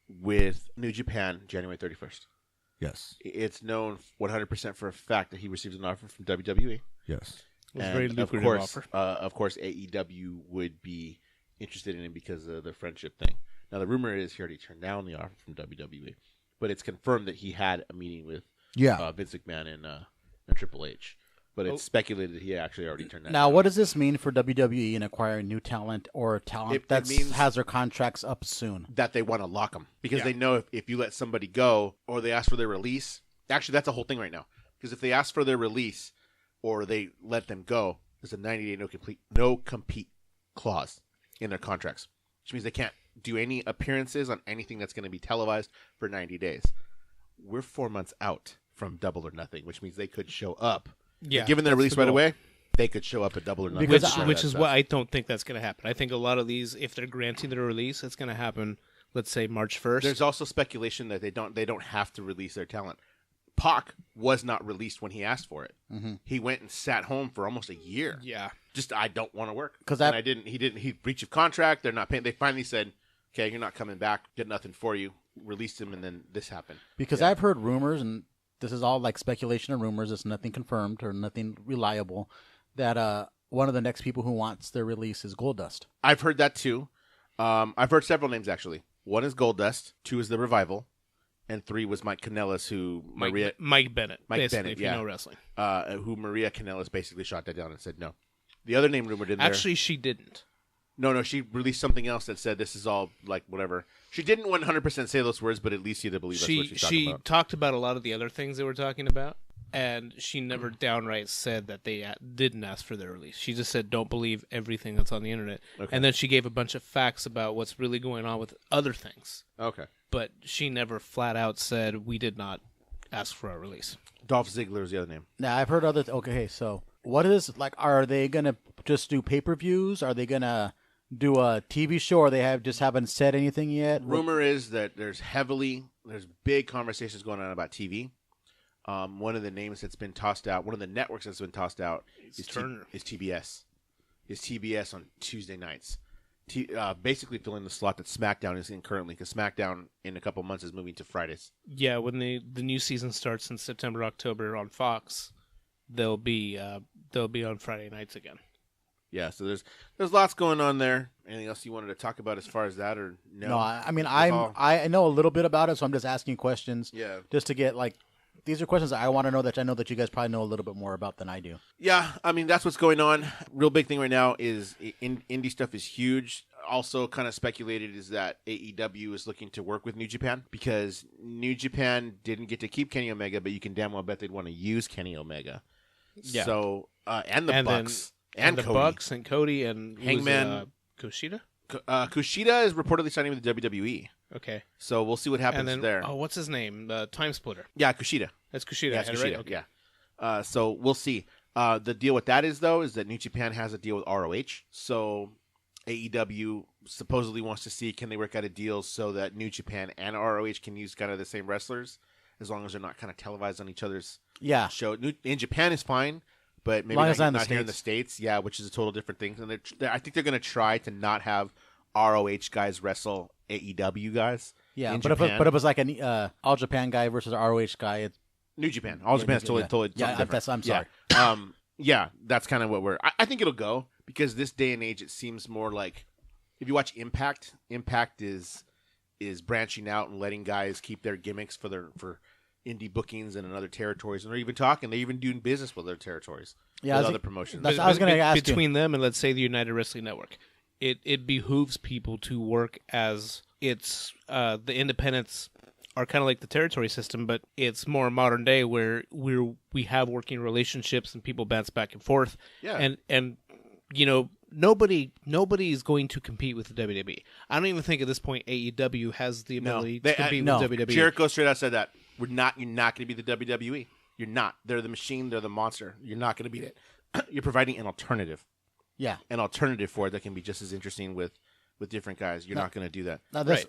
Speaker 1: with New Japan January 31st.
Speaker 4: Yes.
Speaker 1: It's known 100% for a fact that he received an offer from WWE.
Speaker 4: Yes.
Speaker 3: It was a
Speaker 1: And
Speaker 3: very lucrative offer.
Speaker 1: Of course, AEW would be interested in him because of the friendship thing. Now, the rumor is he already turned down the offer from WWE, but it's confirmed that he had a meeting with Vince McMahon and Triple H. But it's speculated that he actually already turned that
Speaker 2: Now,
Speaker 1: down.
Speaker 2: what does this mean for WWE in acquiring new talent or talent that
Speaker 1: means
Speaker 2: has their contracts up soon?
Speaker 1: that they want to lock them because they know if you let somebody go or they ask for their release. Actually, that's a whole thing right now. Because if they ask for their release or they let them go, there's a 90-day no compete clause in their contracts, which means they can't do any appearances on anything that's going to be televised for 90 days. We're 4 months out from Double or Nothing, which means they could show up.
Speaker 3: Yeah,
Speaker 1: Given their
Speaker 3: that's
Speaker 1: release
Speaker 3: the
Speaker 1: right
Speaker 3: goal.
Speaker 1: away, they could show up at Double or Nothing.
Speaker 3: Which is what I don't think that's going to happen. I think a lot of these, if they're granting their release, it's going to happen, let's say, March 1st.
Speaker 1: There's also speculation that they don't have to release their talent. Pac was not released when he asked for it.
Speaker 2: Mm-hmm.
Speaker 1: He went and sat home for almost a year.
Speaker 3: Yeah.
Speaker 1: Just I don't want to work
Speaker 2: 'Cause
Speaker 1: and I didn't. He breach of contract. They're not paying. They finally said, "Okay, you're not coming back. Get nothing for you." Released him, and then this happened.
Speaker 2: Because I've heard rumors, and this is all like speculation and rumors. It's nothing confirmed or nothing reliable. That one of the next people who wants their release is Goldust.
Speaker 1: I've heard that too. I've heard several names actually. One is Goldust. 2 is the Revival, and 3 was Mike Kanellis, who
Speaker 3: Mike Bennett.
Speaker 1: Mike
Speaker 3: basically,
Speaker 1: Bennett,
Speaker 3: if you know wrestling.
Speaker 1: Who Maria Kanellis basically shot that down and said no. The other name rumored in there.
Speaker 3: Actually, she didn't.
Speaker 1: No, she released something else that said this is all like whatever. She didn't 100% say those words, but at least you to believe that's what she's talking about.
Speaker 3: Talked about a lot of the other things they were talking about, and she never downright said that they didn't ask for their release. She just said, don't believe everything that's on the internet.
Speaker 1: Okay.
Speaker 3: And then she gave a bunch of facts about what's really going on with other things.
Speaker 1: Okay.
Speaker 3: But she never flat out said, we did not ask for our release.
Speaker 1: Dolph Ziggler is the other name.
Speaker 2: Now I've heard other. Okay, so what is like? Are they gonna just do pay-per-views? Are they gonna do a TV show? Or they haven't said anything yet?
Speaker 1: Rumor is that there's big conversations going on about TV. One of the names that's been tossed out, one of the networks that's been tossed out is
Speaker 3: Turner.
Speaker 1: Is TBS. Is TBS on Tuesday nights. Basically filling the slot that SmackDown is in currently, because SmackDown in a couple months is moving to Fridays.
Speaker 3: Yeah, when the new season starts in September, October on Fox, they'll be on Friday nights again.
Speaker 1: Yeah, so there's lots going on there. Anything else you wanted to talk about as far as that, or no?
Speaker 2: No, I mean I know a little bit about it, so I'm just asking questions.
Speaker 1: Yeah.
Speaker 2: Just to get like, these are questions that I want to know that I know that you guys probably know a little bit more about than I do.
Speaker 1: Yeah, I mean, that's what's going on. Real big thing right now is indie stuff is huge. Also kind of speculated is that AEW is looking to work with New Japan because New Japan didn't get to keep Kenny Omega, but you can damn well bet they'd want to use Kenny Omega.
Speaker 3: Yeah.
Speaker 1: So, and the Bucks.
Speaker 3: And the
Speaker 1: Cody.
Speaker 3: Bucks and Cody and
Speaker 1: Hangman.
Speaker 3: Kushida?
Speaker 1: Kushida is reportedly signing with the WWE.
Speaker 3: Okay.
Speaker 1: So we'll see what happens
Speaker 3: And then,
Speaker 1: there.
Speaker 3: oh, what's his name? Time Splitter.
Speaker 1: Yeah, Kushida.
Speaker 3: That's Kushida.
Speaker 1: Yeah,
Speaker 3: I
Speaker 1: it's
Speaker 3: had it
Speaker 1: Kushida.
Speaker 3: right? Okay.
Speaker 1: Yeah. So we'll see. The deal with that is, though, is that New Japan has a deal with ROH. So AEW supposedly wants to see, can they work out a deal so that New Japan and ROH can use kind of the same wrestlers, as long as they're not kind of televised on each other's show. In Japan is fine, but maybe not here in the States. Yeah, which is a total different thing. And I think they're going to try to not have ROH guys wrestle AEW guys.
Speaker 2: Yeah, but if it was like an All Japan guy versus an ROH guy, it's
Speaker 1: New Japan. All Japan's totally different.
Speaker 2: I'm sorry.
Speaker 1: Yeah, that's kind of what I think it'll go, because this day and age it seems more like, if you watch Impact is branching out and letting guys keep their gimmicks for indie bookings and in other territories, and they're even doing business with other territories.
Speaker 2: Yeah,
Speaker 1: with other promotions.
Speaker 2: I was going to ask
Speaker 3: between them and let's say the United Wrestling Network, it behooves people to work as it's the independents are kind of like the territory system, but it's more modern day where we have working relationships and people bounce back and forth.
Speaker 1: Yeah.
Speaker 3: And you know, nobody is going to compete with the WWE. I don't even think at this point AEW has the ability to compete with WWE.
Speaker 1: Jericho straight out said that you're not going to be the WWE. You're not. They're the machine. They're the monster. You're not going to beat it. You're providing an alternative.
Speaker 2: Yeah,
Speaker 1: an alternative for it that can be just as interesting with different guys. You're not going to do that.
Speaker 2: Now this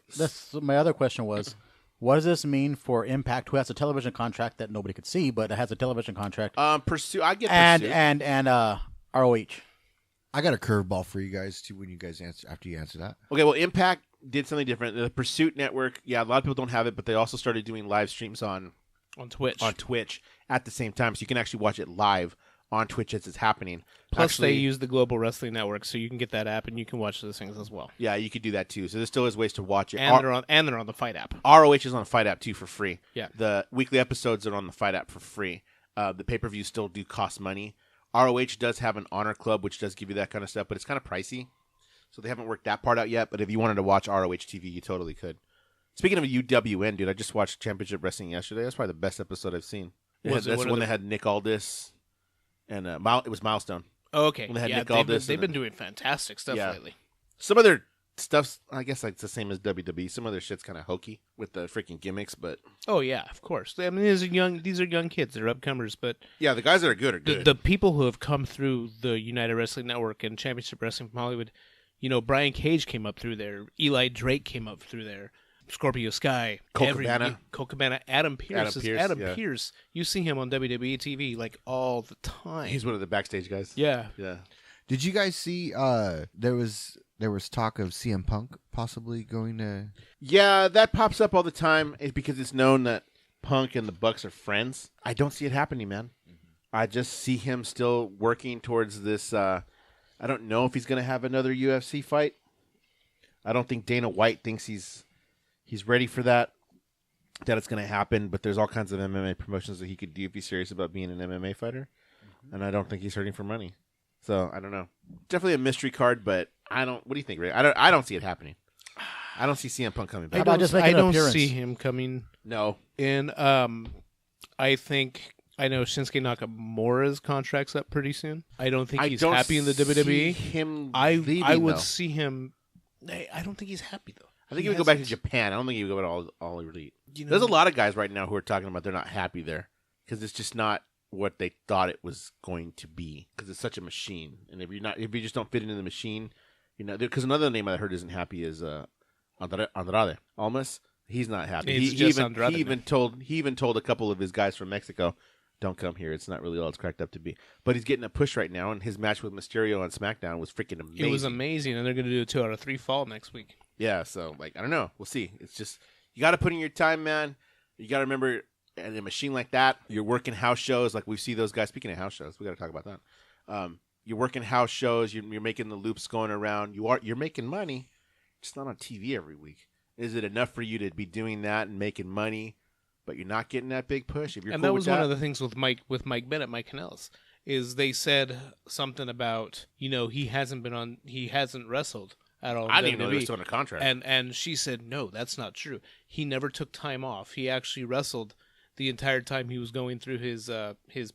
Speaker 2: my other question was, what does this mean for Impact, who has a television contract that nobody could see, but it has a television contract?
Speaker 1: Pursuit. I get
Speaker 2: Pursuit.
Speaker 1: and
Speaker 2: ROH.
Speaker 4: I got a curveball for you guys too when you guys after you answer that.
Speaker 1: Okay, well, Impact did something different. The Pursuit Network, a lot of people don't have it, but they also started doing live streams on
Speaker 3: Twitch.
Speaker 1: On Twitch at the same time, so you can actually watch it live on Twitch as it's happening.
Speaker 3: Plus, they use the Global Wrestling Network, so you can get that app and you can watch those things as well.
Speaker 1: Yeah, you could do that too. So there still is ways to watch it.
Speaker 3: And they're on the Fight app.
Speaker 1: ROH is on the Fight app too for free.
Speaker 3: Yeah.
Speaker 1: The weekly episodes are on the Fight app for free. The pay-per-views still do cost money. ROH does have an Honor Club, which does give you that kind of stuff, but it's kind of pricey. So they haven't worked that part out yet, but if you wanted to watch ROH TV, you totally could. Speaking of UWN, dude, I just watched Championship Wrestling yesterday. That's probably the best episode I've seen. That's when they had Nick Aldis, and it was Milestone.
Speaker 3: Oh, okay.
Speaker 1: When they had Nick Aldis.
Speaker 3: They've been doing fantastic stuff lately.
Speaker 1: Some of their stuff's, I guess, like it's the same as WWE. Some of their shit's kind of hokey with the freaking gimmicks, but
Speaker 3: oh yeah, of course. I mean, these are young kids. They're upcomers, but
Speaker 1: yeah, the guys that are good are good.
Speaker 3: The people who have come through the United Wrestling Network and Championship Wrestling from Hollywood, you know, Brian Cage came up through there. Eli Drake came up through there. Scorpio Sky,
Speaker 1: Colt Cabana,
Speaker 3: Adam Pearce. You see him on WWE TV like all the time.
Speaker 1: He's one of the backstage guys.
Speaker 3: Yeah.
Speaker 4: Did you guys see? There was talk of CM Punk possibly going to.
Speaker 1: Yeah, that pops up all the time. It's because it's known that Punk and the Bucks are friends. I don't see it happening, man. I just see him still working towards this. I don't know if he's going to have another UFC fight. I don't think Dana White thinks he's ready for that it's going to happen, but there's all kinds of MMA promotions that he could do if he's serious about being an MMA fighter, and I don't think he's hurting for money. So, I don't know. Definitely a mystery card, but what do you think, Ray? I don't see it happening. I don't see CM Punk coming back.
Speaker 3: I don't see him coming.
Speaker 1: No.
Speaker 3: And I think I know Shinsuke Nakamura's contract's up pretty soon. I don't think he's happy in the WWE. I would see him. I don't think he's happy though.
Speaker 1: I think he would go back to Japan. I don't think he would go to all elite. There's a lot of guys right now who are talking about they're not happy there because it's just not what they thought it was going to be because it's such a machine. And if you just don't fit into the machine, because another name I heard isn't happy is Andrade Almas. He's not happy. He even told a couple of his guys from Mexico, "Don't come here. It's not really all it's cracked up to be." But he's getting a push right now, and his match with Mysterio on SmackDown was freaking amazing.
Speaker 3: It was amazing, and they're going to do a 2 out of 3 fall next week.
Speaker 1: Yeah, so I don't know. We'll see. It's just you got to put in your time, man. You got to remember, in a machine like that, you're working house shows. Like we see those guys. Speaking of house shows, we got to talk about that. You're working house shows. You're making the loops going around. You're making money. Just not on TV every week. Is it enough for you to be doing that and making money, but you're not getting that big push? If you're
Speaker 3: and
Speaker 1: cool
Speaker 3: that was
Speaker 1: with
Speaker 3: one of the things with Mike Bennett, Mike Kanellis, is they said something about he hasn't wrestled at all.
Speaker 1: I didn't even know he was still under contract.
Speaker 3: And she said no, that's not true. He never took time off. He actually wrestled the entire time he was going through his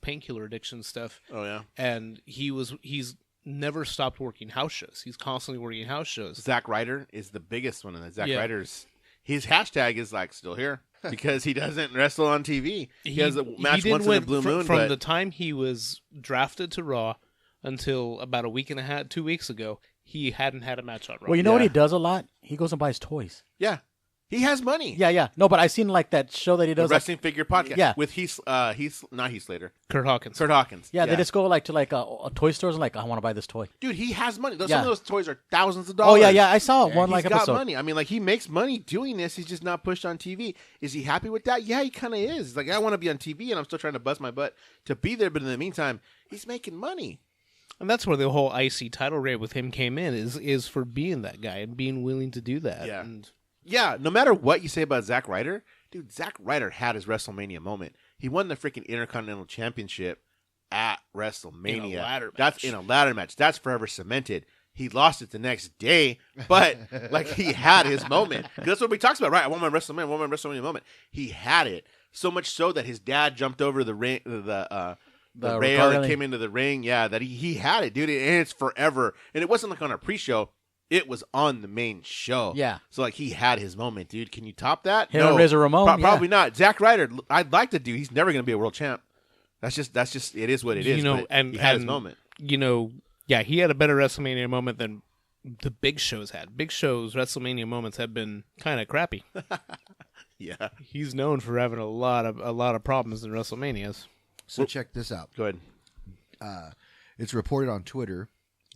Speaker 3: painkiller addiction stuff.
Speaker 1: Oh yeah,
Speaker 3: and he's never stopped working house shows. He's constantly working house shows.
Speaker 1: Zack Ryder is the biggest one, and Zack
Speaker 3: Yeah.
Speaker 1: Ryder's his hashtag is like still here because he doesn't wrestle on TV. He has a match
Speaker 3: didn't
Speaker 1: once in a blue moon,
Speaker 3: from
Speaker 1: but
Speaker 3: the time he was drafted to Raw until about a week and a half, 2 weeks ago. He hadn't had a match on Raw.
Speaker 2: Well, you know what
Speaker 1: Yeah.
Speaker 2: he does a lot? He goes and buys toys.
Speaker 1: yeah, he has money.
Speaker 2: Yeah. No, but I seen like that show that he
Speaker 1: The
Speaker 2: does. Like,
Speaker 1: wrestling figure podcast.
Speaker 2: Yeah.
Speaker 1: with Heath not Heath Slater,
Speaker 3: Kurt Hawkins.
Speaker 1: Kurt Hawkins.
Speaker 2: yeah, they just go like to like a toy stores and like I want to buy this toy.
Speaker 1: Dude, he has money. Some
Speaker 2: Yeah.
Speaker 1: of those toys are thousands of
Speaker 2: Oh
Speaker 1: dollars.
Speaker 2: yeah. I saw one
Speaker 1: He's
Speaker 2: like
Speaker 1: got
Speaker 2: episode.
Speaker 1: money. I mean, like he makes money doing this. He's just not pushed on TV. Is he happy with that? Yeah, he kind of is. He's like, I want to be on TV, and I'm still trying to bust my butt to be there. But in the meantime, he's making money.
Speaker 3: And that's where the whole IC title reign with him came in, is for being that guy and being willing to do that.
Speaker 1: Yeah.
Speaker 3: And
Speaker 1: Yeah, no matter what you say about Zack Ryder, dude, Zack Ryder had his WrestleMania moment. He won the freaking Intercontinental Championship at WrestleMania.
Speaker 3: In a ladder
Speaker 1: That's
Speaker 3: match.
Speaker 1: in a ladder match. That's forever cemented. He lost it the next day, but like he had his moment. That's what we talked about, right? I want my WrestleMania moment. He had it so much so that his dad jumped over the ring, the rail
Speaker 2: Ricardo
Speaker 1: and
Speaker 2: thing.
Speaker 1: came into the ring. Yeah, that he had it, dude, and it's forever. And it wasn't like on a pre-show. It was on the main show.
Speaker 2: Yeah.
Speaker 1: So, like, he had his moment, dude. Can you top that?
Speaker 2: Him and Razor Ramon, yeah.
Speaker 1: Probably not. Zack Ryder, I'd like to do. He's never going to be a world champ. That's just, it is what it is.
Speaker 3: You know,
Speaker 1: but
Speaker 3: and
Speaker 1: he had his
Speaker 3: and,
Speaker 1: moment.
Speaker 3: You know, yeah, he had a better WrestleMania moment than the Big Show's had. Big Show's WrestleMania moments have been kind of crappy.
Speaker 1: Yeah.
Speaker 3: He's known for having a lot of problems in WrestleManias.
Speaker 4: So check this out.
Speaker 1: Go ahead.
Speaker 4: It's reported on Twitter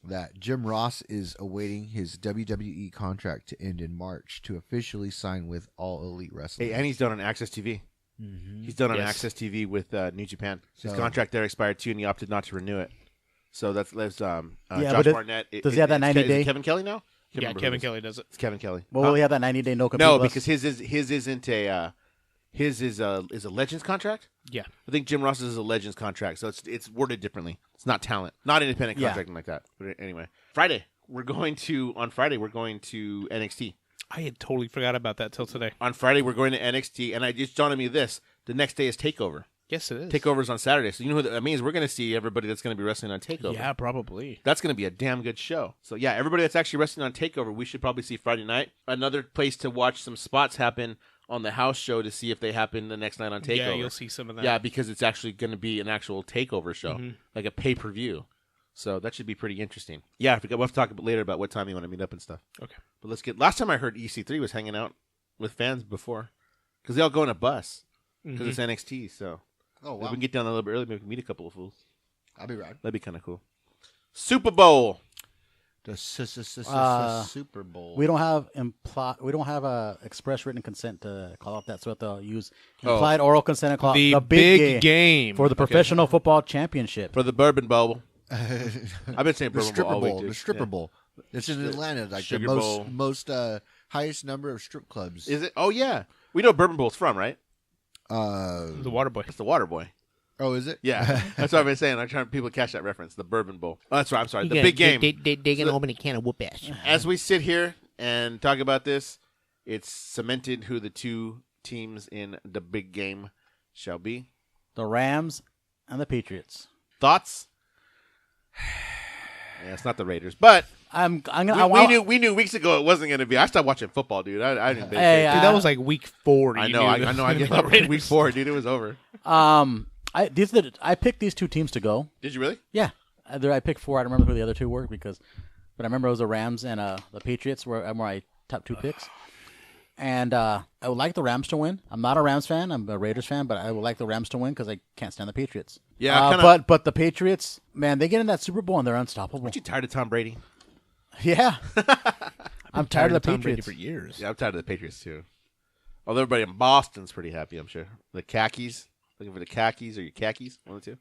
Speaker 4: that Jim Ross is awaiting his WWE contract to end in March to officially sign with All Elite Wrestling.
Speaker 1: Hey, and he's done on Access TV. He's done on
Speaker 3: Yes.
Speaker 1: Access TV with New Japan. His
Speaker 4: So-
Speaker 1: contract there expired too, and he opted not to renew it. So that's
Speaker 2: Yeah,
Speaker 1: Josh
Speaker 2: but
Speaker 1: Barnett.
Speaker 2: does he have that
Speaker 1: it's
Speaker 2: 90 day?
Speaker 1: Is it Kevin Kelly now? Can't
Speaker 3: Yeah,
Speaker 1: remember who
Speaker 3: Kevin
Speaker 1: it is.
Speaker 3: Kelly does it.
Speaker 1: It's Kevin Kelly.
Speaker 2: Well,
Speaker 1: Huh?
Speaker 2: will he have that 90-day no compete?
Speaker 1: No,
Speaker 2: plus?
Speaker 1: because his isn't a his is a Legends contract.
Speaker 3: Yeah.
Speaker 1: I think Jim Ross's is a Legends contract, so it's worded differently. It's not talent, not independent
Speaker 2: Yeah.
Speaker 1: contracting like that. But anyway, Friday we're going to NXT.
Speaker 3: I had totally forgot about that till today.
Speaker 1: On Friday we're going to NXT, and I just dawned on me this: the next day is Takeover.
Speaker 3: Yes, it is.
Speaker 1: Takeover's on Saturday, so you know who that means. We're going to see everybody that's going to be wrestling on Takeover.
Speaker 3: Yeah, probably.
Speaker 1: That's going to be a damn good show. So, yeah, everybody that's actually wrestling on Takeover, we should probably see Friday night. Another place to watch some spots happen on the house show to see if they happen the next night on Takeover.
Speaker 3: Yeah, you'll see some of that.
Speaker 1: Yeah, because it's actually going to be an actual Takeover show,
Speaker 3: Mm-hmm.
Speaker 1: like a pay-per-view. So that should be pretty interesting. Yeah, we'll have to talk later about what time you want to meet up and stuff.
Speaker 3: Okay.
Speaker 1: But let's get... Last time I heard EC3 was hanging out with fans before, because they all go in a bus, because it's NXT, so...
Speaker 4: Oh,
Speaker 1: If
Speaker 4: wow.
Speaker 1: we can get down a little bit early, maybe we can meet a couple of fools.
Speaker 4: I'll be right.
Speaker 1: That'd be kind of cool. Super Bowl.
Speaker 4: The Super Bowl.
Speaker 2: we don't have express written consent to call out that, so they'll use implied oral consent and call it
Speaker 3: The
Speaker 2: the big
Speaker 3: big game.
Speaker 2: for the professional football championship.
Speaker 1: For the Bourbon Bowl. I've been saying
Speaker 4: the
Speaker 1: Bourbon
Speaker 4: stripper
Speaker 1: Bowl all week,
Speaker 4: bowl.
Speaker 1: dude.
Speaker 4: The stripper
Speaker 1: Yeah.
Speaker 4: bowl. It's in Atlanta, like the
Speaker 1: Sugar Bowl.
Speaker 4: most highest number of strip clubs.
Speaker 1: Is it? Oh, yeah. We know Bourbon Bowl's from, right?
Speaker 3: The Water Boy.
Speaker 1: It's the Water Boy.
Speaker 4: Oh, is it?
Speaker 1: Yeah. That's what I've been saying. I'm trying people to catch that reference. The Bourbon Bowl. Oh, that's right. I'm sorry. The big game.
Speaker 7: They're gonna open a can of whoop ass.
Speaker 1: As we sit here and talk about this, it's cemented who the two teams in the big game shall be.
Speaker 2: The Rams and the Patriots.
Speaker 1: Thoughts? Yeah, it's not the Raiders, but we knew weeks ago it wasn't going to be. I stopped watching football, dude. I didn't.
Speaker 2: Hey,
Speaker 3: Dude, that was like week 4.
Speaker 1: I
Speaker 3: You
Speaker 1: know.
Speaker 3: knew
Speaker 1: I
Speaker 3: that-
Speaker 1: know. I gave up week 4, dude. It was over.
Speaker 2: I picked these two teams to go.
Speaker 1: Did you really?
Speaker 2: Yeah, I picked 4. I don't remember who the other 2 were but I remember it was the Rams and the Patriots were my top 2 picks. And I would like the Rams to win. I'm not a Rams fan. I'm a Raiders fan, but I would like the Rams to win because I can't stand the Patriots.
Speaker 1: Yeah,
Speaker 2: but the Patriots, man, they get in that Super Bowl and they're unstoppable.
Speaker 1: Aren't you tired of Tom Brady?
Speaker 2: Yeah, I'm tired of the
Speaker 3: Tom Brady
Speaker 2: Patriots.
Speaker 3: for years.
Speaker 1: Yeah, I'm tired of the Patriots too. Although everybody in Boston's pretty happy, I'm sure. The khakis, looking for the khakis or your khakis, one or two.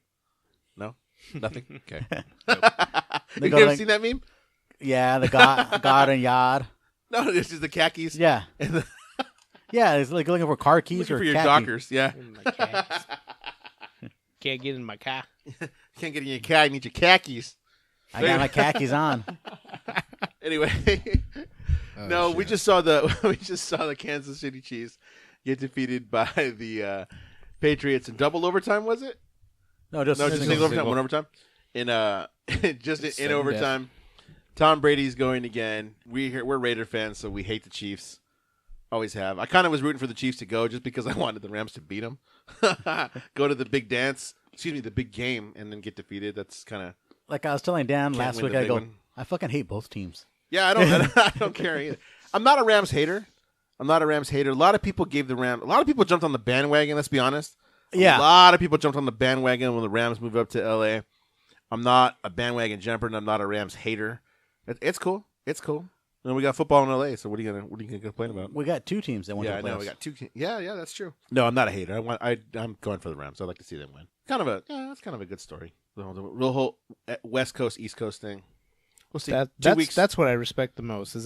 Speaker 1: No, nothing. Okay.
Speaker 2: They
Speaker 1: You
Speaker 2: go
Speaker 1: ever
Speaker 2: like-
Speaker 1: seen that meme?
Speaker 2: Yeah, the God and Yard.
Speaker 1: No, this is the khakis.
Speaker 2: Yeah,
Speaker 1: And the,
Speaker 2: yeah, it's like looking for car keys
Speaker 1: looking
Speaker 2: or
Speaker 1: for your
Speaker 2: khaki.
Speaker 1: Dockers. Yeah.
Speaker 3: In my khakis. Can't get in my car.
Speaker 1: Can't get in your car. You need your khakis.
Speaker 2: I got my khakis on.
Speaker 1: Anyway,
Speaker 4: Oh,
Speaker 1: we just saw the Kansas City Chiefs get defeated by the Patriots in double overtime. Was it?
Speaker 2: No, just
Speaker 1: No, just
Speaker 2: single.
Speaker 1: single overtime. One overtime. In just in
Speaker 3: sudden
Speaker 1: overtime. Tom Brady's going again. We're Raider fans, so we hate the Chiefs. Always have. I kind of was rooting for the Chiefs to go just because I wanted the Rams to beat them. Go to the big dance. Excuse me, the big game, and then get defeated. That's kind of
Speaker 2: Like I was telling Dan last
Speaker 1: win
Speaker 2: week,
Speaker 1: the
Speaker 2: I
Speaker 1: big
Speaker 2: go,
Speaker 1: one.
Speaker 2: I fucking hate both teams.
Speaker 1: Yeah, I don't care either. I'm not a Rams hater. A lot of people gave the Rams. A lot of people jumped on the bandwagon. Let's be honest.
Speaker 2: Yeah.
Speaker 1: A lot of people jumped on the bandwagon when the Rams moved up to LA. I'm not a bandwagon jumper, and I'm not a Rams hater. It's cool. It's cool. And we got football in LA, so what are you gonna complain about?
Speaker 2: We got 2 teams that went to
Speaker 1: Yeah,
Speaker 2: the
Speaker 1: I know.
Speaker 2: playoffs.
Speaker 1: We got 2. Yeah, that's true. No, I'm not a hater. I'm going for the Rams. I'd like to see them win. That's kind of a good story. The whole West Coast East Coast thing. We'll see. 2 weeks.
Speaker 3: That's what I respect the most.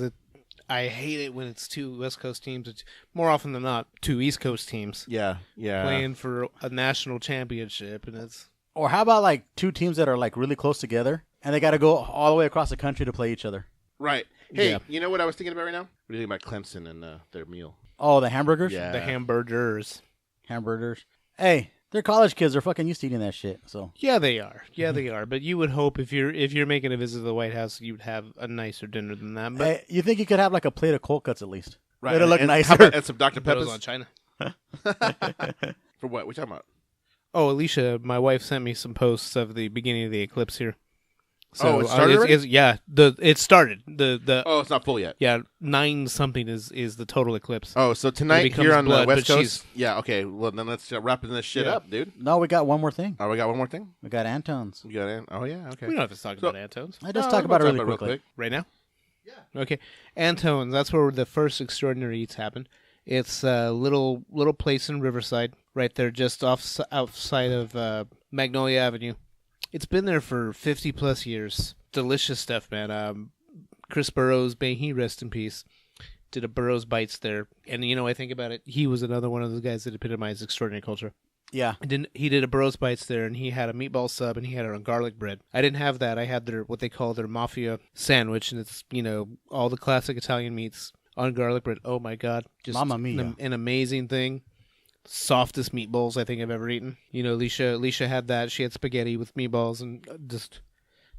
Speaker 3: I hate it when it's 2 West Coast teams. It's more often than not 2 East Coast teams.
Speaker 1: Yeah.
Speaker 3: Playing for a national championship, and it's
Speaker 2: Or how about like 2 teams that are like really close together and they got to go all the way across the country to play each other?
Speaker 1: Right. Hey,
Speaker 3: Yeah.
Speaker 1: you know what I was thinking about right now? What do you think about Clemson and their meal?
Speaker 2: Oh, the hamburgers?
Speaker 1: Yeah.
Speaker 3: the hamburgers.
Speaker 2: Hamburgers. Hey, they're college kids. They're fucking used to eating that shit. So
Speaker 3: Yeah, they are. They are. But you would hope if you're making a visit to the White House, you'd have a nicer dinner than that. But
Speaker 2: hey, you think you could have like a plate of cold cuts at least?
Speaker 1: Right.
Speaker 2: It'll look
Speaker 1: and
Speaker 2: nicer.
Speaker 1: How about and some Dr.
Speaker 3: Peppers
Speaker 1: Peppers?
Speaker 3: on China.
Speaker 1: For what? What you talking about?
Speaker 3: Oh, Alicia, my wife sent me some posts of the beginning of the eclipse here.
Speaker 1: Oh, it started already?
Speaker 3: It started. The
Speaker 1: Oh, it's not full yet.
Speaker 3: 9 something is the total eclipse.
Speaker 1: Oh, so tonight
Speaker 3: becomes
Speaker 1: here on
Speaker 3: blood,
Speaker 1: the West
Speaker 3: but
Speaker 1: Coast. Yeah, okay. Well, then let's wrap this shit
Speaker 3: Yeah.
Speaker 1: up, dude.
Speaker 2: No, we got one more thing.
Speaker 1: Oh, we got one more thing?
Speaker 2: We got Anton's.
Speaker 1: We got in. Oh, yeah, okay.
Speaker 3: We don't have to talk
Speaker 1: So-
Speaker 3: about Antones
Speaker 2: I just
Speaker 1: No,
Speaker 2: talk about it
Speaker 1: we'll
Speaker 2: really
Speaker 1: talk
Speaker 2: quickly.
Speaker 3: right now. Yeah. Okay. Antones. That's where the first Extraordinary Eats happened. It's a little place in Riverside, right there, just outside of Magnolia Avenue. It's been there for 50 plus years. Delicious stuff, man. Chris Burrows, may he rest in peace, did a Burrows Bites there. And, I think about it, he was another one of those guys that epitomized extraordinary culture.
Speaker 2: Yeah.
Speaker 3: He did a Burrows Bites there, and he had a meatball sub, and he had it on garlic bread. I didn't have that. I had what they call their Mafia sandwich, and it's, all the classic Italian meats on garlic bread. Oh, my God. Just
Speaker 2: Mamma mia.
Speaker 3: an amazing thing. Softest meatballs I think I've ever eaten. Alicia had that. She had spaghetti with meatballs, and just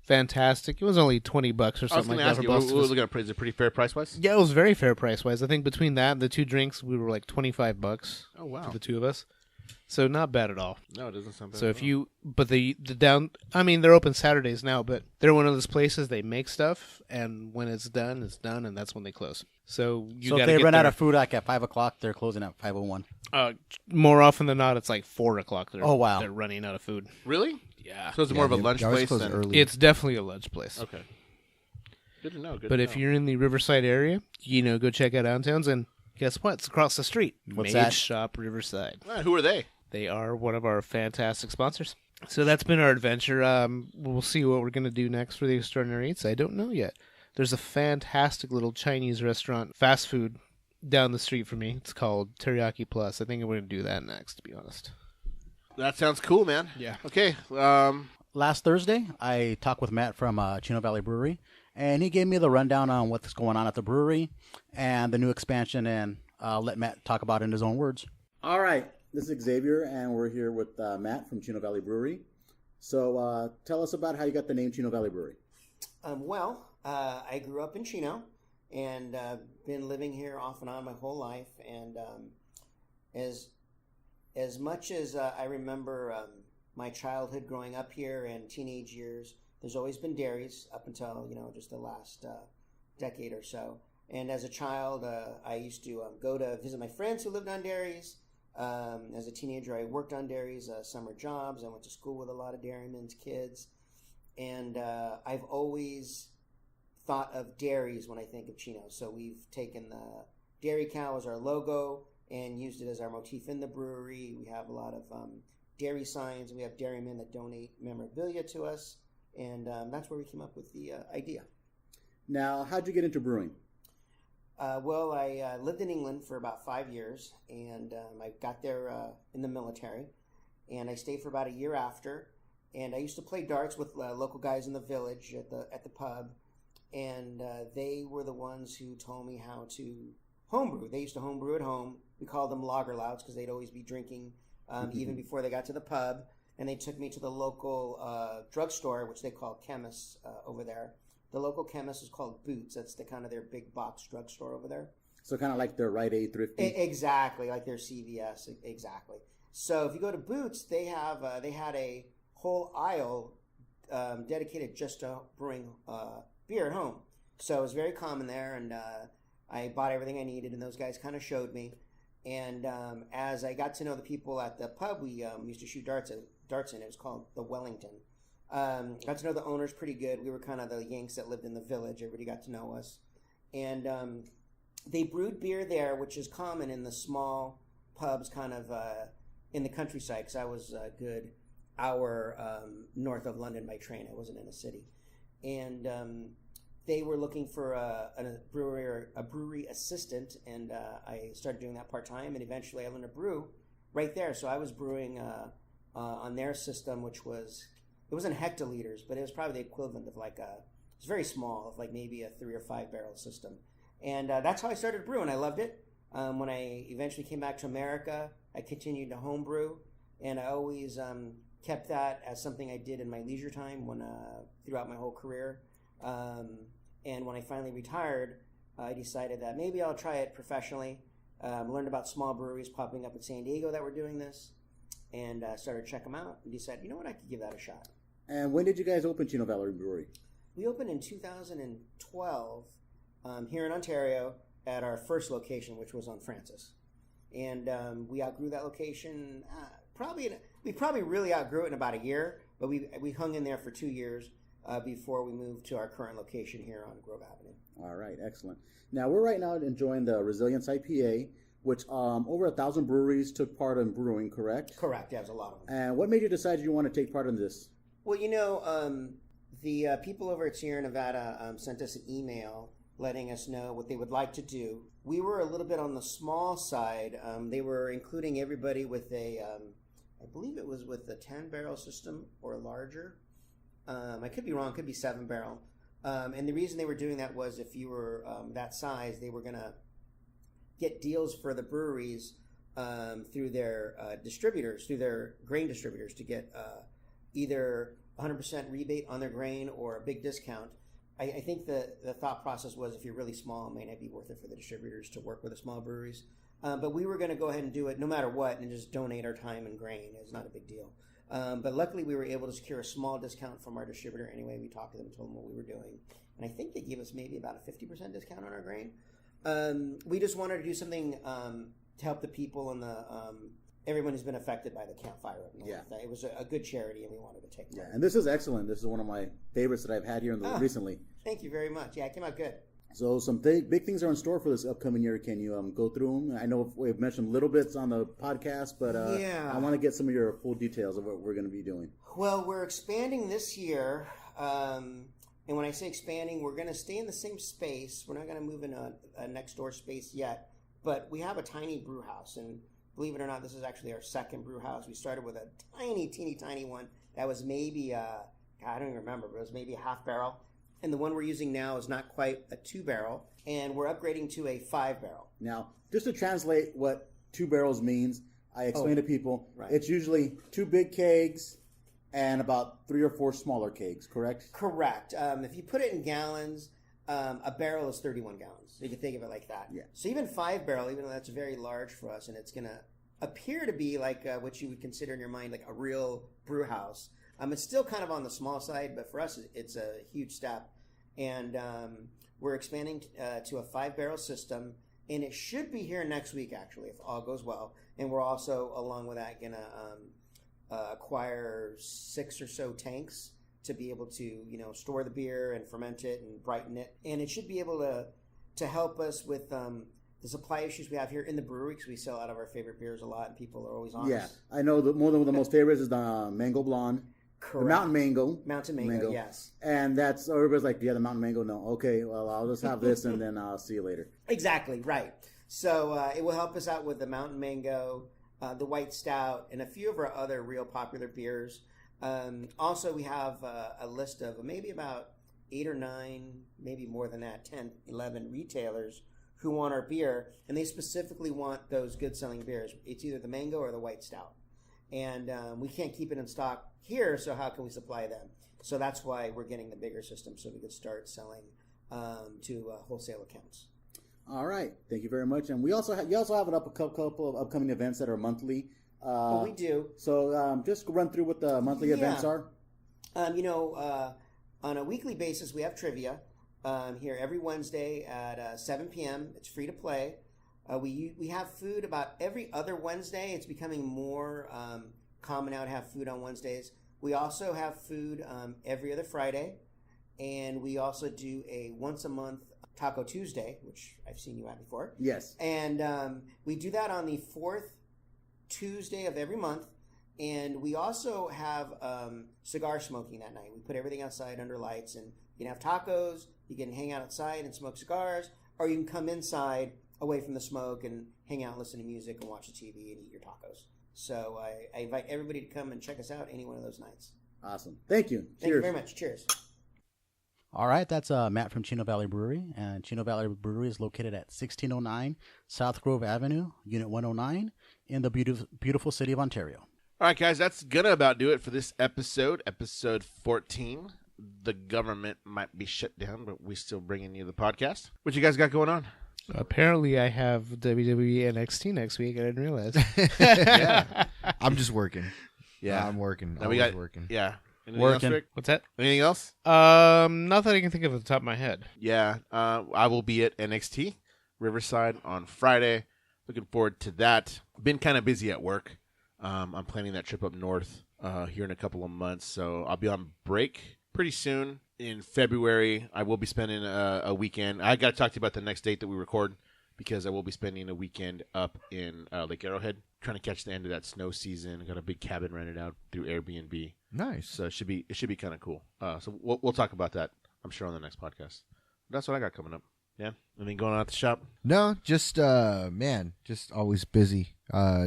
Speaker 3: fantastic. It was only $20 or
Speaker 1: I was
Speaker 3: something
Speaker 1: going
Speaker 3: like
Speaker 1: to ask
Speaker 3: that.
Speaker 1: you, what was looking at? Is it pretty fair price-wise?
Speaker 3: Yeah, it was very fair price-wise. I think between that and the 2 drinks, we were like $25
Speaker 1: Oh, wow.
Speaker 3: for the 2 of us. So not bad at all.
Speaker 1: No, it doesn't sound bad.
Speaker 3: So
Speaker 1: at
Speaker 3: if
Speaker 1: all.
Speaker 3: you, but the down, I mean, they're open Saturdays now, but they're one of those places they make stuff, and when it's done, and that's when they close. So you
Speaker 2: So
Speaker 3: got
Speaker 2: if
Speaker 3: to
Speaker 2: they
Speaker 3: get
Speaker 2: run
Speaker 3: there.
Speaker 2: out of food like at 5 o'clock, they're closing at 5:01.
Speaker 3: More often than not, it's like 4 o'clock.
Speaker 2: Oh, wow.
Speaker 3: They're running out of food.
Speaker 1: Really?
Speaker 3: Yeah,
Speaker 1: So it's more of a
Speaker 4: they
Speaker 1: lunch
Speaker 4: always
Speaker 1: place
Speaker 4: close
Speaker 1: than...
Speaker 4: early.
Speaker 3: it's definitely a lunch place.
Speaker 1: Okay. Good to know.
Speaker 3: But if you're in the Riverside area, go check out Downtowns, and guess what? It's across the street.
Speaker 2: What's
Speaker 3: Made
Speaker 2: that?
Speaker 3: Shop Riverside.
Speaker 1: Who are they?
Speaker 3: They are one of our fantastic sponsors. So that's been our adventure. We'll see what we're going to do next for the Extraordinary Eats. I don't know yet. There's a fantastic little Chinese restaurant, fast food, down the street from me. It's called Teriyaki Plus. I think I'm going to do that next, to be honest.
Speaker 1: That sounds cool, man.
Speaker 3: Yeah.
Speaker 1: Okay.
Speaker 2: Last Thursday, I talked with Matt from Chino Valley Brewery, and he gave me the rundown on what's going on at the brewery and the new expansion, and let Matt talk about it in his own words. All right. This is Xavier, and we're here with Matt from Chino Valley Brewery. So tell us about how you got the name Chino Valley Brewery.
Speaker 8: I grew up in Chino and been living here off and on my whole life. And as much as I remember my childhood growing up here and teenage years, there's always been dairies up until, just the last decade or so. And as a child, I used to go to visit my friends who lived on dairies. As a teenager, I worked on dairies, summer jobs. I went to school with a lot of dairymen's kids. And I've always thought of dairies when I think of Chino. So we've taken the dairy cow as our logo and used it as our motif in the brewery. We have a lot of dairy signs. We have dairymen that donate memorabilia to us. And that's where we came up with the idea.
Speaker 2: Now, how'd you get into brewing?
Speaker 8: I lived in England for about 5 years, and I got there in the military, and I stayed for about a year after. And I used to play darts with local guys in the village at the pub, and they were the ones who told me how to homebrew. They used to homebrew at home. We called them lager louts because they'd always be drinking even before they got to the pub. and they took me to the local drugstore, which they call chemists over there. The local chemist is called Boots. That's the kind of their big box drugstore over there.
Speaker 2: So kind of like their Rite Aid thrifty.
Speaker 8: Exactly, like their CVS. Exactly. So if you go to Boots, they had a whole aisle dedicated just to brewing beer at home. So it was very common there, and I bought everything I needed, and those guys kind of showed me. And as I got to know the people at the pub, we used to shoot darts in. It was called the Wellington. Got to know the owners pretty good. We were kind of the Yanks that lived in the village. Everybody got to know us. And they brewed beer there, which is common in the small pubs kind of in the countryside, because I was a good hour north of London by train. I wasn't in a city. And they were looking for a brewery assistant, and I started doing that part-time, and eventually I learned to brew right there. So I was brewing on their system, which was, it wasn't hectoliters, but it was probably the equivalent of like it's very small, of like maybe a 3 or 5 barrel system. And that's how I started brewing. I loved it. When I eventually came back to America, I continued to homebrew, and I always kept that as something I did in my leisure time throughout my whole career. And when I finally retired, I decided that maybe I'll try it professionally. Learned about small breweries popping up in San Diego that were doing this, and started to check them out, and decided, you know what, I could give that a shot.
Speaker 2: And when did you guys open Chino Valley Brewery?
Speaker 8: We opened in 2012 here in Ontario at our first location, which was on Francis. And we outgrew that location. We probably really outgrew it in about a year, but we hung in there for 2 years before we moved to our current location here on Grove Avenue.
Speaker 2: All right, excellent. Now, we're right now enjoying the Resilience IPA, which over 1,000 breweries took part in brewing, correct?
Speaker 8: Correct, yeah, there's a lot of them.
Speaker 2: And what made you decide you want to take part in this?
Speaker 8: Well, the people over at Sierra Nevada sent us an email letting us know what they would like to do. We were a little bit on the small side. They were including everybody with I believe it was with a 10-barrel system or larger. I could be wrong, could be 7-barrel. And the reason they were doing that was if you were that size, they were going to get deals for the breweries through their distributors, through their grain distributors, to get either 100% rebate on their grain or a big discount. I think the thought process was if you're really small, it may not be worth it for the distributors to work with the small breweries. But we were going to go ahead and do it no matter what and just donate our time and grain. It's not a big deal. But luckily, we were able to secure a small discount from our distributor anyway. We talked to them, told them what we were doing. And I think they gave us maybe about a 50% discount on our grain. We just wanted to do something to help the people and everyone who's been affected by the Camp Fire up north. Yeah. It was a good charity, and we wanted to take part.
Speaker 2: Yeah, and this is excellent. This is one of my favorites that I've had here recently.
Speaker 8: Thank you very much. Yeah, it came out good.
Speaker 2: So some big things are in store for this upcoming year. Can you go through them? I know we've mentioned little bits on the podcast, but I want to get some of your full details of what we're going to be doing.
Speaker 8: Well, we're expanding this year. And when I say expanding, we're going to stay in the same space. We're not going to move in a next-door space yet. But we have a tiny brew house, and believe it or not, this is actually our second brew house. We started with a teeny tiny one that was maybe, I don't even remember, but it was maybe a half barrel. And the one we're using now is not quite a 2-barrel, and we're upgrading to a 5-barrel.
Speaker 2: Now, just to translate what 2 barrels means, I explain to people, It's usually 2 big kegs and about 3 or 4 smaller kegs, correct?
Speaker 8: Correct. If you put it in gallons, a barrel is 31 gallons. So you can think of it like that.
Speaker 2: Yeah.
Speaker 8: So even 5-barrel, even though that's very large for us, and it's going to appear to be like what you would consider in your mind like a real brew house, it's still kind of on the small side, but for us, it's a huge step. And we're expanding to a 5-barrel system, and it should be here next week, actually, if all goes well. And we're also, along with that, going to acquire 6 or so tanks to be able to, store the beer and ferment it and brighten it. And it should be able to help us with the supply issues we have here in the brewery, because we sell out of our favorite beers a lot, and people are always on us.
Speaker 2: I know one of the most favorites is the Mango Blonde.
Speaker 8: Correct.
Speaker 2: The Mountain Mango.
Speaker 8: Mountain Mango, yes.
Speaker 2: And that's, everybody's like, yeah, the Mountain Mango? No. Okay, well, I'll just have this, and then I'll see you later.
Speaker 8: Exactly, right. So it will help us out with the Mountain Mango, the White Stout, and a few of our other real popular beers. Also, we have a list of maybe about 8 or 9, maybe more than that, 10, 11 retailers who want our beer, and they specifically want those good-selling beers. It's either the Mango or the White Stout. and we can't keep it in stock here, so how can we supply them? So that's why we're getting the bigger system, so we could start selling to wholesale accounts.
Speaker 2: All right, thank you very much. And you also have a couple of upcoming events that are monthly.
Speaker 8: We do.
Speaker 2: So just run through what the monthly events are.
Speaker 8: On a weekly basis, we have trivia here every Wednesday at 7 p.m. It's free to play. We have food about every other Wednesday. It's becoming more common now to have food on Wednesdays. We also have food every other Friday, and we also do a once a month Taco Tuesday, which I've seen you at before.
Speaker 2: Yes.
Speaker 8: And we do that on the fourth Tuesday of every month. And we also have cigar smoking that night. We put everything outside under lights, and you can have tacos, you can hang out outside and smoke cigars, or you can come inside away from the smoke and hang out and listen to music and watch the TV and eat your tacos. So I invite everybody to come and check us out any one of those nights.
Speaker 2: Awesome. Thank you.
Speaker 8: Thank you very much. Cheers.
Speaker 2: All right, that's Matt from Chino Valley Brewery, and Chino Valley Brewery is located at 1609 South Grove Avenue, Unit 109, in the beautiful city of Ontario.
Speaker 1: All right, guys, that's going to about do it for this episode 14. The government might be shut down, but we're still bringing you the podcast. What you guys got going on?
Speaker 3: Apparently, I have WWE NXT next week. I didn't realize.
Speaker 1: Yeah.
Speaker 4: I'm just working.
Speaker 1: Yeah.
Speaker 4: I'm working.
Speaker 1: Now we got
Speaker 4: working.
Speaker 1: Yeah. Anything
Speaker 2: Working.
Speaker 1: else, Rick?
Speaker 3: What's that?
Speaker 1: Anything else?
Speaker 3: Not that I can think of at the top of my head.
Speaker 1: Yeah. I will be at NXT Riverside on Friday. Looking forward to that. Been kind of busy at work. I'm planning that trip up north here in a couple of months, so I'll be on break pretty soon. In February, I will be spending a weekend. I got to talk to you about the next date that we record, because I will be spending a weekend up in Lake Arrowhead, trying to catch the end of that snow season. I got a big cabin rented out through Airbnb.
Speaker 4: Nice.
Speaker 1: So it should be kind of cool. So we'll talk about that, I'm sure, on the next podcast. That's what I got coming up. Yeah. Anything going on at the shop?
Speaker 4: No, just just always busy.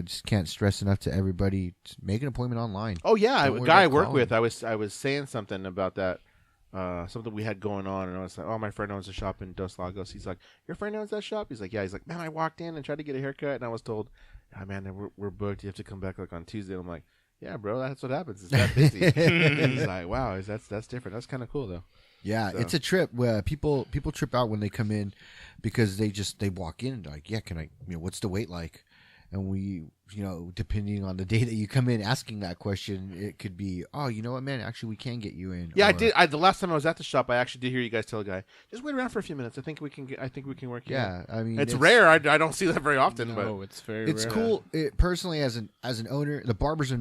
Speaker 4: Just can't stress enough to everybody. Just make an appointment online.
Speaker 1: Oh yeah,
Speaker 4: Don't
Speaker 1: a
Speaker 4: worry
Speaker 1: guy I
Speaker 4: about
Speaker 1: work
Speaker 4: calling.
Speaker 1: with. I was saying something about that. Something we had going on, and I was like, "Oh, my friend owns a shop in Dos Lagos." He's like, "Your friend owns that shop?" He's like, "Yeah." He's like, "Man, I walked in and tried to get a haircut, and I was told, oh, man, we're booked. You have to come back like on Tuesday." And I'm like, "Yeah, bro, that's what happens. It's that busy." And he's like, "Wow, that's different. That's kind of cool, though."
Speaker 4: Yeah,
Speaker 1: So-
Speaker 4: it's a trip where people trip out when they come in, because they walk in and they're like, yeah, can I, what's the wait like? And we, depending on the day that you come in asking that question, it could be, oh, you know what, man, actually we can get you in.
Speaker 1: Yeah, I
Speaker 4: Or,
Speaker 1: did. The last time I was at the shop, I actually did hear you guys tell a guy, "Just wait around for a few minutes. I think we can work." You
Speaker 4: Yeah,
Speaker 1: out."
Speaker 4: I mean,
Speaker 1: it's rare. I don't see that very often,
Speaker 3: No, it's very
Speaker 4: it's
Speaker 3: rare.
Speaker 4: cool. Personally, as an owner, the barbers are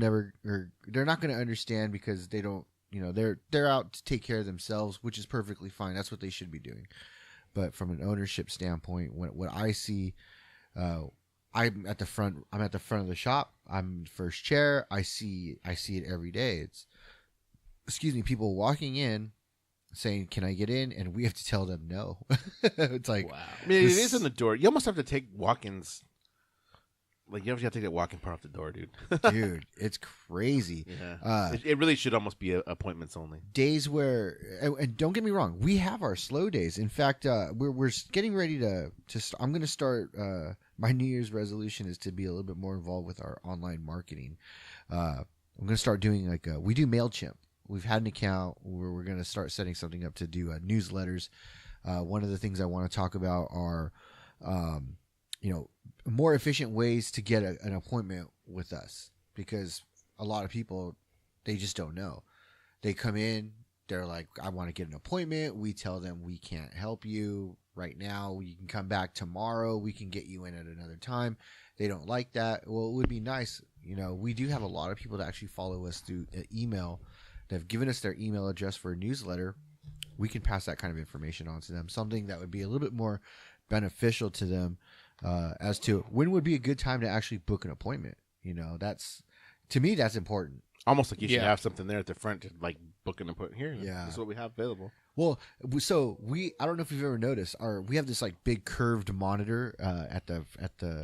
Speaker 4: they're not going to understand, because they don't, they're out to take care of themselves, which is perfectly fine. That's what they should be doing. But from an ownership standpoint, what I see, I'm at the front of the shop. I'm first chair. I see it every day. It's, people walking in saying, "Can I get in?" And we have to tell them no. It's like,
Speaker 3: Wow.
Speaker 1: I mean,
Speaker 4: This-
Speaker 1: it is in the door. You almost have to take walk-ins. Like, you have to take that walk-in part off the door, dude.
Speaker 4: dude, it's crazy.
Speaker 1: Yeah. It really should almost be appointments only.
Speaker 4: Days where, and don't get me wrong, we have our slow days. In fact, we're getting ready to I'm going to start. My New Year's resolution is to be a little bit more involved with our online marketing. I'm going to start doing we do MailChimp. We've had an account where we're going to start setting something up to do newsletters. One of the things I want to talk about are, more efficient ways to get an appointment with us, because a lot of people, they just don't know. They come in, they're like, "I want to get an appointment." We tell them we can't help you right now. You can come back tomorrow. We can get you in at another time. They don't like that. Well, it would be nice. We do have a lot of people that actually follow us through email. They've given us their email address for a newsletter. We can pass that kind of information on to them. Something that would be a little bit more beneficial to them, as to when would be a good time to actually book an appointment. That's, to me, that's important.
Speaker 1: Almost like you should
Speaker 3: Yeah.
Speaker 1: have something there at the front to like book and put here.
Speaker 4: Yeah.
Speaker 1: This is what we have available.
Speaker 4: Well, so I don't know if you've ever noticed, we have this like big curved monitor at the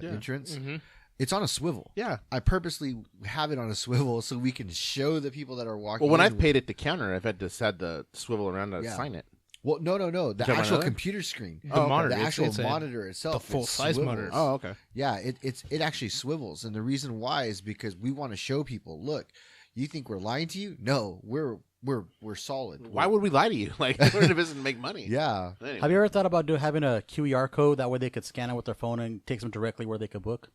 Speaker 1: Yeah.
Speaker 4: entrance.
Speaker 3: Mhm.
Speaker 4: It's on a swivel.
Speaker 1: Yeah.
Speaker 4: I purposely have it on a swivel so we can show the people that are walking.
Speaker 1: Well, when
Speaker 4: in
Speaker 1: I've paid at the counter, I've had the swivel around to
Speaker 4: Yeah.
Speaker 1: sign it.
Speaker 4: Well, no. The
Speaker 1: talking about
Speaker 4: actual
Speaker 1: another?
Speaker 4: computer screen.
Speaker 3: The monitor.
Speaker 4: The actual
Speaker 3: It's a-
Speaker 4: monitor itself.
Speaker 3: the full-size
Speaker 4: it
Speaker 3: monitor.
Speaker 4: swivels.
Speaker 1: Oh, okay.
Speaker 4: Yeah, it actually swivels, and the reason why is because we want to show people. Look, you think we're lying to you? No, we're solid.
Speaker 1: Why would we lie to you? Like, we're in the business to make money.
Speaker 4: Yeah.
Speaker 1: Anyway.
Speaker 2: Have you ever thought about having a QR code that way they could scan it with their phone and takes them directly where they could book?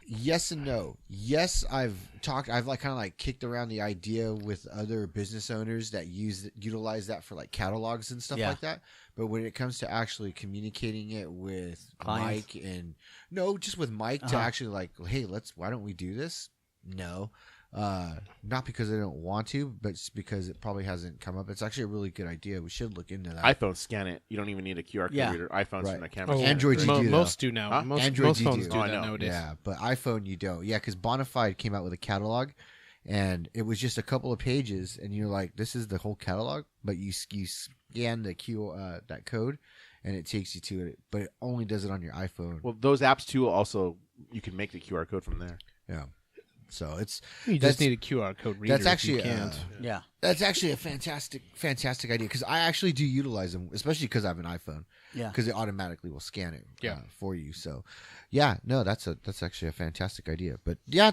Speaker 4: Yes and no. Yes, I've like kind of like kicked around the idea with other business owners that utilize that for like catalogs and stuff like that. But when it comes to actually communicating it with
Speaker 2: Clients?
Speaker 4: Mike just with Mike to actually like, hey, why don't we do this? No. Not because I don't want to, but just because it probably hasn't come up. It's actually a really good idea. We should look into that.
Speaker 1: iPhone scan it. You don't even need a QR code reader. iPhone's from the camera. scan it.
Speaker 4: Android you do,
Speaker 3: most do now.
Speaker 1: Huh?
Speaker 3: Most
Speaker 4: Android you
Speaker 3: phones
Speaker 4: do.
Speaker 3: do that
Speaker 1: I know.
Speaker 3: nowadays.
Speaker 4: Yeah, but iPhone you don't. Yeah, because Bonafide came out with a catalog, and it was just a couple of pages, and you're like, this is the whole catalog, but you scan the that code, and it takes you to it, but it only does it on your iPhone.
Speaker 1: Well, those apps too. Also, you can make the QR code from there.
Speaker 4: Yeah. So
Speaker 3: You just need a QR code reader.
Speaker 4: That's actually
Speaker 3: if you can't.
Speaker 2: Yeah.
Speaker 4: That's actually a fantastic idea because I actually do utilize them, especially because I have an iPhone.
Speaker 2: Yeah.
Speaker 4: Because it automatically will scan it for you. So, yeah, no, that's actually a fantastic idea. But yeah,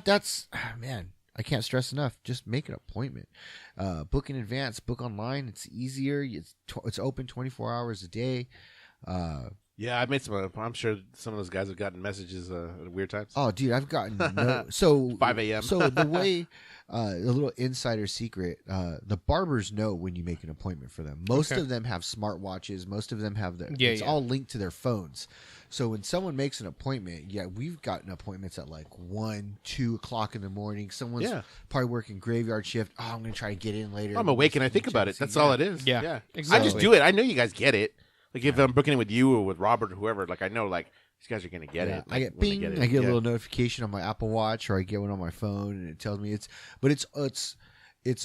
Speaker 4: man, I can't stress enough. Just make an appointment. Book in advance. Book online. It's easier. It's open 24 hours a day.
Speaker 1: Yeah, I made some. I'm sure some of those guys have gotten messages at weird times.
Speaker 4: Oh, dude, I've gotten
Speaker 1: 5 a.m.
Speaker 4: So the way, a little insider secret, the barbers know when you make an appointment for them. Most of them have smartwatches. Most of them have it's all linked to their phones. So when someone makes an appointment, we've gotten appointments at like 1, 2 o'clock in the morning. Someone's probably working graveyard shift. Oh, I'm going to try to get in later.
Speaker 1: I'm awake and I think about it. That's all it is.
Speaker 3: Yeah,
Speaker 1: I just do it. I know you guys get it. Like if I'm booking it with you or with Robert or whoever, like I know like these guys are gonna get it. Like,
Speaker 4: I get
Speaker 1: when they
Speaker 4: bing.
Speaker 1: it.
Speaker 4: I get a little notification on my Apple Watch, or I get one on my phone, and it tells me it's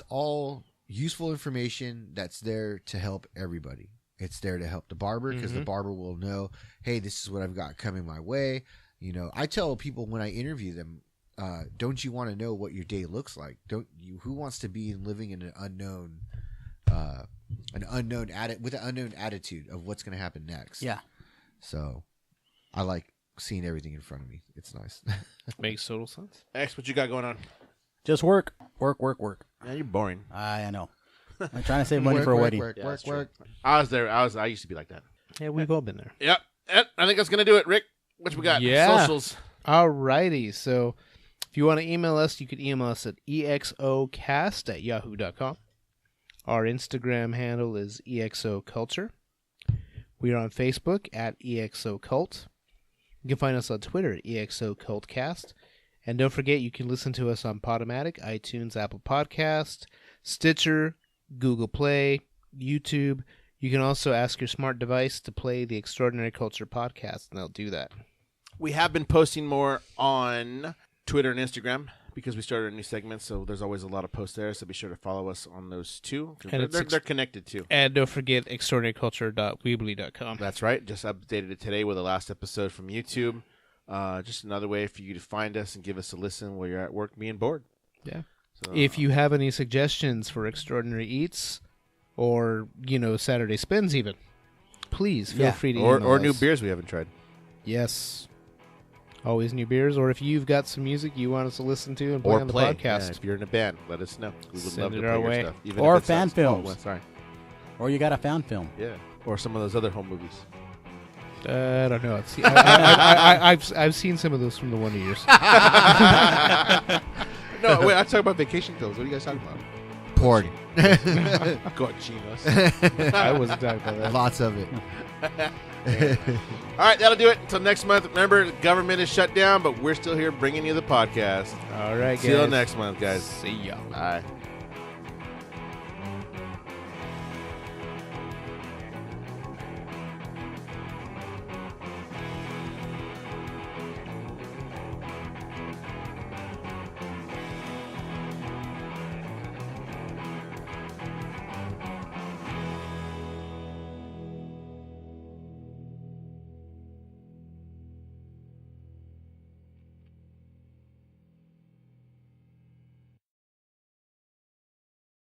Speaker 4: all useful information that's there to help everybody. It's there to help the barber because the barber will know, hey, this is what I've got coming my way. You know, I tell people when I interview them, don't you want to know what your day looks like? Don't you? Who wants to be living in an unknown with an unknown attitude of what's going to happen next?
Speaker 2: Yeah.
Speaker 4: So I like seeing everything in front of me. It's nice.
Speaker 3: Makes total sense.
Speaker 1: X, what you got going on?
Speaker 2: Just work.
Speaker 1: Yeah, you're boring.
Speaker 2: I know. I'm trying to save money for a wedding.
Speaker 4: Work.
Speaker 1: I was there. I used to be like that.
Speaker 3: Yeah, we've all been there.
Speaker 1: Yep. I think that's gonna do it. Rick, what we got?
Speaker 3: Yeah.
Speaker 1: Socials.
Speaker 3: Alrighty. So if you want to email us, you can email us at exocast@yahoo.com. Our Instagram handle is exoculture. We are on Facebook at exocult. You can find us on Twitter at exocultcast. And don't forget, you can listen to us on Podomatic, iTunes, Apple Podcast, Stitcher, Google Play, YouTube. You can also ask your smart device to play the Extraordinary Culture podcast, and they'll do that.
Speaker 1: We have been posting more on Twitter and Instagram because we started a new segment, so there's always a lot of posts there, so be sure to follow us on those too.
Speaker 3: And
Speaker 1: They're connected too.
Speaker 3: And don't forget extraordinaryculture.weebly.com.
Speaker 1: That's right. Just updated it today with the last episode from YouTube. Just another way for you to find us and give us a listen while you're at work being bored.
Speaker 3: Yeah.
Speaker 1: So,
Speaker 3: If you have any suggestions for Extraordinary Eats or, Saturday Spins even, please feel free to email
Speaker 1: or new
Speaker 3: us.
Speaker 1: beers we haven't tried.
Speaker 3: Yes. Always new beers. Or if you've got some music you want us to listen to and play on the podcast.
Speaker 1: Yeah, if you're in a band, let us know. We would
Speaker 3: Send
Speaker 1: love to
Speaker 3: it
Speaker 1: play
Speaker 3: our
Speaker 1: your
Speaker 3: way.
Speaker 1: stuff. Even
Speaker 2: Or
Speaker 1: if it
Speaker 2: fan
Speaker 1: sucks.
Speaker 2: films.
Speaker 1: Oh, well, sorry.
Speaker 2: Or you got a fan film.
Speaker 1: Yeah. Or some of those other home movies.
Speaker 3: I don't know. I've seen some of those from the Wonder Years.
Speaker 1: No, wait, I'm talking about vacation films. What are you guys talking about?
Speaker 4: Porn.
Speaker 1: Cochinos.
Speaker 3: I wasn't talking about that.
Speaker 4: Lots of it.
Speaker 1: All right, that'll do it. Until next month. Remember, the government is shut down, but we're still here bringing you the podcast.
Speaker 3: All right, guys.
Speaker 1: See you next month, guys.
Speaker 3: See ya.
Speaker 1: Bye.